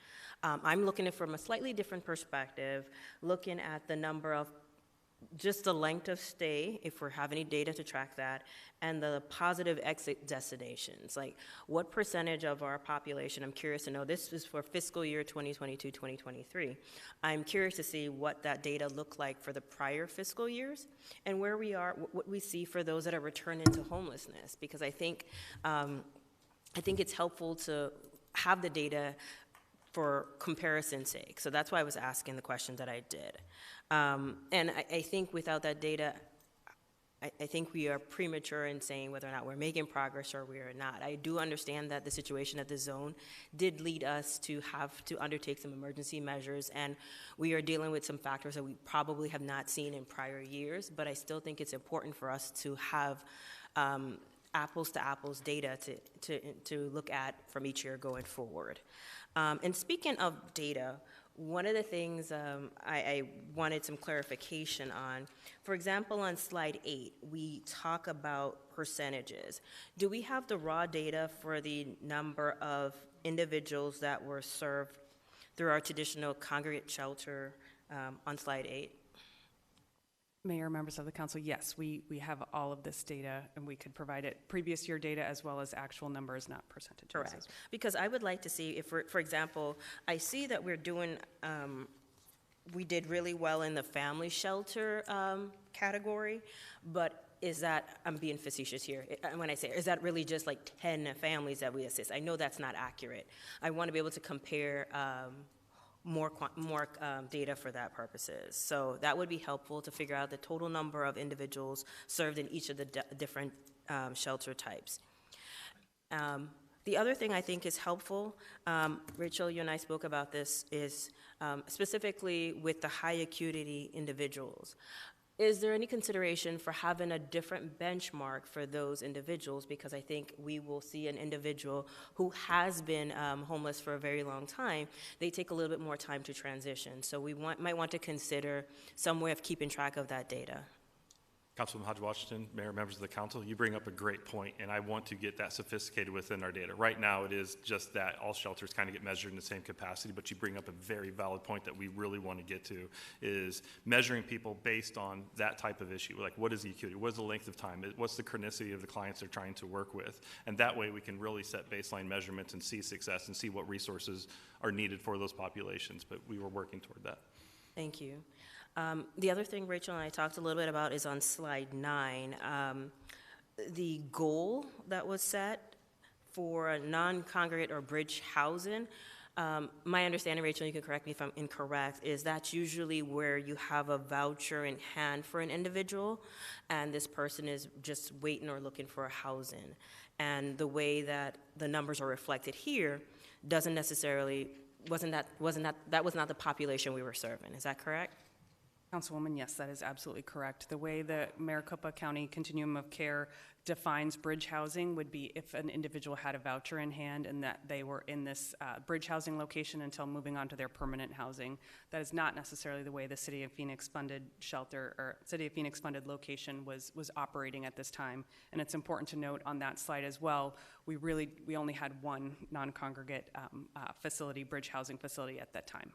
I'm looking at it from a slightly different perspective, looking at the number of just the length of stay, if we have any data to track that, and the positive exit destinations. Like, what percentage of our population, I'm curious to know, this is for fiscal year 2022-2023. I'm curious to see what that data looked like for the prior fiscal years and where we are, what we see for those that are returning to homelessness, because I think it's helpful to have the data for comparison's sake. So that's why I was asking the question that I did. And I think without that data, I think we are premature in saying whether or not we're making progress or we are not. I do understand that the situation at the zone did lead us to have to undertake some emergency measures, and we are dealing with some factors that we probably have not seen in prior years, but I still think it's important for us to have apples to apples data to look at from each year going forward. And speaking of data, one of the things I wanted some clarification on, for example, on slide 8, we talk about percentages. Do we have the raw data for the number of individuals that were served through our traditional congregate shelter on slide 8? Mayor, members of the council, yes, we have all of this data, and we could provide it previous year data as well as actual numbers, not percentages. Correct. Because I would like to see if, for example, I see that we're doing we did really well in the family shelter category, but is that, I'm being facetious here, when I say, is that really just like 10 families that we assist? I know that's not accurate. I want to be able to compare more data for that purposes. So that would be helpful to figure out the total number of individuals served in each of the different shelter types. The other thing I think is helpful, Rachel, you and I spoke about this, is specifically with the high acuity individuals. Is there any consideration for having a different benchmark for those individuals? Because I think we will see an individual who has been homeless for a very long time. They take a little bit more time to transition. So we might want to consider some way of keeping track of that data. Councilman Hodge-Washington, Mayor, members of the council, you bring up a great point, and I want to get that sophisticated within our data. Right now, it is just that all shelters kind of get measured in the same capacity, but you bring up a very valid point that we really want to get to, is measuring people based on that type of issue. Like, what is the acuity? What is the length of time? What's the chronicity of the clients they're trying to work with? And that way, we can really set baseline measurements and see success and see what resources are needed for those populations, but we were working toward that. Thank you. The other thing Rachel and I talked a little bit about is on slide 9. The goal that was set for non-congregate or bridge housing, my understanding, Rachel, you can correct me if I'm incorrect, is that's usually where you have a voucher in hand for an individual, and this person is just waiting or looking for a housing. And the way that the numbers are reflected here doesn't necessarily, that was not the population we were serving. Is that correct? Councilwoman, yes, that is absolutely correct. The way the Maricopa County Continuum of Care defines bridge housing would be if an individual had a voucher in hand and that they were in this bridge housing location until moving on to their permanent housing. That is not necessarily the way the City of Phoenix funded shelter or City of Phoenix funded location was operating at this time. And it's important to note on that slide as well, we only had one non-congregate facility, bridge housing facility at that time.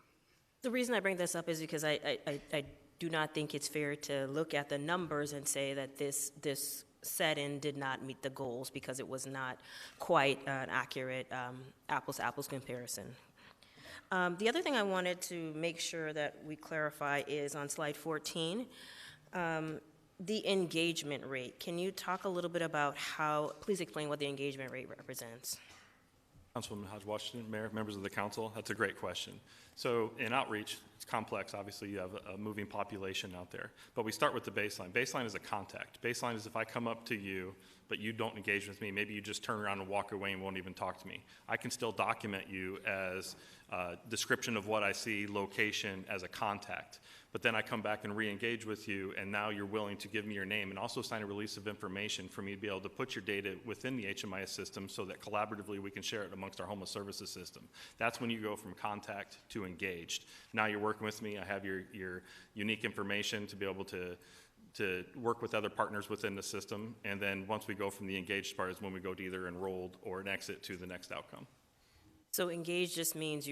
The reason I bring this up is because I do not think it's fair to look at the numbers and say that this set-in did not meet the goals because it was not quite an accurate apples-to-apples comparison. The other thing I wanted to make sure that we clarify is on slide 14, the engagement rate. Can you talk a little bit about please explain what the engagement rate represents? Councilwoman Hodge-Washington, Mayor, members of the council, that's a great question. So in outreach, it's complex. Obviously, you have a moving population out there. But we start with the baseline. Baseline is a contact. Baseline is if I come up to you, but you don't engage with me, maybe you just turn around and walk away and won't even talk to me. I can still document you as a description of what I see, location, as a contact. But then I come back and re-engage with you, and now you're willing to give me your name and also sign a release of information for me to be able to put your data within the HMIS system so that collaboratively we can share it amongst our homeless services system. That's when you go from contact to engaged. Now you're working with me. I have your unique information to be able to work with other partners within the system. And then once we go from the engaged part is when we go to either enrolled or an exit to the next outcome. So engaged just means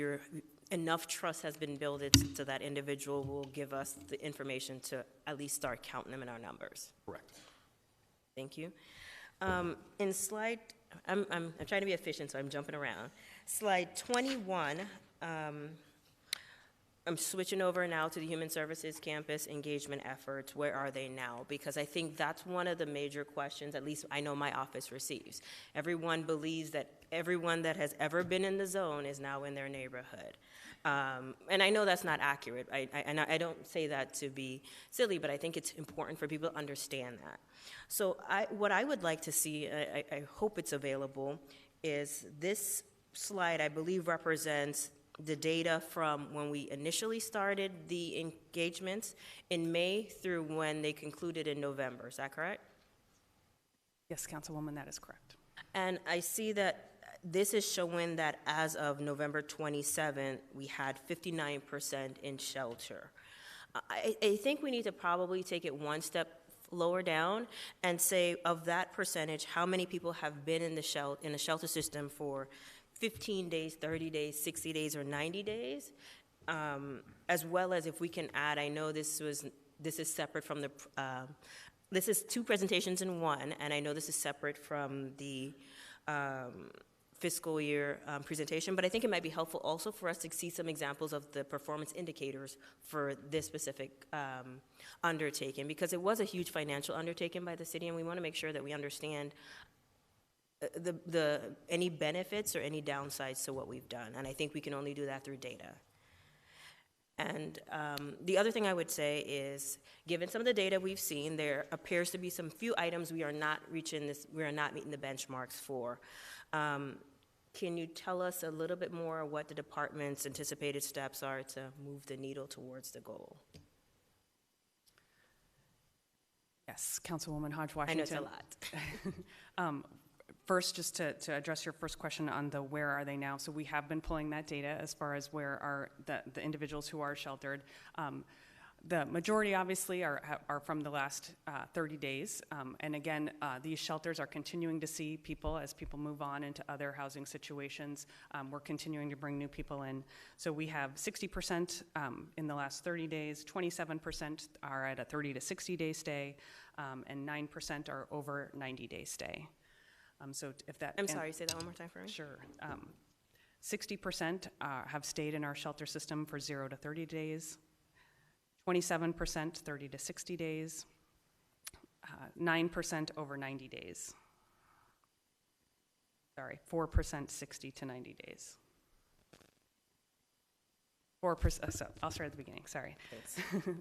enough trust has been built so that individual will give us the information to at least start counting them in our numbers. Correct. Thank you. In slide, I'm trying to be efficient, so I'm jumping around. Slide 21, I'm switching over now to the Human Services Campus engagement efforts. Where are they now? Because I think that's one of the major questions, at least I know my office receives. Everyone believes that everyone that has ever been in the zone is now in their neighborhood. And I know that's not accurate. I don't say that to be silly, but I think it's important for people to understand that. So what I would like to see, I hope it's available, is this slide, I believe, represents the data from when we initially started the engagements in May through when they concluded in November. Is that correct? Yes, Councilwoman, that is correct. And I see that this is showing that as of November 27th, we had 59% in shelter. I think we need to probably take it one step lower down and say of that percentage, how many people have been in the shelter system for 15 days, 30 days, 60 days, or 90 days, as well as if we can add, I know this is separate from this is two presentations in one, and I know this is separate from the fiscal year presentation, but I think it might be helpful also for us to see some examples of the performance indicators for this specific undertaking, because it was a huge financial undertaking by the city, and we want to make sure that we understand any benefits or any downsides to what we've done, and I think we can only do that through data. And the other thing I would say is, given some of the data we've seen, there appears to be some few items we are not meeting the benchmarks for. Can you tell us a little bit more what the department's anticipated steps are to move the needle towards the goal? Yes, Councilwoman Hodge-Washington. I know it's a lot. First, just to address your first question on the where are they now. So we have been pulling that data as far as where are the individuals who are sheltered. The majority, obviously, are from the last 30 days. And again, these shelters are continuing to see people as people move on into other housing situations. We're continuing to bring new people in. So we have 60% in the last 30 days, 27% are at a 30 to 60-day stay, and 9% are over 90-day stay. So if that— I'm sorry, say that one more time for me. Sure. 60% have stayed in our shelter system for 0 to 30 days, 27% 30 to 60 days, 9% over 90 days. Sorry, 4% 60 to 90 days. 4%, so I'll start at the beginning, sorry.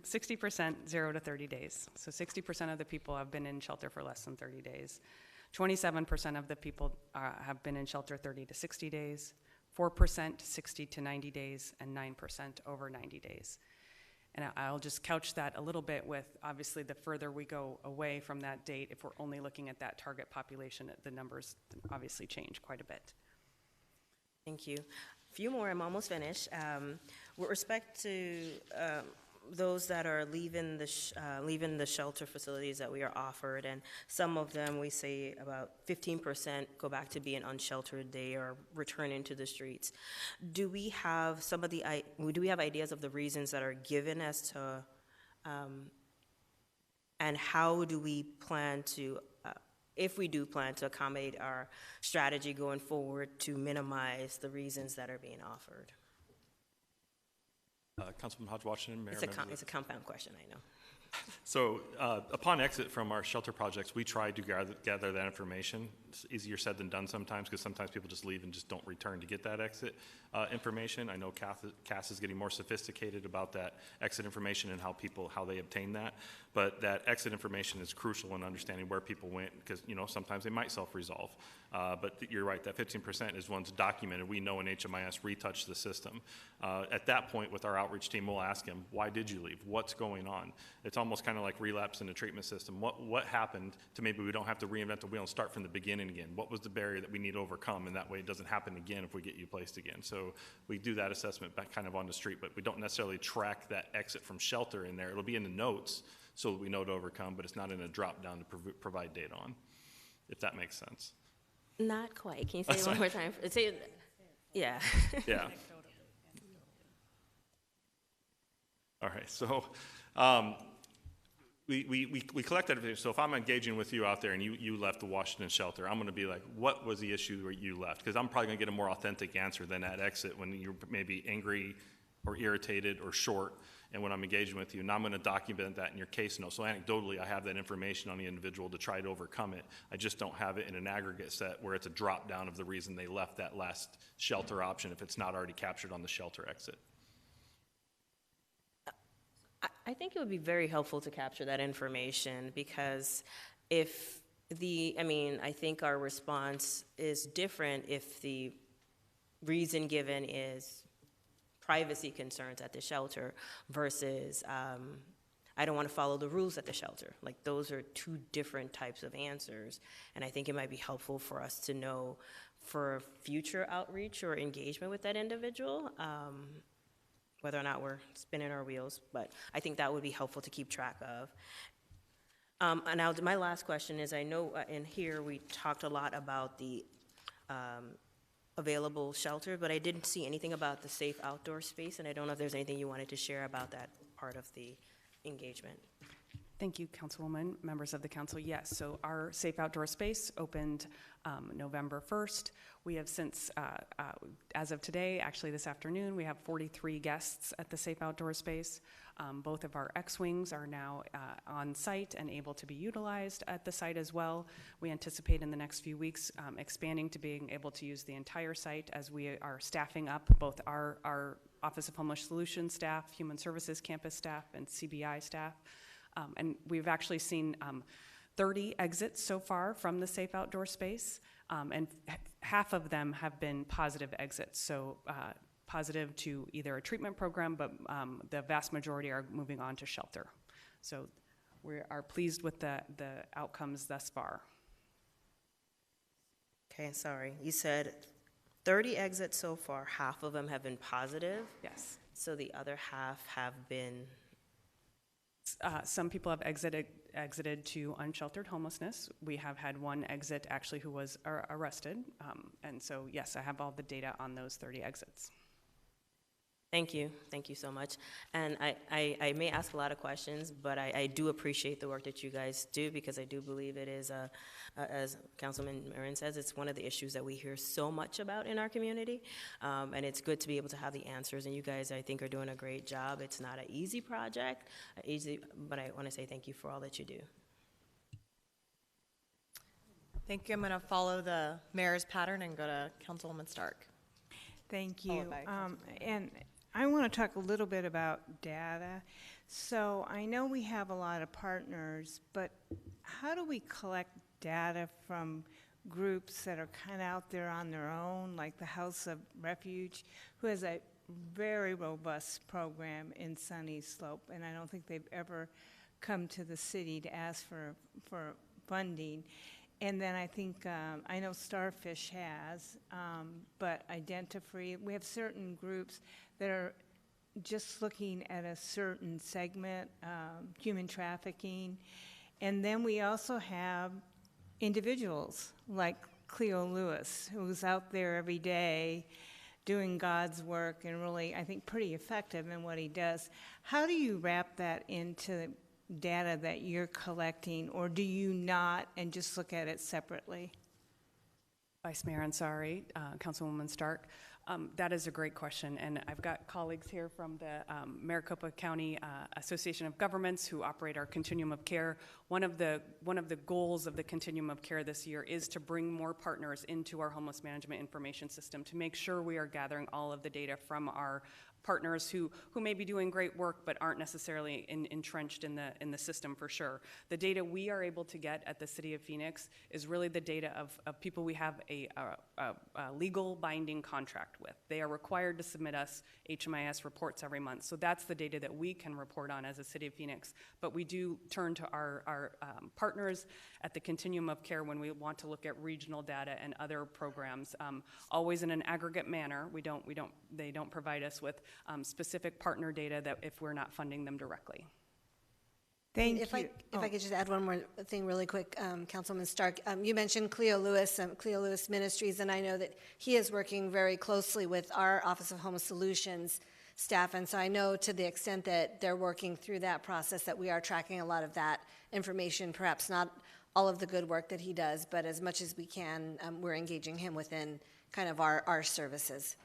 60% 0 to 30 days. So 60% of the people have been in shelter for less than 30 days. 27% of the people have been in shelter 30 to 60 days, 4% 60 to 90 days, and 9% over 90 days. And I'll just couch that a little bit with, obviously, the further we go away from that date, if we're only looking at that target population, the numbers obviously change quite a bit. Thank you. A few more, I'm almost finished. With respect to those that are leaving the shelter facilities that we are offered, and some of them, we say about 15% go back to being unsheltered. They are returning to the streets. Do we have ideas of the reasons that are given as to, and how do we plan to, if we do plan to accommodate our strategy going forward to minimize the reasons that are being offered? Councilman Hodge-Washington, Mayor. It's a compound question, I know. So upon exit from our shelter projects, we try to gather that information. It's easier said than done sometimes, because sometimes people just leave and just don't return to get that exit information. I know CAS is getting more sophisticated about that exit information and how they obtain that. But that exit information is crucial in understanding where people went, because sometimes they might self-resolve. But you're right, that 15% is one's documented. We know in HMIS retouched the system. At that point, with our outreach team, we'll ask them, why did you leave? What's going on? It's almost kind of like relapse in the treatment system. What happened to maybe we don't have to reinvent the wheel and start from the beginning again? What was the barrier that we need to overcome? And that way it doesn't happen again if we get you placed again. So we do that assessment back kind of on the street, but we don't necessarily track that exit from shelter in there. It'll be in the notes so that we know to overcome, but it's not in a drop down to provide data on, if that makes sense. Not quite. Can you say it one more time? Yeah. Yeah. All right. So we collect that information. So if I'm engaging with you out there and you left the Washington shelter, I'm going to be like, what was the issue where you left? Because I'm probably going to get a more authentic answer than at exit when you're maybe angry or irritated or short. And when I'm engaging with you, and I'm going to document that in your case notes. So anecdotally, I have that information on the individual to try to overcome it. I just don't have it in an aggregate set where it's a drop down of the reason they left that last shelter option if it's not already captured on the shelter exit. I think it would be very helpful to capture that information, because I think our response is different if the reason given is privacy concerns at the shelter versus I don't want to follow the rules at the shelter. Like, those are two different types of answers, and I think it might be helpful for us to know for future outreach or engagement with that individual, whether or not we're spinning our wheels, but I think that would be helpful to keep track of. And now my last question is, I know in here we talked a lot about the available shelter, but I didn't see anything about the safe outdoor space, and I don't know if there's anything you wanted to share about that part of the engagement. Thank you, Councilwoman, members of the council. Yes, so our safe outdoor space opened November 1st. We have since, as of today, actually this afternoon, we have 43 guests at the safe outdoor space. Both of our X-Wings are now on site and able to be utilized at the site as well. We anticipate in the next few weeks expanding to being able to use the entire site as we are staffing up both our Office of Homeless Solutions staff, Human Services campus staff, and CBI staff. And we've actually seen 30 exits so far from the safe outdoor space, and half of them have been positive exits. So positive to either a treatment program, but the vast majority are moving on to shelter. So we are pleased with the outcomes thus far. Okay, sorry. You said 30 exits so far, half of them have been positive? Yes. So the other half have been? Some people have exited to unsheltered homelessness. We have had one exit actually who was arrested. And so, yes, I have all the data on those 30 exits. Thank you. Thank you so much. And I may ask a lot of questions, but I do appreciate the work that you guys do, because I do believe it is, as Councilman Marin says, it's one of the issues that we hear so much about in our community. And it's good to be able to have the answers. And you guys, I think, are doing a great job. It's not an easy project, but I want to say thank you for all that you do. Thank you. I'm going to follow the mayor's pattern and go to Councilwoman Stark. Thank you. And I want to talk a little bit about data. So I know we have a lot of partners, but how do we collect data from groups that are kind of out there on their own, like the House of Refuge, who has a very robust program in Sunny Slope, and I don't think they've ever come to the city to ask for funding. And then I think, I know Starfish has, but Identifree, we have certain groups that are just looking at a certain segment, human trafficking. And then we also have individuals like Cleo Lewis, who's out there every day doing God's work and really, I think, pretty effective in what he does. How do you wrap that into data that you're collecting, or do you not and just look at it separately? Vice Mayor Ansari, Councilwoman Stark, that is a great question, and I've got colleagues here from the Maricopa County Association of Governments who operate our continuum of care. One of the goals of the continuum of care this year is to bring more partners into our homeless management information system to make sure we are gathering all of the data from our partners who may be doing great work but aren't necessarily entrenched in the system for sure. The data we are able to get at the City of Phoenix is really the data of people we have a legal binding contract with. They are required to submit us HMIS reports every month. So that's the data that we can report on as a City of Phoenix. But we do turn to our partners at the continuum of care when we want to look at regional data and other programs, always in an aggregate manner. They don't provide us with specific partner data that if we're not funding them directly. Thank you. If I could just add one more thing really quick, Councilman Stark, you mentioned Cleo Lewis Ministries, and I know that he is working very closely with our Office of Homeless Solutions staff, and so I know to the extent that they're working through that process that we are tracking a lot of that information, perhaps not all of the good work that he does, but as much as we can, we're engaging him within kind of our services.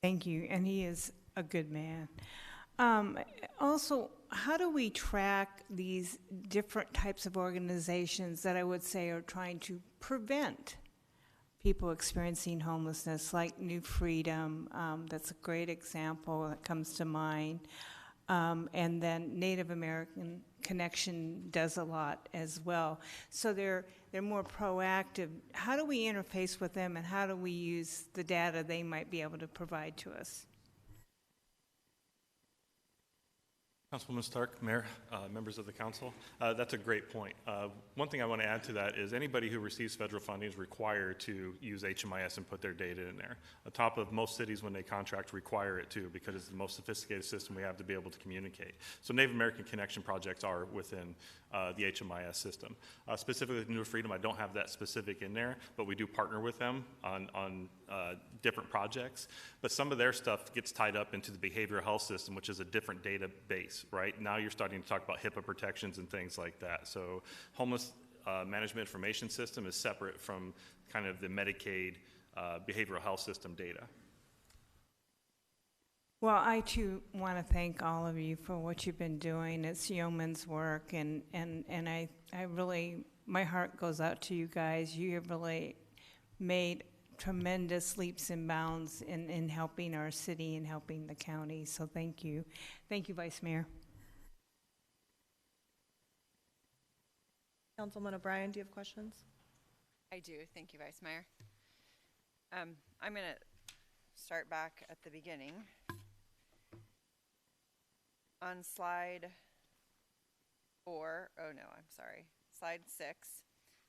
Thank you, and he is a good man. Also, how do we track these different types of organizations that I would say are trying to prevent people experiencing homelessness, like New Freedom? That's a great example that comes to mind. And then Native American Connection does a lot as well. So they're more proactive. How do we interface with them, and how do we use the data they might be able to provide to us? Councilwoman Stark, Mayor, members of the council, that's a great point. One thing I want to add to that is anybody who receives federal funding is required to use HMIS and put their data in there. On top of most cities, when they contract, require it too, because it's the most sophisticated system we have to be able to communicate. So Native American Connection projects are within the HMIS system. Specifically with New Freedom, I don't have that specific in there, but we do partner with them on different projects. But some of their stuff gets tied up into the behavioral health system, which is a different database. days, right? Now you're starting to talk about HIPAA protections and things like that. So homeless management information system is separate from kind of the Medicaid behavioral health system data. Well, I too want to thank all of you for what you've been doing. It's yeoman's work, and I really, my heart goes out to you guys. You have really made tremendous leaps and bounds in helping our city and helping the county, so thank you. Thank you, Vice Mayor. Councilman O'Brien, do you have questions? I do. Thank you, Vice Mayor. I'm going to start back at the beginning. On slide 4, oh no, I'm sorry, slide 6,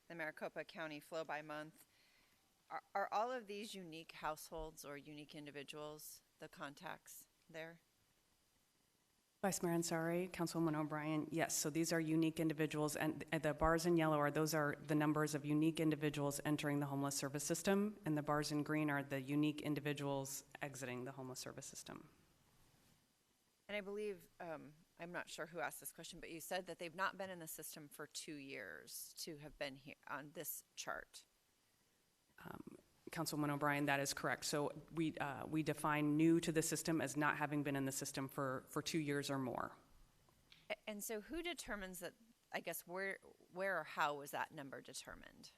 the Maricopa County flow by month. Are all of these unique households or unique individuals, the contacts there? Vice Mayor Ansari, Councilwoman O'Brien, yes, so these are unique individuals, and the bars in yellow those are the numbers of unique individuals entering the homeless service system, and the bars in green are the unique individuals exiting the homeless service system. And I believe, I'm not sure who asked this question, but you said that they've not been in the system for 2 years to have been here on this chart. Councilwoman O'Brien, that is correct. So we define new to the system as not having been in the system for 2 years or more. And so who determines that, I guess, where or how was that number determined?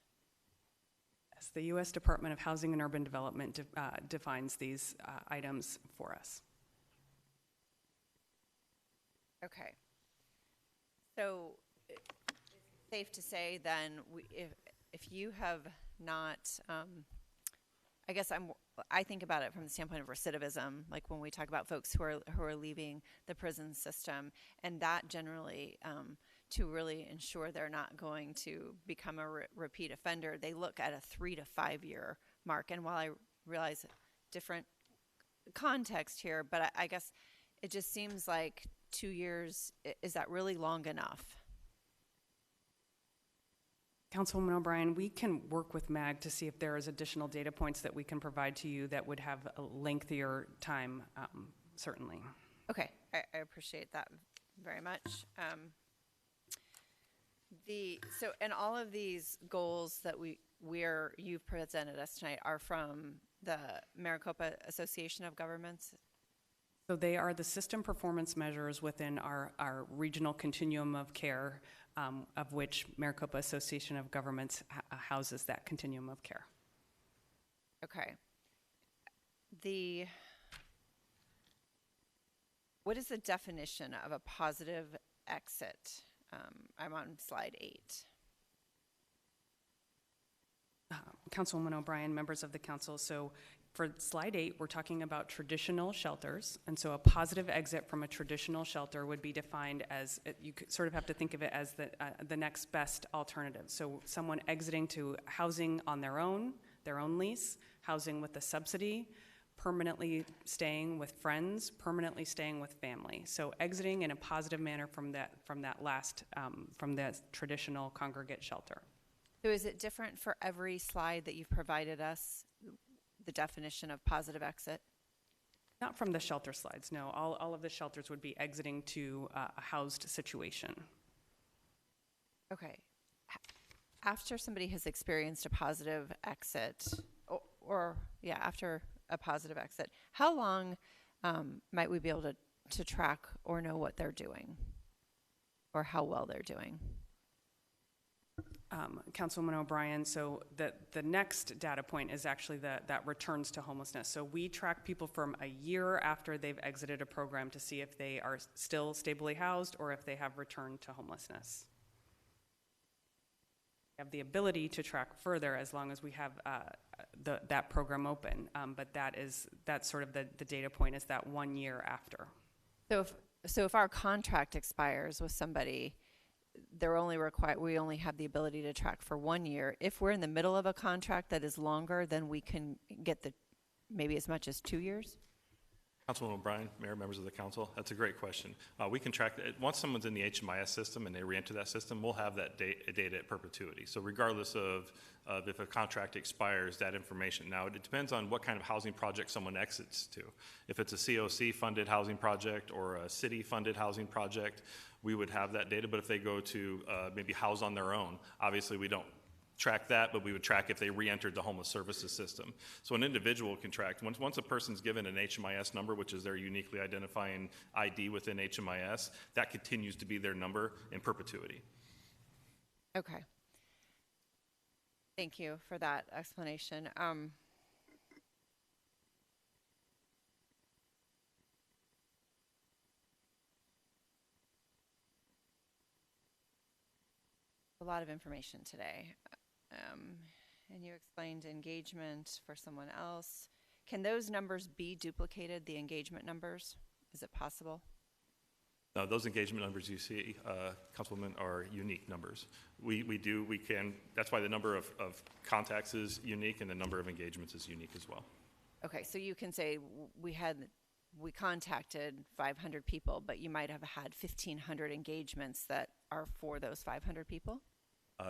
Yes, the U.S. Department of Housing and Urban Development defines these items for us. Okay. So it's safe to say then, if you have not, I guess I think about it from the standpoint of recidivism, like when we talk about folks who are leaving the prison system, and that generally to really ensure they're not going to become a repeat offender, they look at a 3 to 5 year mark. And while I realize different context here, but I guess it just seems like 2 years, is that really long enough? Councilwoman O'Brien, we can work with MAG to see if there is additional data points that we can provide to you that would have a lengthier time, certainly. Okay, I appreciate that very much. And all of these goals that you've presented us tonight are from the Maricopa Association of Governments? So they are the system performance measures within our regional continuum of care, of which Maricopa Association of Governments houses that continuum of care. Okay. What is the definition of a positive exit? I'm on slide 8. Councilwoman O'Brien, members of the council, so for slide 8, we're talking about traditional shelters, and so a positive exit from a traditional shelter would be defined as, you sort of have to think of it as the next best alternative. So someone exiting to housing on their own lease, housing with a subsidy, permanently staying with friends, permanently staying with family. So exiting in a positive manner from that traditional congregate shelter. So is it different for every slide that you've provided us, the definition of positive exit? Not from the shelter slides, no. All of the shelters would be exiting to a housed situation. Okay. After somebody has experienced a positive exit, after a positive exit, how long might we be able to track or know what they're doing or how well they're doing? Councilwoman O'Brien, so the next data point is actually that returns to homelessness. So we track people from a year after they've exited a program to see if they are still stably housed or if they have returned to homelessness. We have the ability to track further as long as we have that program open, but that's sort of the data point is that 1 year after. So if our contract expires with somebody, we only have the ability to track for 1 year. If we're in the middle of a contract that is longer, then we can get maybe as much as 2 years? Councilman O'Brien, Mayor, members of the council, that's a great question. We can track it. Once someone's in the HMIS system and they re-enter that system, we'll have that data at perpetuity. So regardless of if a contract expires, that information. Now, it depends on what kind of housing project someone exits to. If it's a COC-funded housing project or a city-funded housing project, we would have that data. But if they go to maybe house on their own, obviously we don't track that, but we would track if they re-entered the homeless services system. So an individual can track, once a person's given an HMIS number, which is their uniquely identifying ID within HMIS, that continues to be their number in perpetuity. Okay. Thank you for that explanation. A lot of information today. And you explained engagement for someone else. Can those numbers be duplicated, the engagement numbers? Is it possible? No, those engagement numbers you see, Councilwoman, are unique numbers. We can, that's why the number of contacts is unique and the number of engagements is unique as well. Okay, so you can say we contacted 500 people, but you might have had 1,500 engagements that are for those 500 people?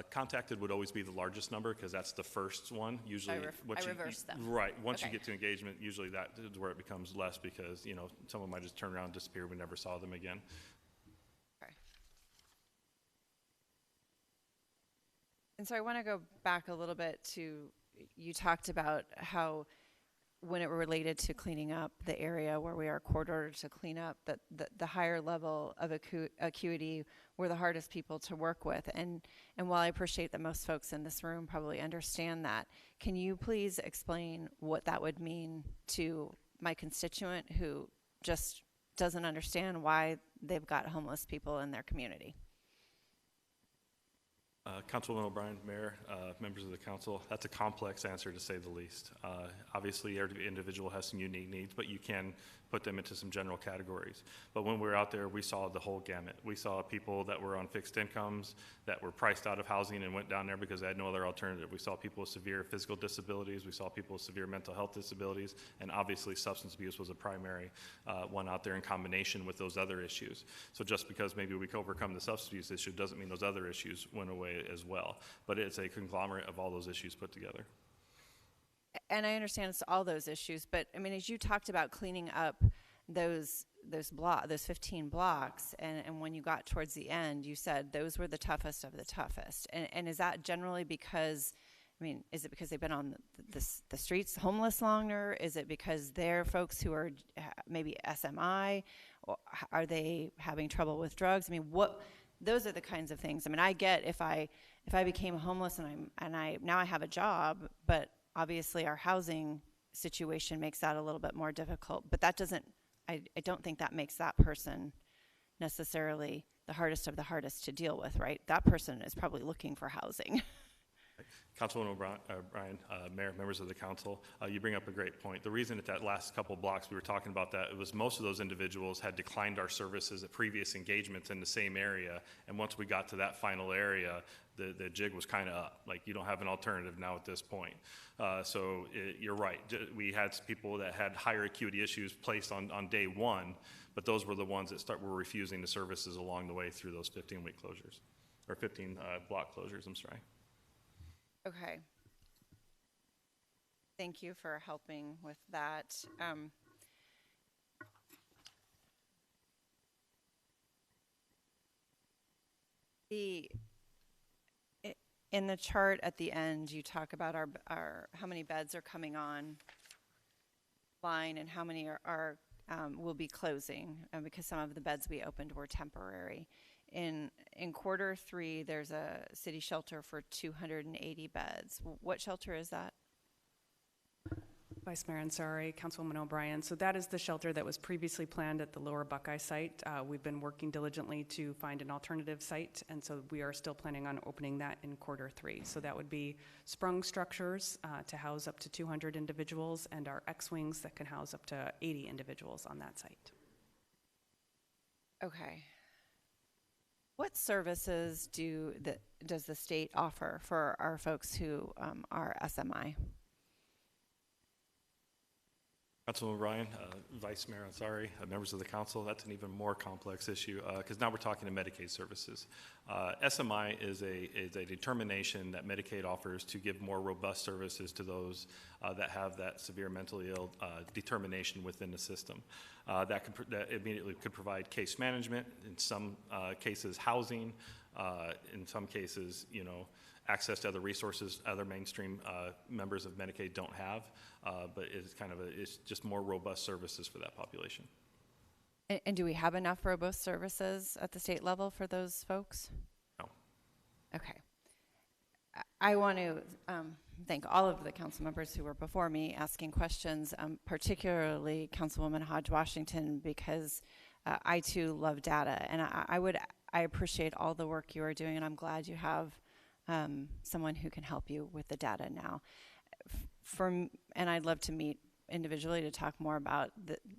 Contacted would always be the largest number because that's the first one. Usually, I reverse them. Right. Once Okay. you get to engagement, usually that is where it becomes less because someone might just turn around and disappear. We never saw them again. Okay. And so I want to go back a little bit to, you talked about how when it related to cleaning up the area where we are court ordered to clean up, that the higher level of acuity were the hardest people to work with. And while I appreciate that most folks in this room probably understand that, can you please explain what that would mean to my constituent who just doesn't understand why they've got homeless people in their community? Councilwoman O'Brien, Mayor, members of the council, that's a complex answer to say the least. Obviously, every individual has some unique needs, but you can put them into some general categories. But when we were out there, we saw the whole gamut. We saw people that were on fixed incomes, that were priced out of housing and went down there because they had no other alternative. We saw people with severe physical disabilities. We saw people with severe mental health disabilities. And obviously, substance abuse was a primary one out there in combination with those other issues. So just because maybe we can overcome the substance abuse issue doesn't mean those other issues went away as well. But it's a conglomerate of all those issues put together. And I understand it's all those issues, but I mean, as you talked about cleaning up those 15 blocks, and when you got towards the end, you said those were the toughest of the toughest. And is that generally because, I mean, is it because they've been on the streets homeless longer? Is it because they're folks who are maybe SMI? Or are they having trouble with drugs? I mean, those are the kinds of things. I mean, I get if I became homeless and I now I have a job, but obviously our housing situation makes that a little bit more difficult. But that doesn't, I don't think that makes that person necessarily the hardest of the hardest to deal with, right? That person is probably looking for housing. Councilwoman O'Brien, Mayor, members of the council, you bring up a great point. The reason at that last couple blocks we were talking about that, it was most of those individuals had declined our services at previous engagements in the same area, and once we got to that final area, the jig was kind of up. Like, you don't have an alternative now at this point. So you're right. We had people that had higher acuity issues placed on day one, but those were the ones that were refusing the services along the way through those 15-week closures, or 15 block closures, I'm sorry. Okay. Thank you for helping with that. In the chart at the end, you talk about our how many beds are coming on line and how many will be closing, because some of the beds we opened were temporary. In Q3, there's a city shelter for 280 beds. What shelter is that? Vice Mayor Ansari, Councilwoman O'Brien. So that is the shelter that was previously planned at the Lower Buckeye site. We've been working diligently to find an alternative site, and so we are still planning on opening that in Q3. So that would be sprung structures to house up to 200 individuals, and our X-wings that can house up to 80 individuals on that site. Okay. What services does the state offer for our folks who are SMI? Councilman Ryan, Vice Mayor Ansari, members of the council, that's an even more complex issue because now we're talking to Medicaid services. SMI is a determination that Medicaid offers to give more robust services to those that have that severe mentally ill determination within the system. That immediately could provide case management, in some cases housing, in some cases, access to other resources other mainstream members of Medicaid don't have, but it's just more robust services for that population. And do we have enough robust services at the state level for those folks? No. Okay. I want to thank all of the council members who were before me asking questions, particularly Councilwoman Hodge Washington, because I too love data, and I appreciate all the work you are doing, and I'm glad you have someone who can help you with the data now. And I'd love to meet individually to talk more about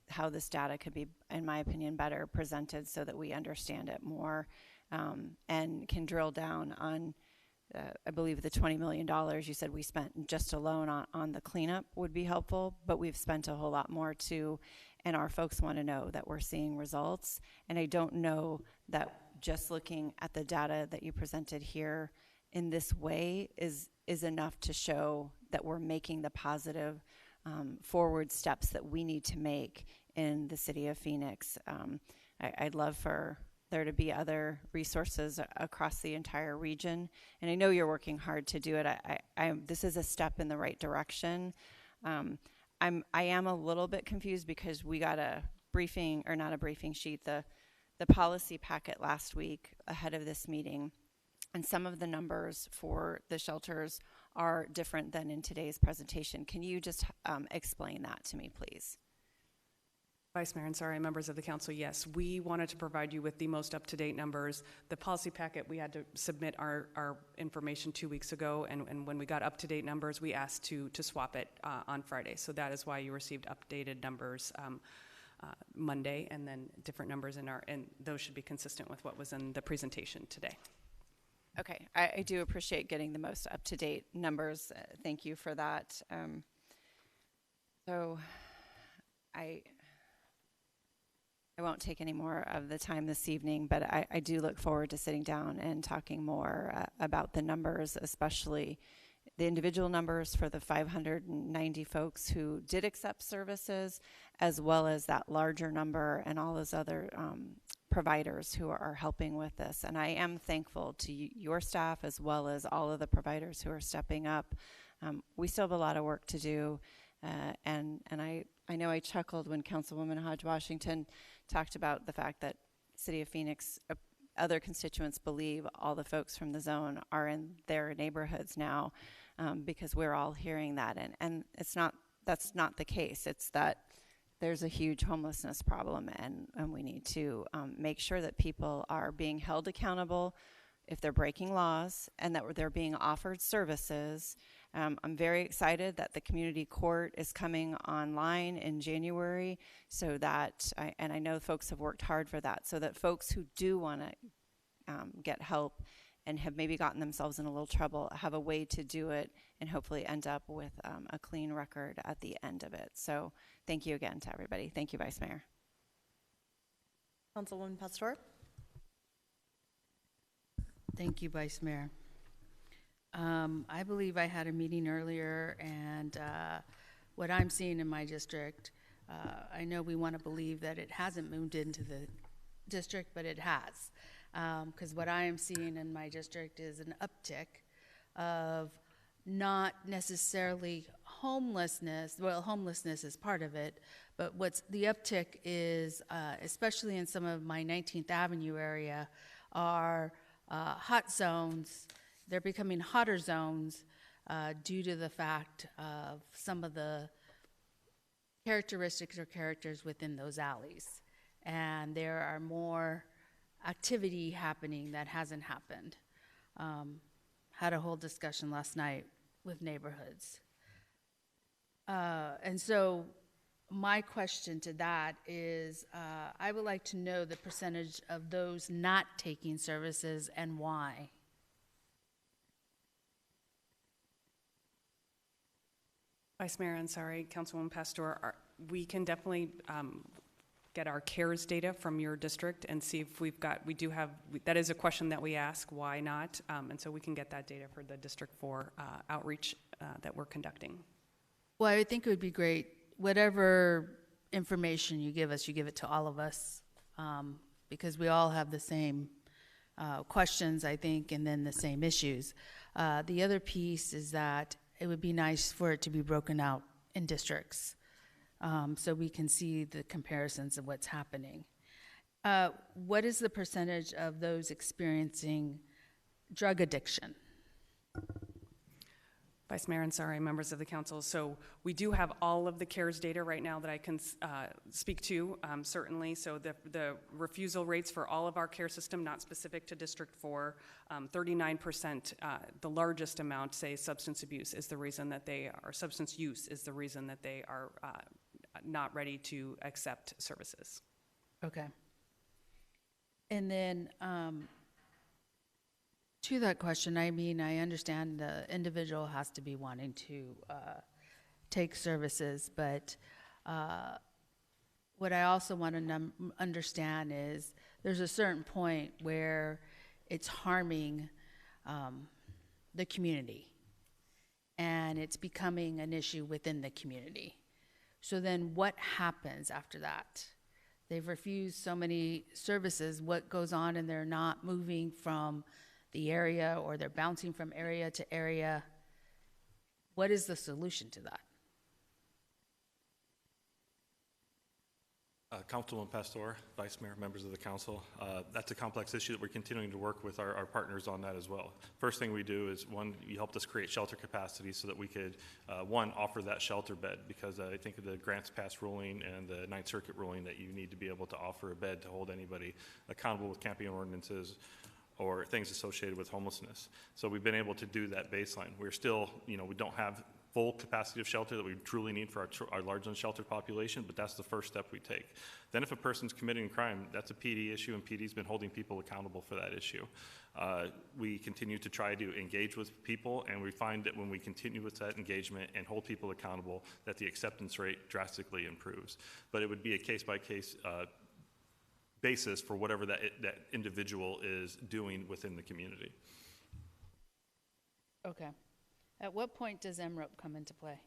how this data could be, in my opinion, better presented so that we understand it more and can drill down on, I believe the $20 million you said we spent just alone on the cleanup would be helpful, but we've spent a whole lot more too, and our folks want to know that we're seeing results. And I don't know that just looking at the data that you presented here in this way is enough to show that we're making the positive forward steps that we need to make in the city of Phoenix. I'd love for there to be other resources across the entire region, and I know you're working hard to do it. This is a step in the right direction. I am a little bit confused because we got a briefing, or not a briefing sheet, the policy packet last week ahead of this meeting. And some of the numbers for the shelters are different than in today's presentation. Can you just explain that to me, please? Vice Mayor Ansari, members of the council, yes, we wanted to provide you with the most up-to-date numbers. The policy packet, we had to submit our information 2 weeks ago, and when we got up-to-date numbers, we asked to swap it on Friday. So that is why you received updated numbers Monday, and then different numbers and those should be consistent with what was in the presentation today. Okay, I do appreciate getting the most up-to-date numbers. Thank you for that. So I won't take any more of the time this evening, but I do look forward to sitting down and talking more about the numbers, especially the individual numbers for the 590 folks who did accept services, as well as that larger number and all those other providers who are helping with this. And I am thankful to your staff as well as all of the providers who are stepping up. We still have a lot of work to do, and I know I chuckled when Councilwoman Hodge Washington talked about the fact that City of Phoenix, other constituents believe all the folks from the zone are in their neighborhoods now, because we're all hearing that, and that's not the case. It's that there's a huge homelessness problem, and we need to make sure that people are being held accountable if they're breaking laws, and that they're being offered services. I'm very excited that the community court is coming online in January, so that, and I know folks have worked hard for that, so that folks who do want to get help and have maybe gotten themselves in a little trouble have a way to do it and hopefully end up with a clean record at the end of it. So thank you again to everybody. Thank you, Vice Mayor. Councilwoman Pastor. Thank you, Vice Mayor. I believe I had a meeting earlier, and what I'm seeing in my district, I know we want to believe that it hasn't moved into the district, but it has. Because what I am seeing in my district is an uptick of not necessarily homelessness. Well, homelessness is part of it, but what's the uptick is, especially in some of my 19th Avenue area, are hot zones. They're becoming hotter zones due to the fact of some of the characteristics or characters within those alleys. And there are more activity happening that hasn't happened. Had a whole discussion last night with neighborhoods. And so my question to that is, I would like to know the percentage of those not taking services and why. Vice Mayor Ansari, Councilwoman Pastor, we can definitely get our CARES data from your district and see if we do have, that is a question that we ask, why not? And so we can get that data for the District 4 outreach that we're conducting. Well, I think it would be great, whatever information you give us, you give it to all of us, because we all have the same questions, I think, and then the same issues. The other piece is that it would be nice for it to be broken out in districts, so we can see the comparisons of what's happening. What is the percentage of those experiencing drug addiction? Vice Mayor Ansari, members of the council, so we do have all of the CARES data right now that I can speak to, certainly. So the refusal rates for all of our care system, not specific to District 4, 39%, the largest amount, say substance abuse is the reason that they are, substance use is the reason that they are not ready to accept services. Okay. And then, to that question, I mean, I understand the individual has to be wanting to take services, but what I also want to understand is there's a certain point where it's harming the community, and it's becoming an issue within the community. So then what happens after that? They've refused so many services. What goes on, and they're not moving from the area, or they're bouncing from area to area? What is the solution to that? Councilwoman Pastor, Vice Mayor, members of the council, that's a complex issue that we're continuing to work with our partners on that as well. First thing we do is, one, you helped us create shelter capacity so that we could, one, offer that shelter bed, because I think of the Grants Pass ruling and the Ninth Circuit ruling that you need to be able to offer a bed to hold anybody accountable with camping ordinances or things associated with homelessness. So we've been able to do that baseline. We're still, we don't have full capacity of shelter that we truly need for our large unsheltered population, but that's the first step we take. Then if a person's committing crime, that's a PD issue, and PD's been holding people accountable for that issue. We continue to try to engage with people, and we find that when we continue with that engagement and hold people accountable, that the acceptance rate drastically improves. But it would be a case-by-case basis for whatever that individual is doing within the community. Okay. At what point does MROP come into play?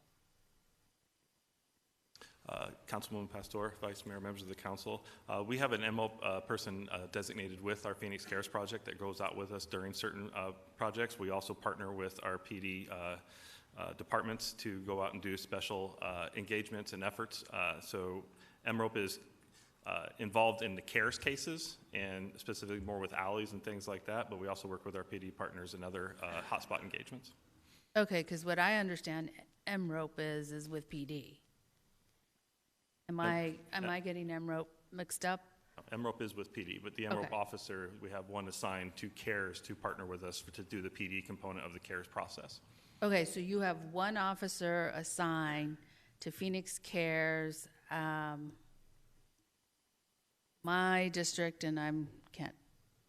Councilwoman Pastor, Vice Mayor, members of the council, we have an MROP person designated with our Phoenix Cares project that goes out with us during certain projects. We also partner with our PD departments to go out and do special engagements and efforts. So MROP is involved in the CARES cases, and specifically more with alleys and things like that, but we also work with our PD partners and other hotspot engagements. Okay, because what I understand MROP is with PD. Am I getting MROP mixed up? MROP is with PD, but the MROP officer, we have one assigned to CARES to partner with us to do the PD component of the CARES process. Okay, so you have one officer assigned to Phoenix Cares. My district, and I can't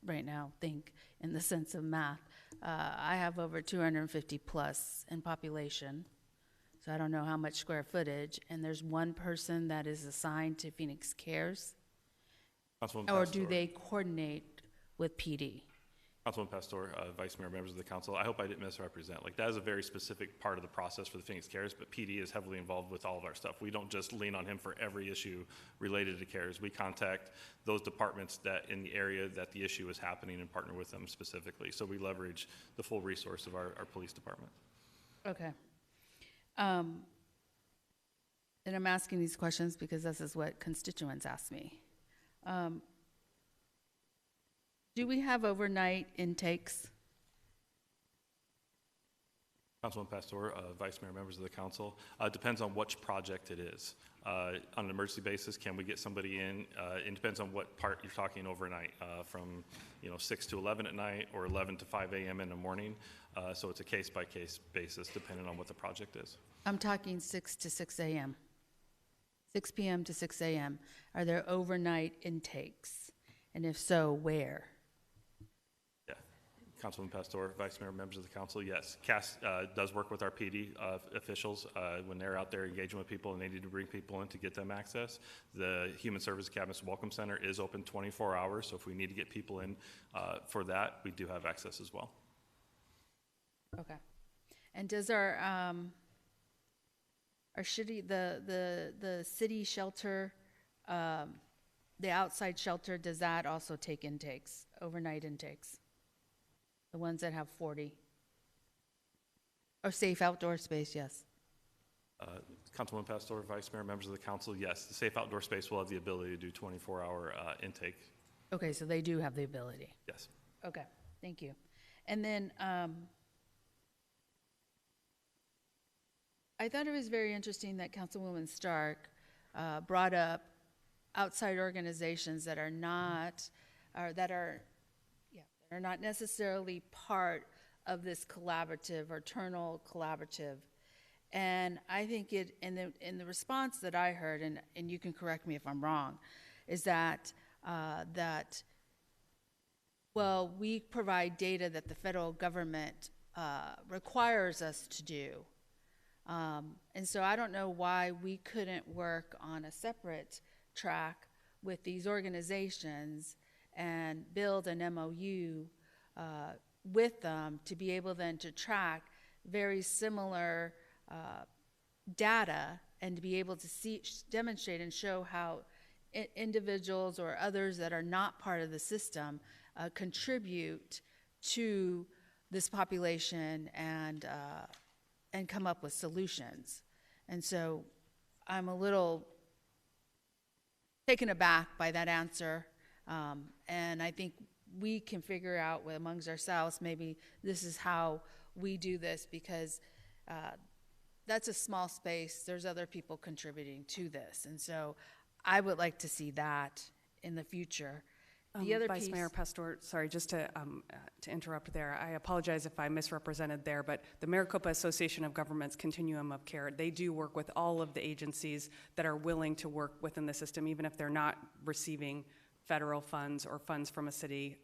right now think in the sense of math, I have over 250 plus in population, so I don't know how much square footage, and there's one person that is assigned to Phoenix Cares? Or do they coordinate with PD? Councilman Pastor, Vice Mayor, members of the council, I hope I didn't misrepresent. Like, that is a very specific part of the process for the Phoenix Cares, but PD is heavily involved with all of our stuff. We don't just lean on him for every issue related to Cares. We contact those departments that in the area that the issue is happening and partner with them specifically. So we leverage the full resource of our police department. Okay. And I'm asking these questions because this is what constituents ask me. Do we have overnight intakes? Councilman Pastor, Vice Mayor, members of the council, depends on which project it is. On an emergency basis, can we get somebody in? It depends on what part you're talking overnight, from 6 to 11 at night or 11 to 5 a.m. in the morning. So it's a case-by-case basis depending on what the project is. I'm talking 6 to 6 a.m., 6 p.m. to 6 a.m. Are there overnight intakes? And if so, where? Councilman Pastor, Vice Mayor, members of the council, yes. CAS does work with our PD officials when they're out there engaging with people and they need to bring people in to get them access. The Human Service Cabinets Welcome Center is open 24 hours, so if we need to get people in for that, we do have access as well. Okay. And does our city, the city shelter, the outside shelter, does that also take intakes, overnight intakes? The ones that have 40? Or safe outdoor space, yes. Councilman Pastor, Vice Mayor, members of the council, yes. The safe outdoor space will have the ability to do 24-hour intake. Okay, so they do have the ability. Yes. Okay, thank you. And then I thought it was very interesting that Councilwoman Stark brought up outside organizations that are not necessarily part of this collaborative or Eternal collaborative. And I think in the response that I heard, and you can correct me if I'm wrong, is that well, we provide data that the federal government requires us to do. And so I don't know why we couldn't work on a separate track with these organizations and build an MOU with them to be able then to track very similar data and to be able to demonstrate and show how individuals or others that are not part of the system contribute to this population and come up with solutions. And so I'm a little taken aback by that answer. And I think we can figure out amongst ourselves, maybe this is how we do this, because that's a small space. There's other people contributing to this. And so I would like to see that in the future. The other Vice piece, Mayor Pastor, sorry, just to interrupt there. I apologize if I misrepresented there, but the Maricopa Association of Governments Continuum of Care, they do work with all of the agencies that are willing to work within the system, even if they're not receiving federal funds or funds from a city.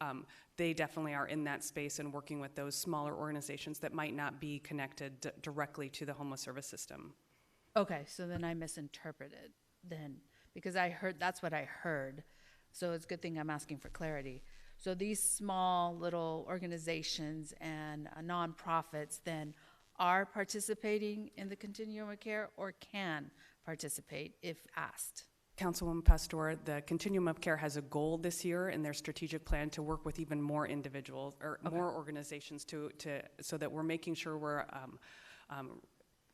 They definitely are in that space and working with those smaller organizations that might not be connected directly to the homeless service system. okay, so then I misinterpreted then, because I heard, that's what I heard. So it's a good thing I'm asking for clarity. So these small little organizations and nonprofits then are participating in the continuum of care or can participate if asked? Councilwoman Pastor, the Continuum of Care has a goal this year in their strategic plan to work with even more individuals or more organizations so that we're making sure we're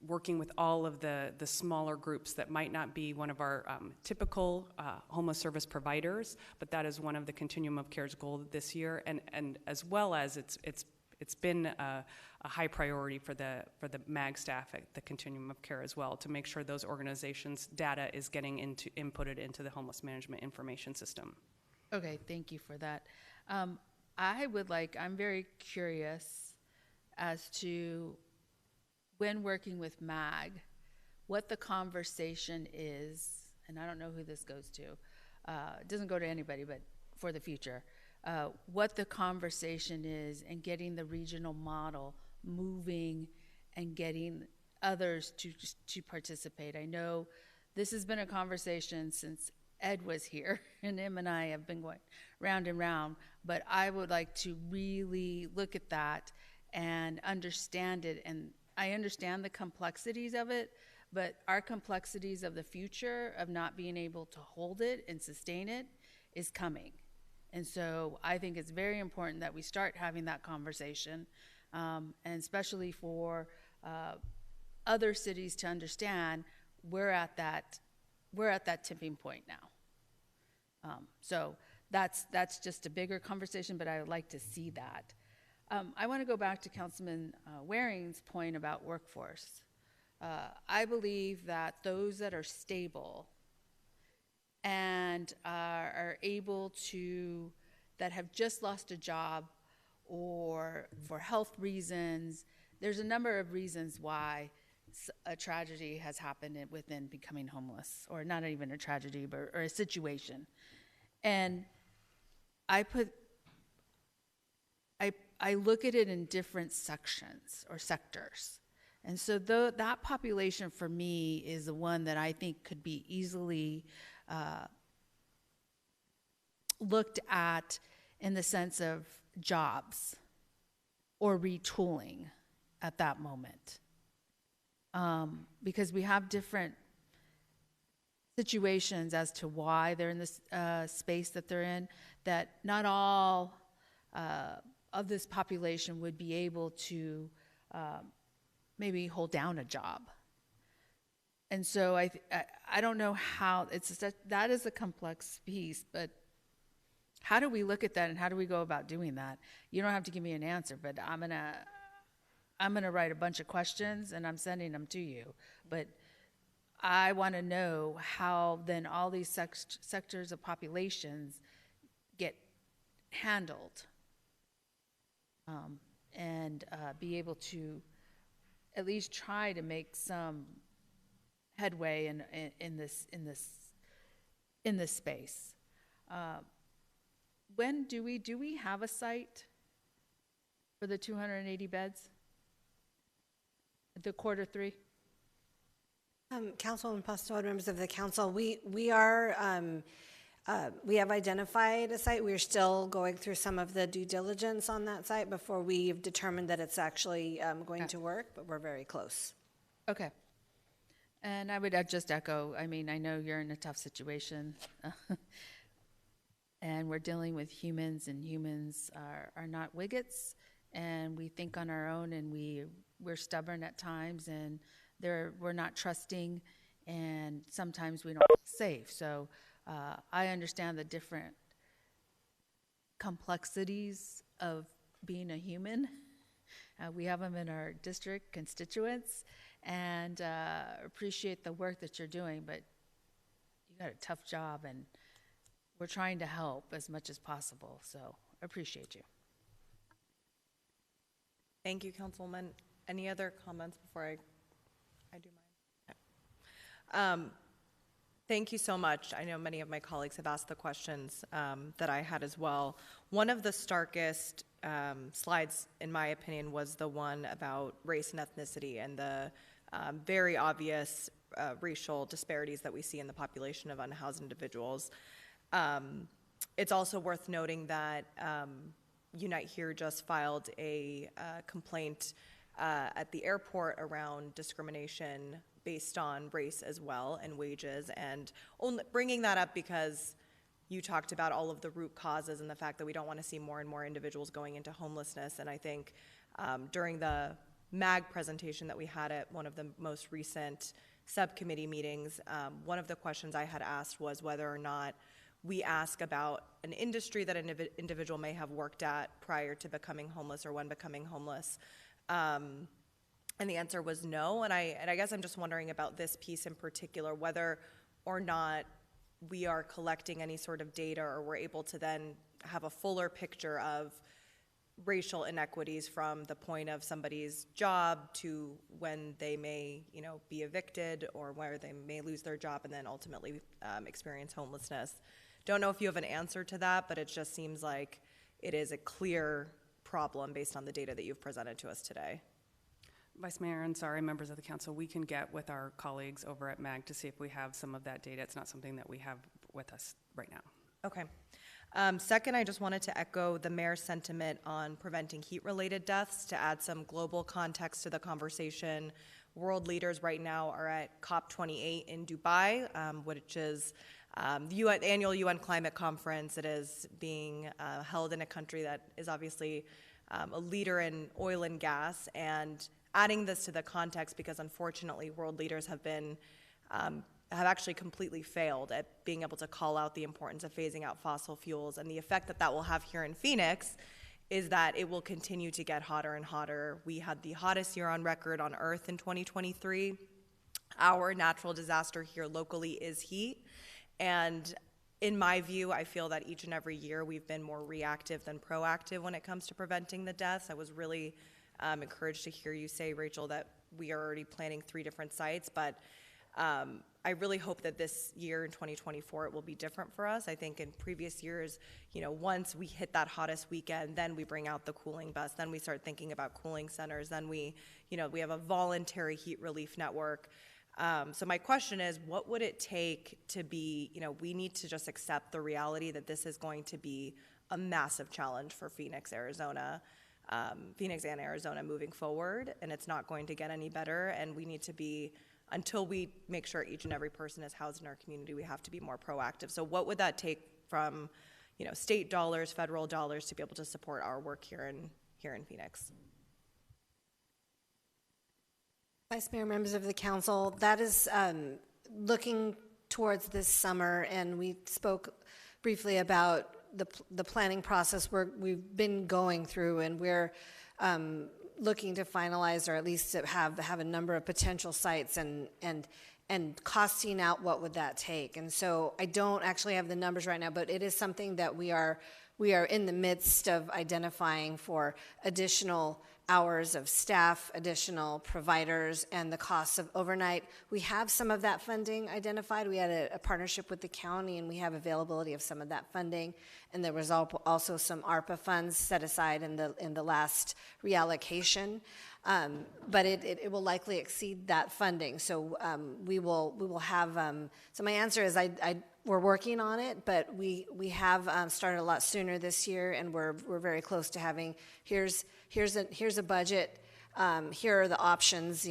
working with all of the smaller groups that might not be one of our typical homeless service providers, but that is one of the Continuum of Care's goal this year, and as well as it's been a high priority for the MAG staff at the Continuum of Care as well, to make sure those organizations' data is getting inputted into the homeless management information system. Okay, thank you for that. I'm very curious as to, when working with MAG, what the conversation is, and I don't know who this goes to. It doesn't go to anybody, but for the future. What the conversation is and getting the regional model moving and getting others to participate. I know this has been a conversation since Ed was here, and him and I have been going round and round, but I would like to really look at that and understand it. And I understand the complexities of it, but our complexities of the future of not being able to hold it and sustain it is coming. And so I think it's very important that we start having that conversation, and especially for other cities to understand we're at that tipping point now. So that's just a bigger conversation, but I would like to see that. I want to go back to Councilman Waring's point about workforce. I believe that those that are stable and are able to, that have just lost a job or for health reasons, there's a number of reasons why a tragedy has happened within becoming homeless, or not even a tragedy, but or a situation. And I I look at it in different sections or sectors. And so that population for me is the one that I think could be easily looked at in the sense of jobs or retooling at that moment. Because we have different situations as to why they're in this space that they're in, that not all of this population would be able to maybe hold down a job. And so I don't know how, that is a complex piece, but how do we look at that and how do we go about doing that? You don't have to give me an answer, but I'm gonna write a bunch of questions and I'm sending them to you. But I want to know how then all these sectors of populations get handled, and be able to at least try to make some headway in this space. When do we have a site for the 280 beds? The Q3? Councilwoman Pastor, members of the council, we have identified a site. We're still going through some of the due diligence on that site before we've determined that it's actually going to work, but we're very close. Okay. And I would just echo, I mean, I know you're in a tough situation. And we're dealing with humans, and humans are not wiggets, and we think on our own, and we're stubborn at times, and we're not trusting, and sometimes we don't feel safe. So I understand the different complexities of being a human. We have them in our district constituents, and appreciate the work that you're doing, but you got a tough job, and we're trying to help as much as possible, so appreciate you. Thank you, Councilwoman. Any other comments before I do mine? Okay. Thank you so much. I know many of my colleagues have asked the questions that I had as well. One of the starkest slides, in my opinion, was the one about race and ethnicity and the very obvious racial disparities that we see in the population of unhoused individuals. It's also worth noting that Unite Here just filed a complaint at the airport around discrimination based on race as well and wages, and only bringing that up because you talked about all of the root causes and the fact that we don't want to see more and more individuals going into homelessness. And I think during the MAG presentation that we had at one of the most recent subcommittee meetings, one of the questions I had asked was whether or not we ask about an industry that an individual may have worked at prior to becoming homeless or when becoming homeless. And the answer was no. And I guess I'm just wondering about this piece in particular, whether or not we are collecting any sort of data or we're able to then have a fuller picture of racial inequities from the point of somebody's job to when they may, be evicted or where they may lose their job and then ultimately experience homelessness. Don't know if you have an answer to that, but it just seems like it is a clear problem based on the data that you've presented to us today. Vice Mayor Ansari, members of the council, we can get with our colleagues over at MAG to see if we have some of that data. It's not something that we have with us right now. Okay. Second, I just wanted to echo the mayor's sentiment on preventing heat-related deaths. To add some global context to the conversation, world leaders right now are at COP28 in Dubai, which is the annual UN climate conference. It is being held in a country that is obviously a leader in oil and gas, and adding this to the context because unfortunately world leaders have actually completely failed at being able to call out the importance of phasing out fossil fuels, and the effect that will have here in Phoenix is that it will continue to get hotter and hotter. We had the hottest year on record on Earth in 2023. Our natural disaster here locally is heat, and in my view, I feel that each and every year we've been more reactive than proactive when it comes to preventing the deaths. I was really encouraged to hear you say, Rachel, that we are already planning 3 different sites, but I really hope that this year in 2024 it will be different for us. I think in previous years, once we hit that hottest weekend, then we bring out the cooling bus, then we start thinking about cooling centers, then we have a voluntary heat relief network. So my question is, what would it take to be, we need to just accept the reality that this is going to be a massive challenge for Phoenix and Arizona moving forward, and it's not going to get any better, and we need to be, until we make sure each and every person is housed in our community, we have to be more proactive. So what would that take from, state dollars, federal dollars to be able to support our work here in Phoenix? Vice Mayor, members of the council, that is looking towards this summer, and we spoke briefly about the planning process we've been going through, and we're looking to finalize, or at least to have a number of potential sites and costing out what would that take. And so I don't actually have the numbers right now, but it is something that we are in the midst of identifying for additional hours of staff, additional providers, and the costs of overnight. We have some of that funding identified. We had a partnership with the county, and we have availability of some of that funding. And there was also some ARPA funds set aside in the last reallocation. But it will likely exceed that funding. So we will have. So my answer is we're working on it, but we have started a lot sooner this year, and we're very close to having. Here's a budget. Here are the options.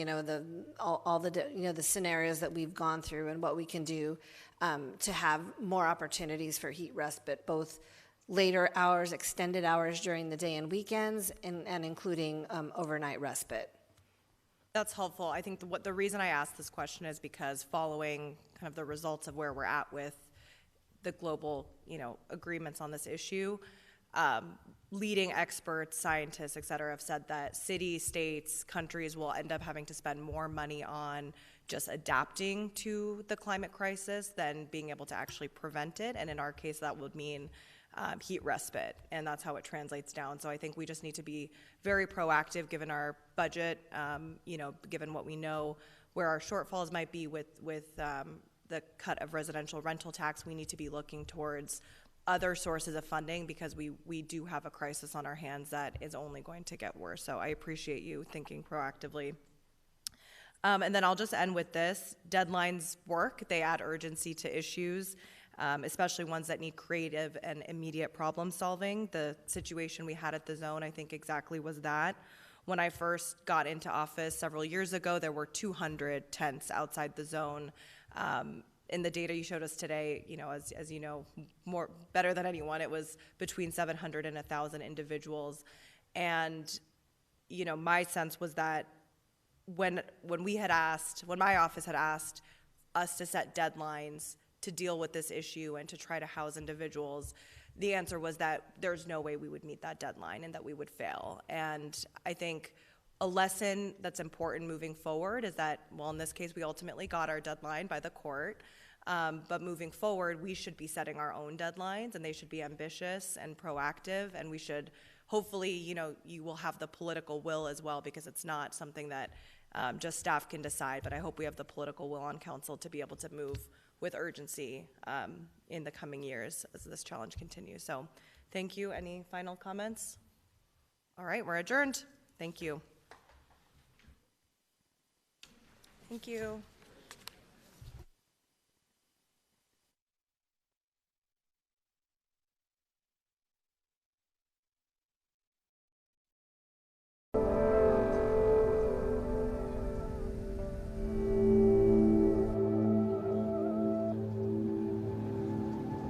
All the the scenarios that we've gone through and what we can do to have more opportunities for heat respite, both later hours, extended hours during the day and weekends, and including overnight respite. That's helpful. I think the reason I asked this question is because following kind of the results of where we're at with the global, agreements on this issue, leading experts, scientists, et cetera, have said that cities, states, countries will end up having to spend more money on just adapting to the climate crisis than being able to actually prevent it. And in our case, that would mean heat respite, and that's how it translates down. So I think we just need to be very proactive given our budget, given what we know, where our shortfalls might be with the cut of residential rental tax. We need to be looking towards other sources of funding because we do have a crisis on our hands that is only going to get worse. So I appreciate you thinking proactively. And then I'll just end with this. Deadlines work. They add urgency to issues, especially ones that need creative and immediate problem solving. The situation we had at the zone, I think, exactly was that. When I first got into office several years ago, there were 200 tents outside the zone. In the data you showed us today, as you know, better than anyone, it was between 700 and 1,000 individuals. And, my sense was that when my office had asked us to set deadlines to deal with this issue and to try to house individuals, the answer was that there's no way we would meet that deadline and that we would fail. And I think a lesson that's important moving forward is that, well, in this case, we ultimately got our deadline by the court. But moving forward, we should be setting our own deadlines, and they should be ambitious and proactive, and we should hopefully, you will have the political will as well, because it's not something that just staff can decide, but I hope we have the political will on council to be able to move with urgency in the coming years as this challenge continues. So thank you. Any final comments? All right, we're adjourned. Thank you. Thank you.